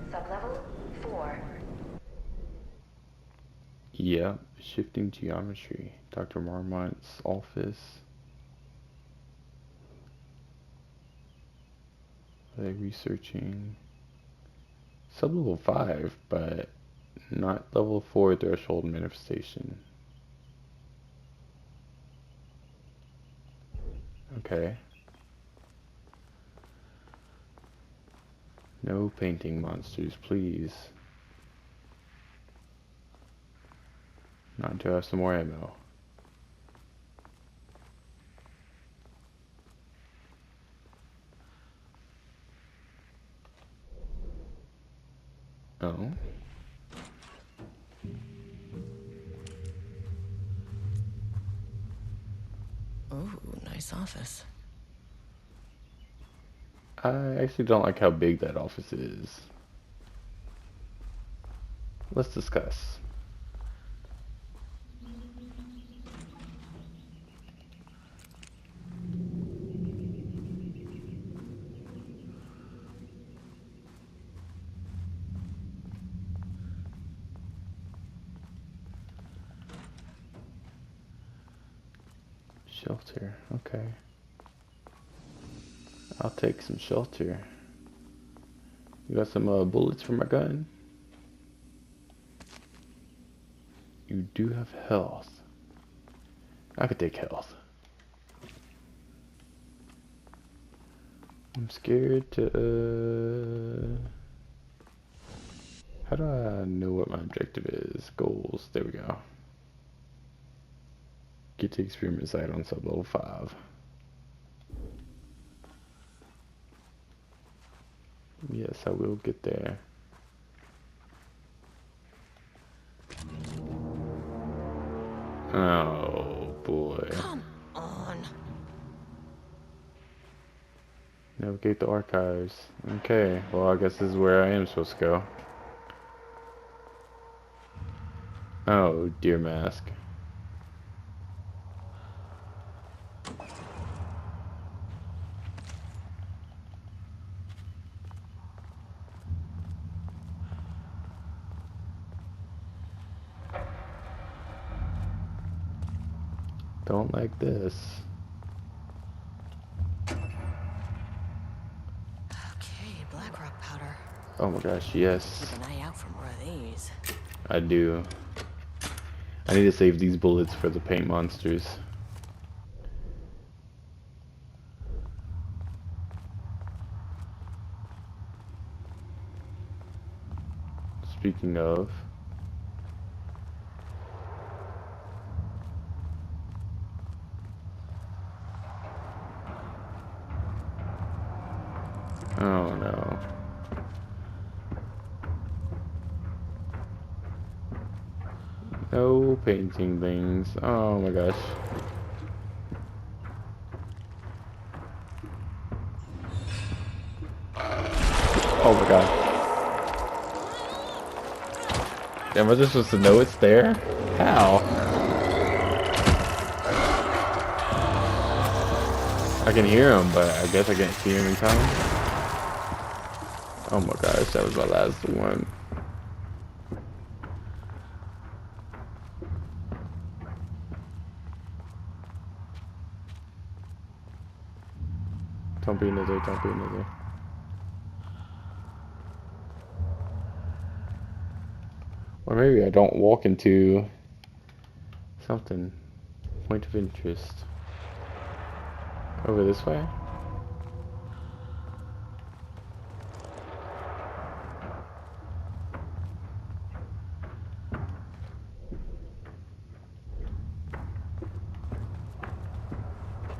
Sublevel 4. Yep, shifting geometry. Dr. Marmont's office. Are they researching? Sublevel 5, but not level 4 threshold manifestation. Okay. No painting monsters, please. Not until I have some more ammo. Oh. Ooh, nice office. I actually don't like how big that office is. Let's discuss. Shelter, okay. I'll take some shelter. You got some bullets for my gun? You do have health. I could take health. I'm scared to, how do I know what my objective is? Goals. There we go. Get to experiment site on sublevel 5. Yes, I will get there. Oh boy. Come on. Navigate the archives. Okay, well I guess this is where I am supposed to go. Oh, dear mask. Don't like this. Okay, black rock powder. Oh my gosh, yes. Keep an eye out for more of these. I do. I need to save these bullets for the paint monsters. Speaking of, oh no. No painting things. Oh my gosh. Oh my god. Am I just supposed to know it's there? How? I can hear him, but I guess I can't see him in time. Oh my gosh, that was my last one. Don't be another, don't be another. Or maybe I don't walk into something. Point of interest. Over this way?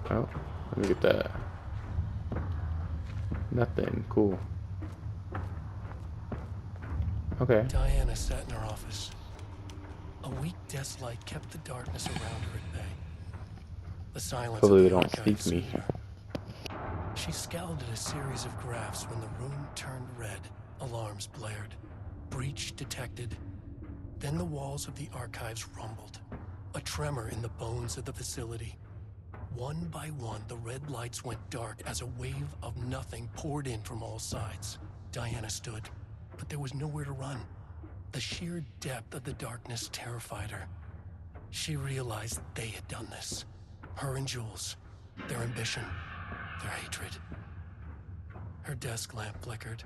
Oh, let me get that. Nothing. Cool. Okay. Diana sat in her office. A weak desk light kept the darkness around her at bay. The silence Hopefully of they the don't archive sneak me. soothed her. She scowled at a series of graphs when the room turned red. Alarms blared. Breach detected. Then the walls of the archives rumbled. A tremor in the bones of the facility. One by one, the red lights went dark as a wave of nothing poured in from all sides. Diana stood, but there was nowhere to run. The sheer depth of the darkness terrified her. She realized they had done this. Her and Jules. Their ambition. Their hatred. Her desk lamp flickered.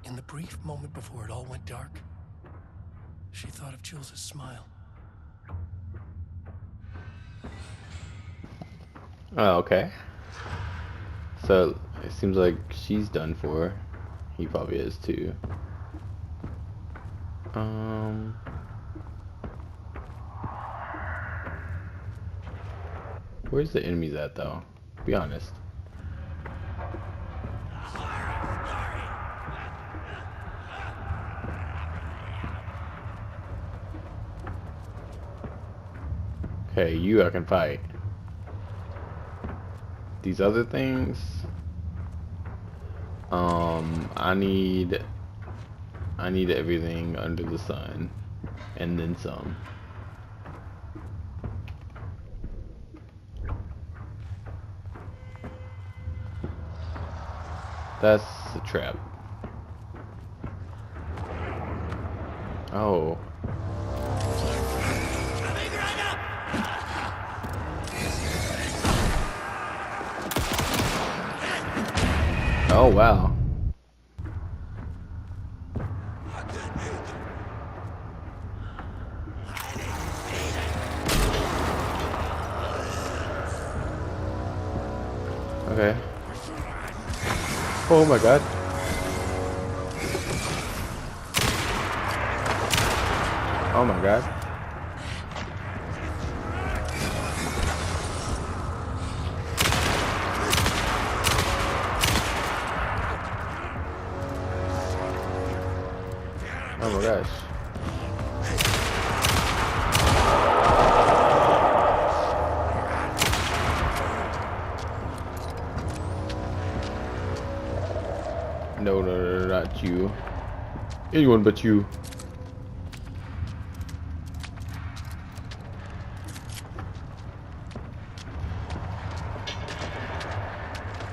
In the brief moment before it all went dark, she thought of Jules' smile. Oh, okay. So, it seems like she's done for. He probably is too. Where's the enemies at though? Be honest. Okay, you I can fight. These other things, I need everything under the sun, and then some. That's a trap. Oh. Oh wow. Okay. Oh my god. Oh my god. Oh my gosh. No, no, no, no, not you. Anyone but you.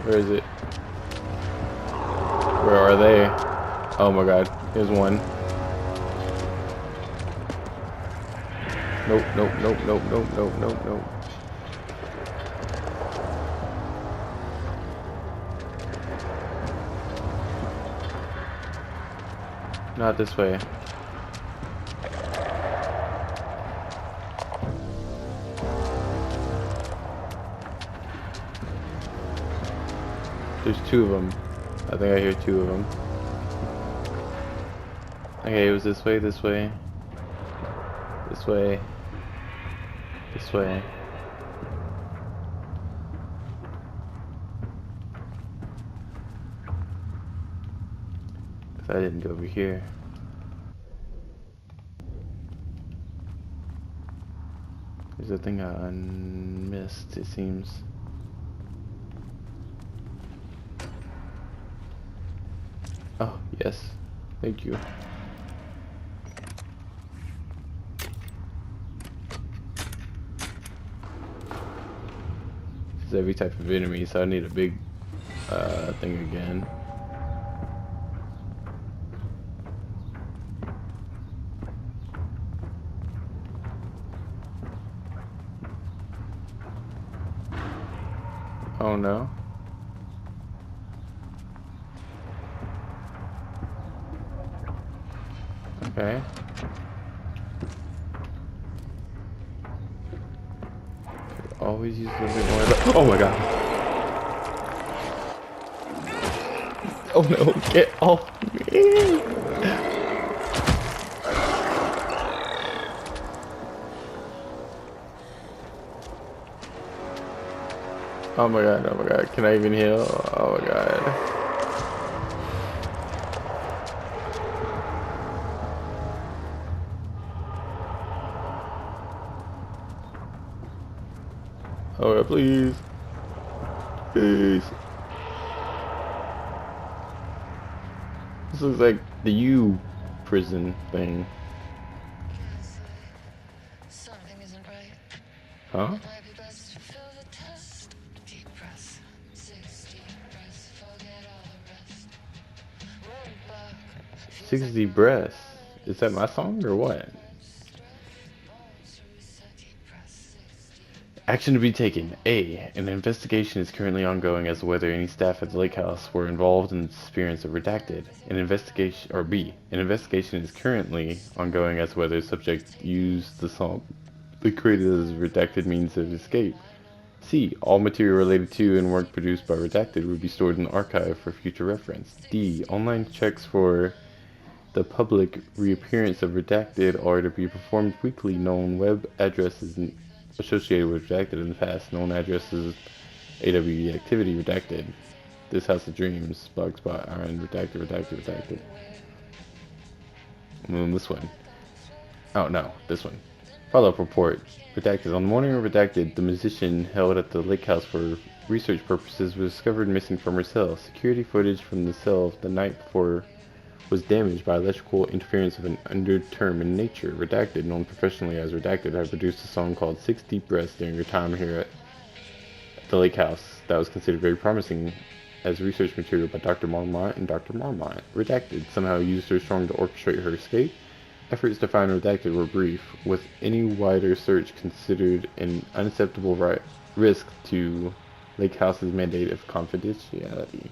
Where is it? Where are they? Oh my god. Here's one. Nope, nope, nope, nope, nope, nope, nope, nope. Not this way. There's two of them. I think I hear two of them. Okay, it was this way, this way. This way. This way. If I didn't go over here. There's a thing I missed, it seems. Oh, yes. Thank you. This is every type of enemy, so I need a big thing again. Oh no. Okay. Could always use a little bit more. Oh my god. Oh no, get off me. Oh my god, oh my god. Can I even heal? Oh my god. Oh yeah, please. Please. This looks like the U prison thing. Something isn't right. Huh? It might be best to fill the test. Deep breaths, 6 deep breaths, forget all the rest. Roll back, feels 60 like breaths. Is that my song or what? Action to be taken. A. An investigation is currently ongoing as to whether any staff at the lake house were involved in the disappearance of Redacted. An investigation, or B. An investigation is currently ongoing as to whether the subject used the song they created as a Redacted means of escape. C. All material related to and work produced by Redacted would be stored in the archive for future reference. D. Online checks for the public reappearance of Redacted are to be performed weekly. Known web addresses associated with Redacted in the past. Known addresses AWE activity Redacted. This House of Dreams, Blogspot, Iron, Redacted, Redacted, Redacted. And then this one. Oh no, this one. Follow-up report. Redacted. On the morning of Redacted, the musician held at the lake house for research purposes was discovered missing from her cell. Security footage from the cell the night before was damaged by electrical interference of an undetermined nature. Redacted, known professionally as Redacted, had produced a song called 6 Deep Breaths during her time here at the lake house that was considered very promising as research material by Dr. Marmont and Dr. Marmont. Redacted somehow used her song to orchestrate her escape. Efforts to find Redacted were brief, with any wider search considered an unacceptable risk to lake house's mandate of confidentiality.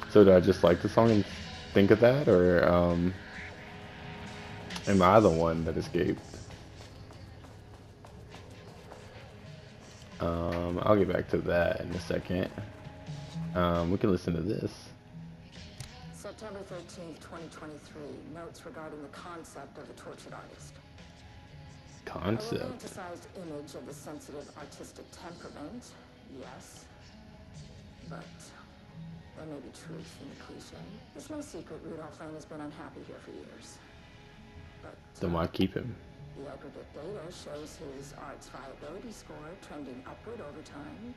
So do I just like the song and think of that, or am I the one that escaped? I'll get back to that in a second. We can listen to this. September 13th, 2023. Notes regarding the concept of the tortured artist. A Concept. romanticized image of the sensitive artistic temperament, yes. But there may be truth in the cliche. It's no secret Rudolph Lane has been unhappy here for years. But Then why keep him? the aggregate data shows his art's viability score trending upward over time.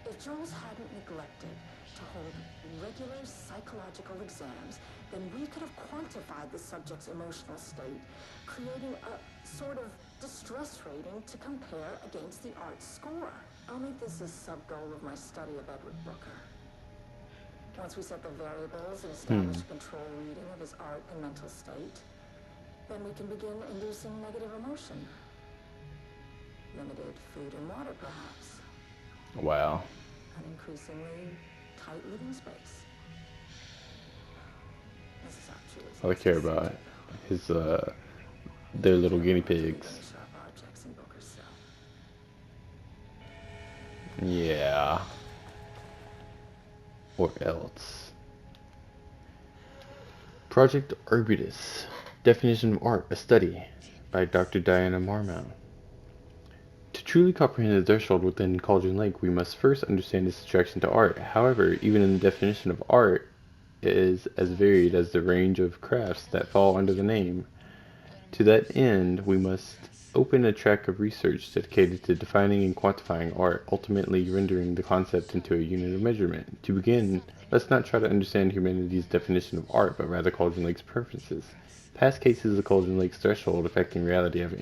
If Jules hadn't neglected to hold regular psychological exams, then we could have quantified the subject's emotional state, creating a sort of distress rating to compare against the art's score. I'll make this a sub-goal of my study of Edward Booker. Once we set the variables and establish a control reading of his art and mental state, then we can begin inducing negative emotion. Limited food and water, perhaps. Wow. An increasingly tight living space. This is how Jules All I care about is their little guinea pigs. sharp objects in Booker's cell. Yeah. Or else. Project Arbutus. Definition of Art, a Study by Dr. Diana Marmont. To truly comprehend the threshold within Cauldron Lake, we must first understand its attraction to art. However, even in the definition of art is as varied as the range of crafts that fall under the name. To that end, we must open a track of research dedicated to defining and quantifying art, ultimately rendering the concept into a unit of measurement. To begin, let's not try to understand humanity's definition of art, but rather Cauldron Lake's preferences. Past cases of Cauldron Lake's threshold affecting reality have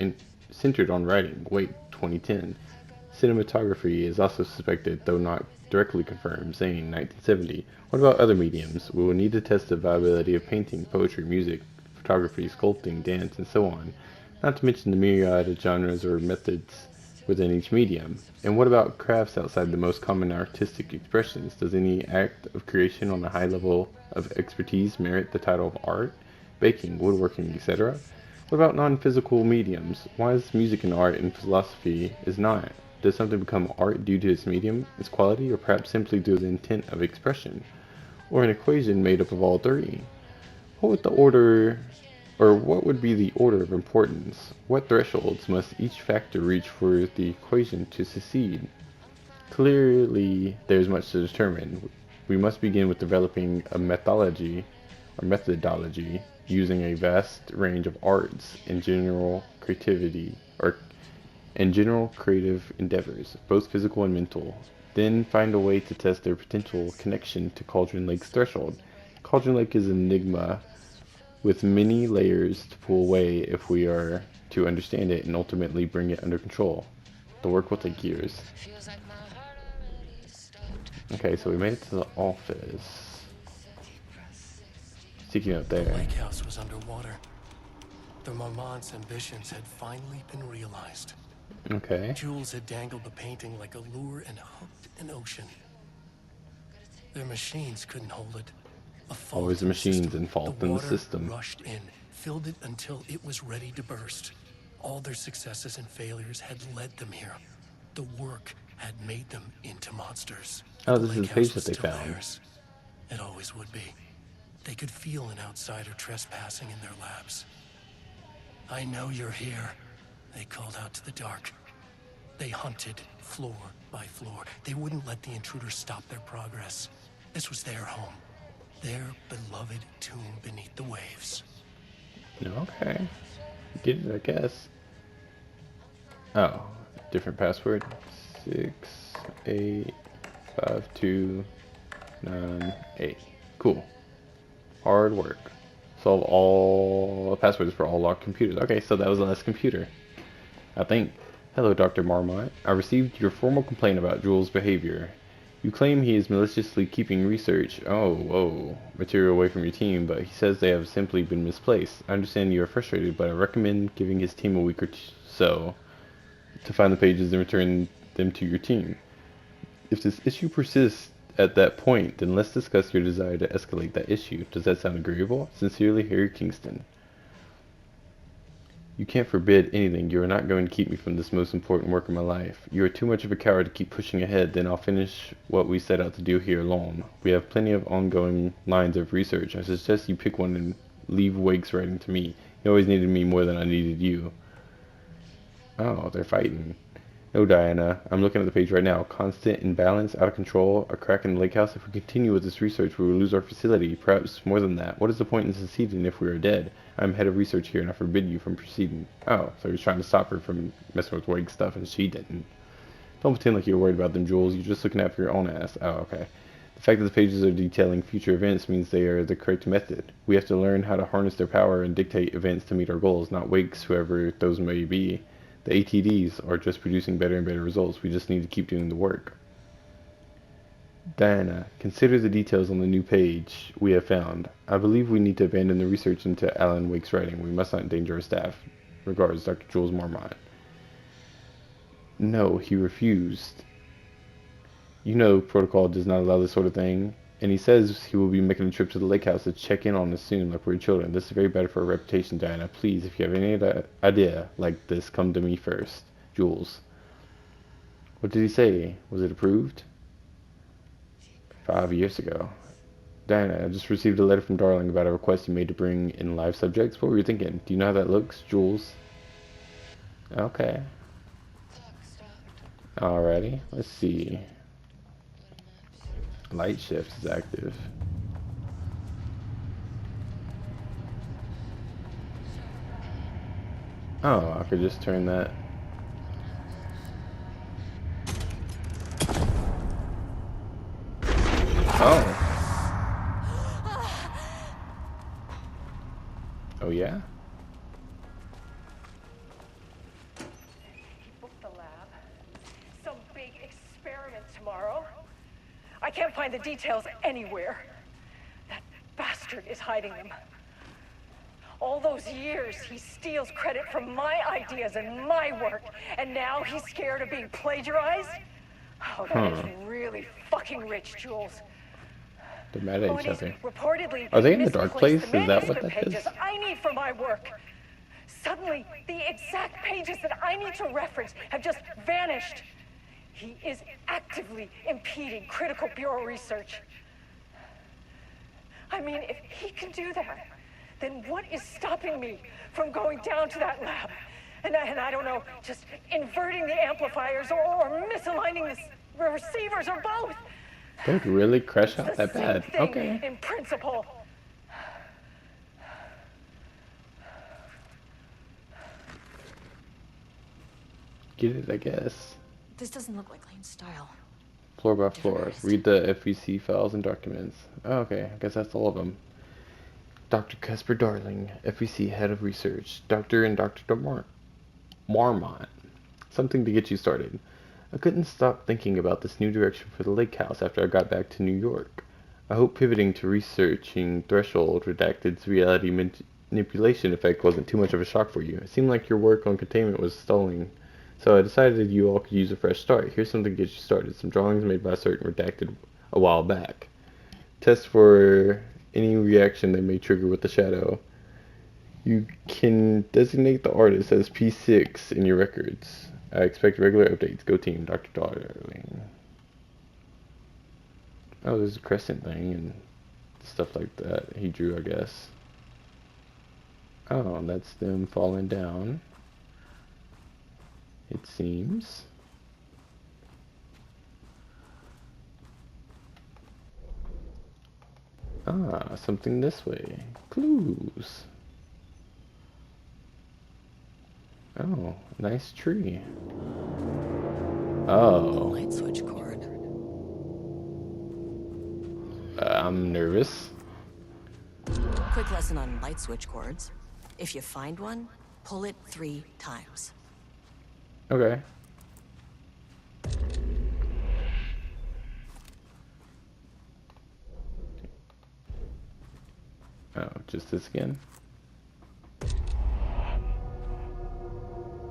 centered on writing. Wait, 2010. Cinematography is also suspected, though not directly confirmed, saying 1970. What about other mediums? We will need to test the viability of painting, poetry, music, photography, sculpting, dance, and so on, not to mention the myriad of genres or methods within each medium. And what about crafts outside the most common artistic expressions? Does any act of creation on a high level of expertise merit the title of art? Baking, woodworking, etc.? What about non-physical mediums? Why is music an art and philosophy is not? Does something become art due to its medium, its quality, or perhaps simply due to the intent of expression? Or an equation made up of all three? What would be the order of importance? What thresholds must each factor reach for the equation to succeed? Clearly, there's much to determine. We must begin with developing a methodology using a vast range of arts and general creative endeavors, both physical and mental. Then find a way to test their potential connection to Cauldron Lake's threshold. Cauldron Lake is an enigma with many layers to pull away if we are to understand it and ultimately bring it under control. The work will take years. Okay, so we made it to the office. Sticking up there. The lake house was underwater. The Marmont's ambitions had finally been realized. Okay. Jules had dangled the painting like a lure and hooked an ocean. Their machines couldn't hold it. Always the machines and fault in the system. Rushed in, filled it until it was ready to burst. All their successes and failures had led them here. The work had made them into monsters. Oh, this is the page that they found. Theirs. It always would be. They could feel an outsider trespassing in their labs. I know you're here, they called out to the dark. They hunted floor by floor. They wouldn't let the intruders stop their progress. This was their home. Their beloved tomb beneath the waves. Okay. Get it, I guess. Oh, different password. 68529 Cool. Hard work. Solve all passwords for all locked computers. Okay, so that was the last computer, I think. Hello, Dr. Marmont. I received your formal complaint about Jules' behavior. You claim he is maliciously keeping research, material away from your team, but he says they have simply been misplaced. I understand you are frustrated, but I recommend giving his team a week or so to find the pages and return them to your team. If this issue persists at that point, then let's discuss your desire to escalate that issue. Does that sound agreeable? Sincerely, Harry Kingston. You can't forbid anything. You are not going to keep me from this most important work of my life. You are too much of a coward to keep pushing ahead, then I'll finish what we set out to do here alone. We have plenty of ongoing lines of research. I suggest you pick one and leave Wake's writing to me. He always needed me more than I needed you. Oh, they're fighting. No, Diana. I'm looking at the page right now. Constant imbalance, out of control, a crack in the lake house. If we continue with this research, we will lose our facility. Perhaps more than that. What is the point in succeeding if we are dead? I'm head of research here, and I forbid you from proceeding. Oh, so he was trying to stop her from messing with Wake stuff, and she didn't. Don't pretend like you're worried about them, Jules. You're just looking out for your own ass. Oh, okay. The fact that the pages are detailing future events means they are the correct method. We have to learn how to harness their power and dictate events to meet our goals, not Wake's, whoever those may be. The ATDs are just producing better and better results. We just need to keep doing the work. Diana, consider the details on the new page we have found. I believe we need to abandon the research into Alan Wake's writing. We must not endanger our staff. Regards, Dr. Jules Marmont. No, he refused. You know, protocol does not allow this sort of thing. And he says he will be making a trip to the lake house to check in on us soon, like we're children. This is very bad for our reputation, Diana. Please, if you have any idea like this, come to me first. Jules. What did he say? Was it approved? 5 years ago. Diana, I just received a letter from Darling about a request you made to bring in live subjects. What were you thinking? Do you know how that looks, Jules? Okay. Alrighty, let's see. Light shift is active. Oh, I could just turn that. Oh. Oh yeah? He booked the lab. Some big experiment tomorrow. I can't find the details anywhere. That bastard is hiding them. All those years, he steals credit from my ideas and my work, and now he's scared of being plagiarized? Oh, that is really fucking rich, Jules. They're mad at each other. Reportedly, Are they in the dark place? the Is that what that pages is? I need for my work. Suddenly, the exact pages that I need to reference have just vanished. He is actively impeding critical bureau research. I mean, if he can do that, then what is stopping me from going down to that lab? And I don't know, just inverting the amplifiers or misaligning the receivers or both. Don't really crash out It's the that bad. same thing Okay. in principle. Get it, I guess. This doesn't look like Lane's style. Floor by floor. Read the FBC files and documents. Oh, okay, I guess that's all of them. Dr. Casper Darling, FBC Head of Research. Dr. and Dr. Marmont. Something to get you started. I couldn't stop thinking about this new direction for the lake house after I got back to New York. I hope pivoting to researching Threshold Redacted's reality manipulation effect wasn't too much of a shock for you. It seemed like your work on containment was stalling, so I decided you all could use a fresh start. Here's something to get you started. Some drawings made by a certain Redacted a while back. Test for any reaction they may trigger with the shadow. You can designate the artist as P6 in your records. I expect regular updates. Go team, Dr. Darling. Oh, there's a crescent thing and stuff like that he drew, I guess. Oh, that's them falling down, it seems. Ah, something this way. Clues. Oh, nice tree. Oh. Light switch cord. I'm nervous. Quick lesson on light switch cords. If you find one, pull it 3 times. Okay. Oh, just this again?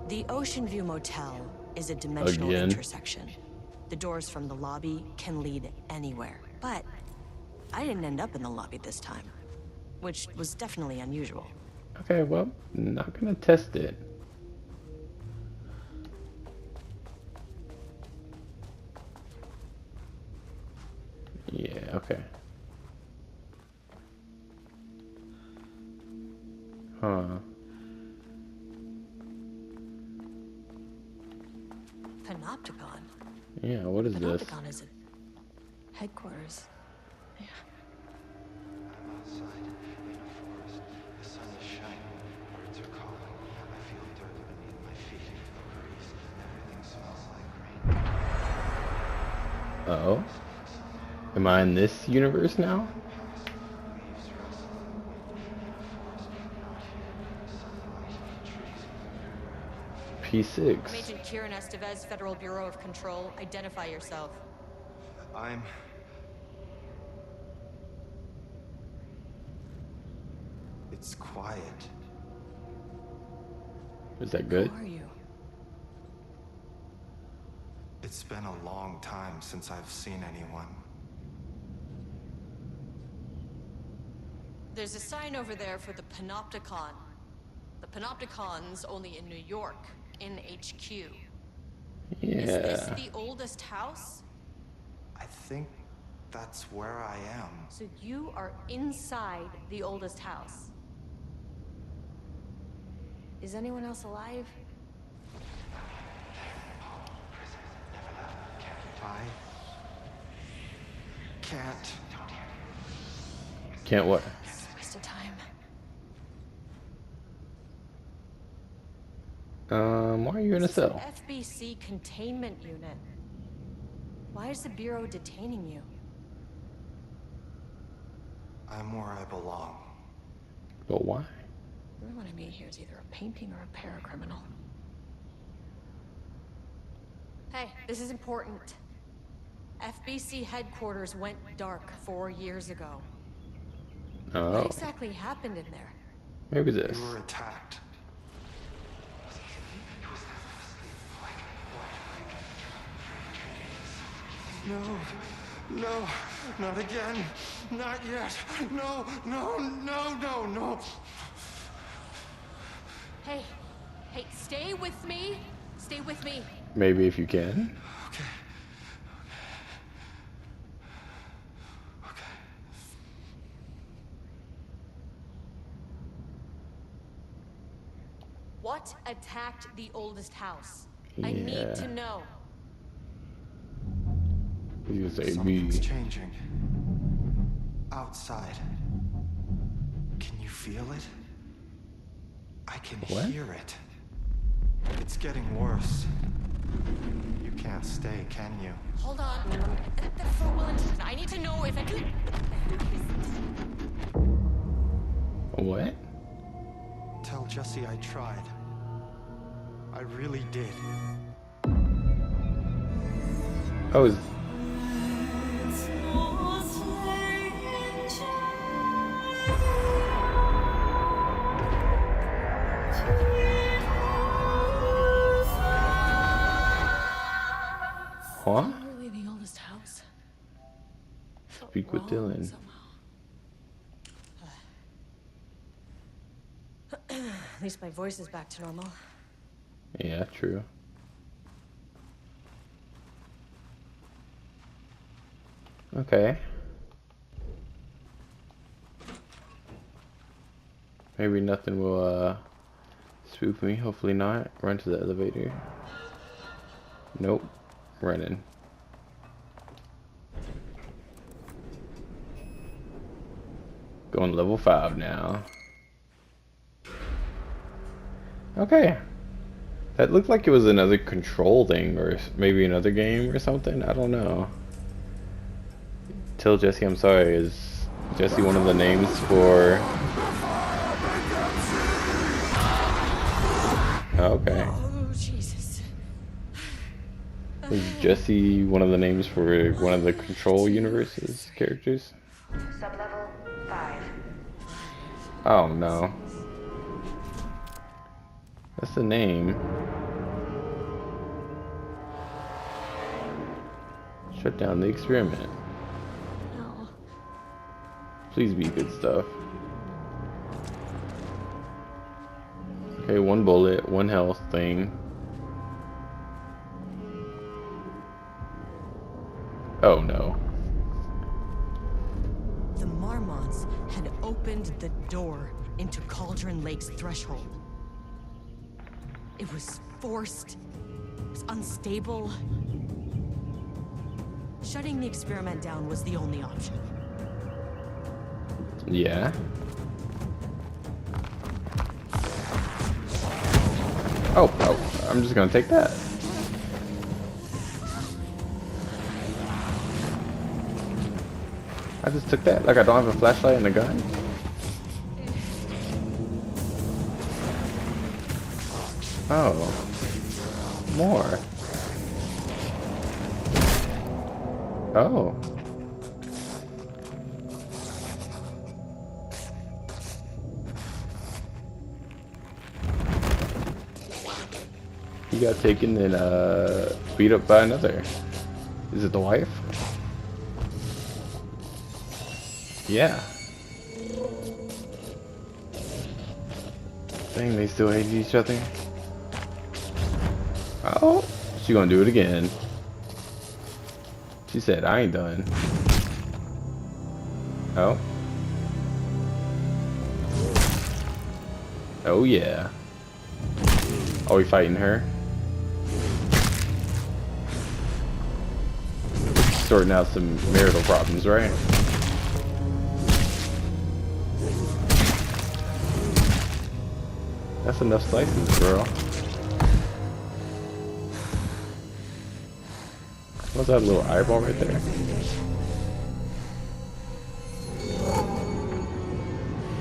The Ocean View Motel is a dimensional Again? intersection. The doors from the lobby can lead anywhere. But I didn't end up in the lobby this time, which was definitely unusual. Okay, well, not gonna test it. Yeah, okay. Huh. Panopticon? Yeah, what is this? Panopticon is it? Headquarters. Yeah. I'm outside in a forest. The sun is shining. Birds are calling. I feel dirt beneath my feet. A breeze. Everything smells like rain. Oh? Am I in this universe now? Leaves rustle. Forest, not here. Sunlight, trees everywhere. P6. I'm Agent Kiran Esteves, Federal Bureau of Control. Identify yourself. It's quiet. Is that good? Who are you? It's been a long time since I've seen anyone. There's a sign over there for the Panopticon. The Panopticon's only in New York, in HQ. Yeah. Is this the oldest house? I think that's where I am. So you are inside the oldest house. Is anyone else alive? I can't. Can't what? It's a waste of time. Why are you in a This is an cell? FBC containment unit. Why is the Bureau detaining you? I'm where I belong. But why? Everyone I meet here is either a painting or a paracriminal. Hey, this is important. FBC headquarters went dark 4 years ago. Oh. What exactly happened in there? Maybe this. We were attacked. No, no, not again. Not yet. No, no, no, no, no. Hey, stay with me. Stay with me. Maybe if you can. Okay. Okay. What attacked the oldest house? Yeah. I need to know. You say Something's me. changing. Outside. Can you feel it? I can What? hear it. It's getting worse. You can't stay, can you? Hold on. For will and I need to know if I do. What? Tell Jesse I tried. I really did. Oh, huh? Really the oldest house? Speak with Dylan. At least my voice is back to normal. Yeah, true. Okay. Maybe nothing will spook me. Hopefully not. Run to the elevator. Nope. Running. Going level 5 now. Okay. That looked like it was another control thing, or maybe another game or something. I don't know. Tell Jesse I'm sorry. Is Jesse one of the names for... Okay. Oh, Jesus. Is Jesse one of the names for one of the Control Universe's characters? Sublevel 5. Oh no. That's the name. Shut down the experiment. No. Please be good stuff. Okay, 1 bullet, 1 health thing. Oh no. The Marmots had opened the door into Cauldron Lake's threshold. It was forced. It was unstable. Shutting the experiment down was the only option. Yeah. Oh, I'm just gonna take that. I just took that. Like I don't have a flashlight and a gun. Oh. More. Oh. He got taken and beat up by another. Is it the wife? Yeah. Dang, they still hate each other. Oh, she gonna do it again. She said, I ain't done. Oh. Oh yeah. Are we fighting her? Sorting out some marital problems, right? That's enough slices, girl. What's that little eyeball right there?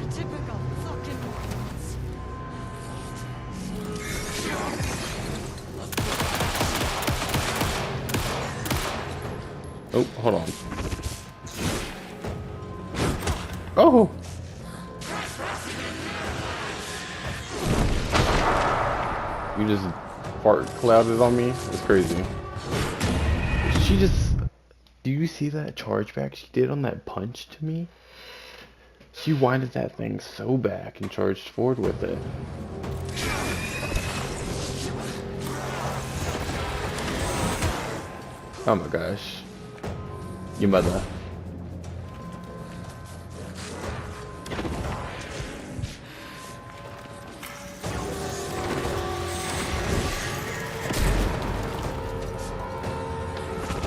Typical fucking Marmots. Oh, hold on. Oh! You just fart clouded on me? That's crazy. She just... Do you see that chargeback she did on that punch to me? She winded that thing so back and charged forward with it. Oh my gosh. Your mother.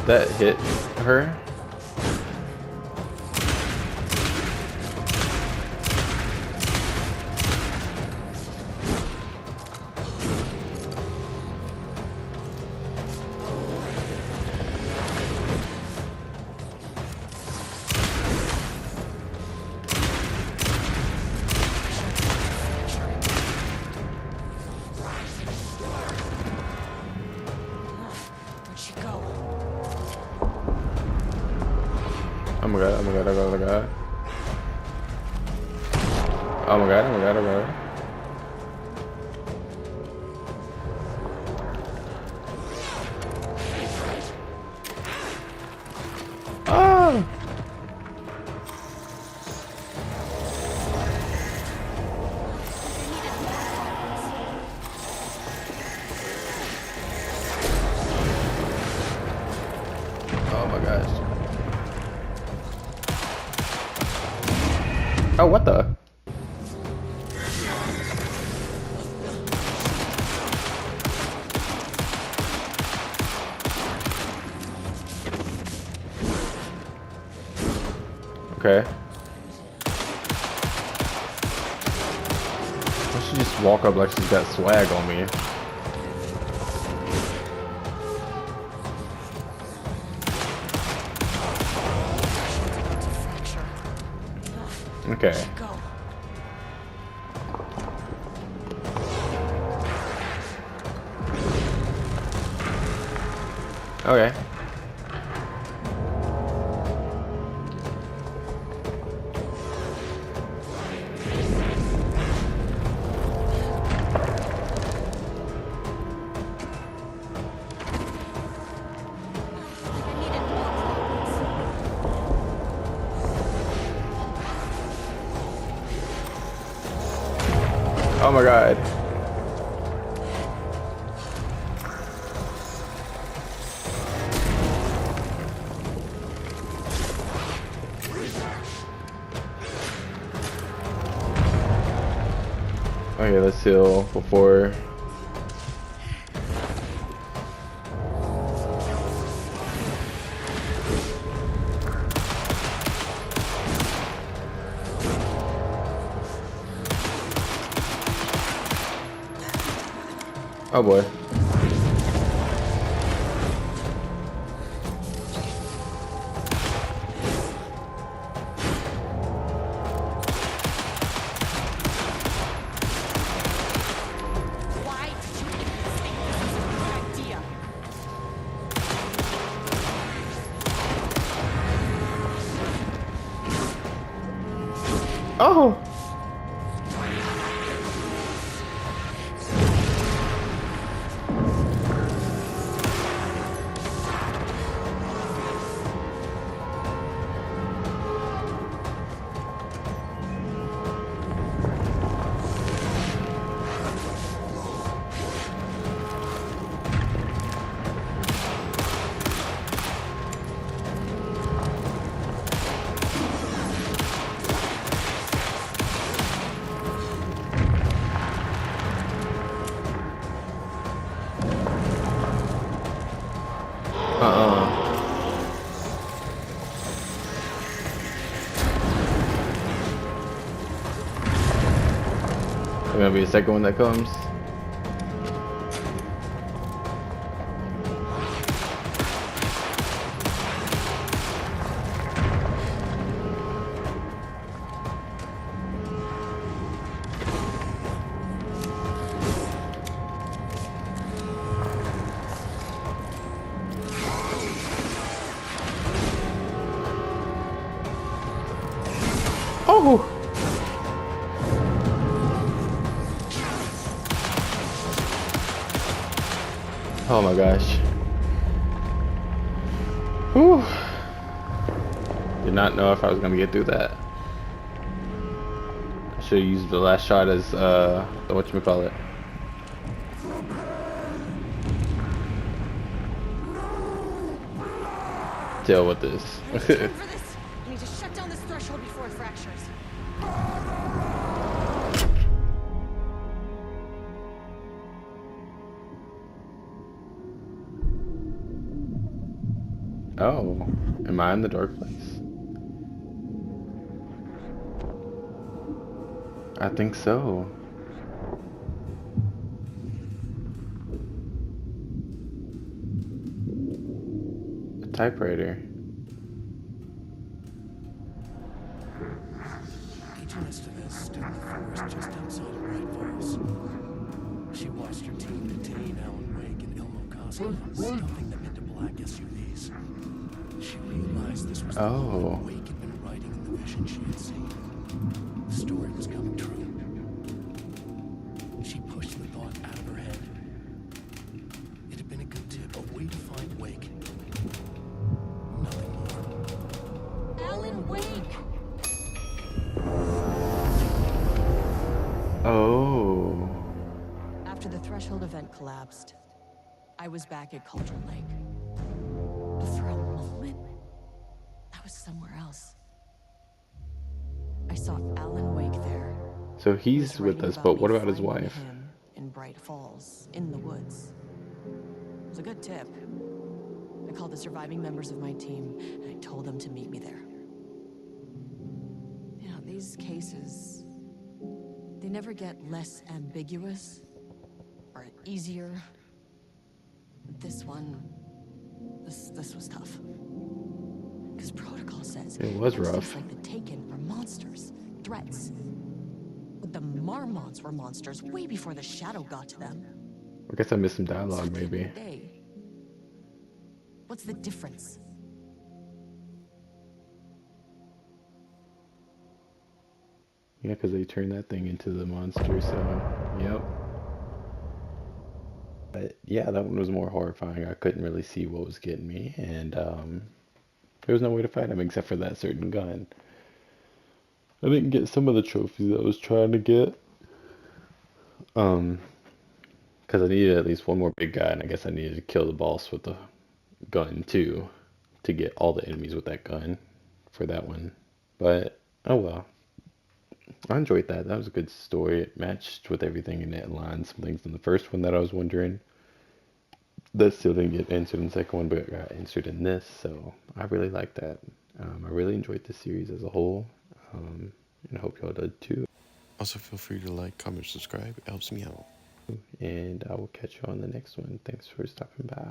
That hit her. Where'd she go? Oh my god, oh my god, oh my god. Oh my god, oh my god, oh my god. Oh! Oh my gosh. Oh, what the? Okay. Why she just walk up like she's got swag on me? Okay. Go. Okay. Oh my god. Okay, let's heal before. Oh boy. Why did you think this thing was a good idea? Oh! There's gonna be a second one that comes. Oh! Oh my gosh. Whew. Did not know if I was gonna get through that. I should have used the last shot as the whatchamacallit. Deal with this. I have time for this. I need to shut down this threshold before it fractures. Oh, am I in the dark place? I think so. A typewriter. Agent Esteves stood in the forest just outside of Bright Falls. She watched her team detain Alan Wake and Elmo Koski, stuffing them into black SUVs. She realized this was the moment Wake had been writing in the vision she had seen. The story was coming true. She pushed the thought out of her head. It had been a good tip, a way to find Wake. Nothing more. Alan Wake! Oh. After the threshold event collapsed, I was back at Cauldron Lake. But for a moment, I was somewhere else. I saw Alan Wake there. So he's with us, but what about his wife? Him in Bright Falls, in the woods. It was a good tip. I called the surviving members of my team, and I told them to meet me there. You know, these cases, they never get less ambiguous or easier. This one, this was tough. Because protocol says it was instances rough. like the Taken were monsters, threats. But the Marmots were monsters way before the Shadow got to them. I guess I missed some dialogue, maybe. What's the difference? Yeah, because they turned that thing into the monster, so, yep. But yeah, that one was more horrifying. I couldn't really see what was getting me, and there was no way to fight him except for that certain gun. I didn't get some of the trophies I was trying to get. Because I needed at least one more big guy, and I guess I needed to kill the boss with the gun too, to get all the enemies with that gun for that one. But, oh well. I enjoyed that. That was a good story. It matched with everything, and it aligned some things in the first one that I was wondering. That still didn't get answered in the second one, but got answered in this. So I really like that. I really enjoyed the series as a whole, and I hope y'all did too. Also, feel free to like, comment, subscribe. It helps me out. And I will catch you on the next one. Thanks for stopping by.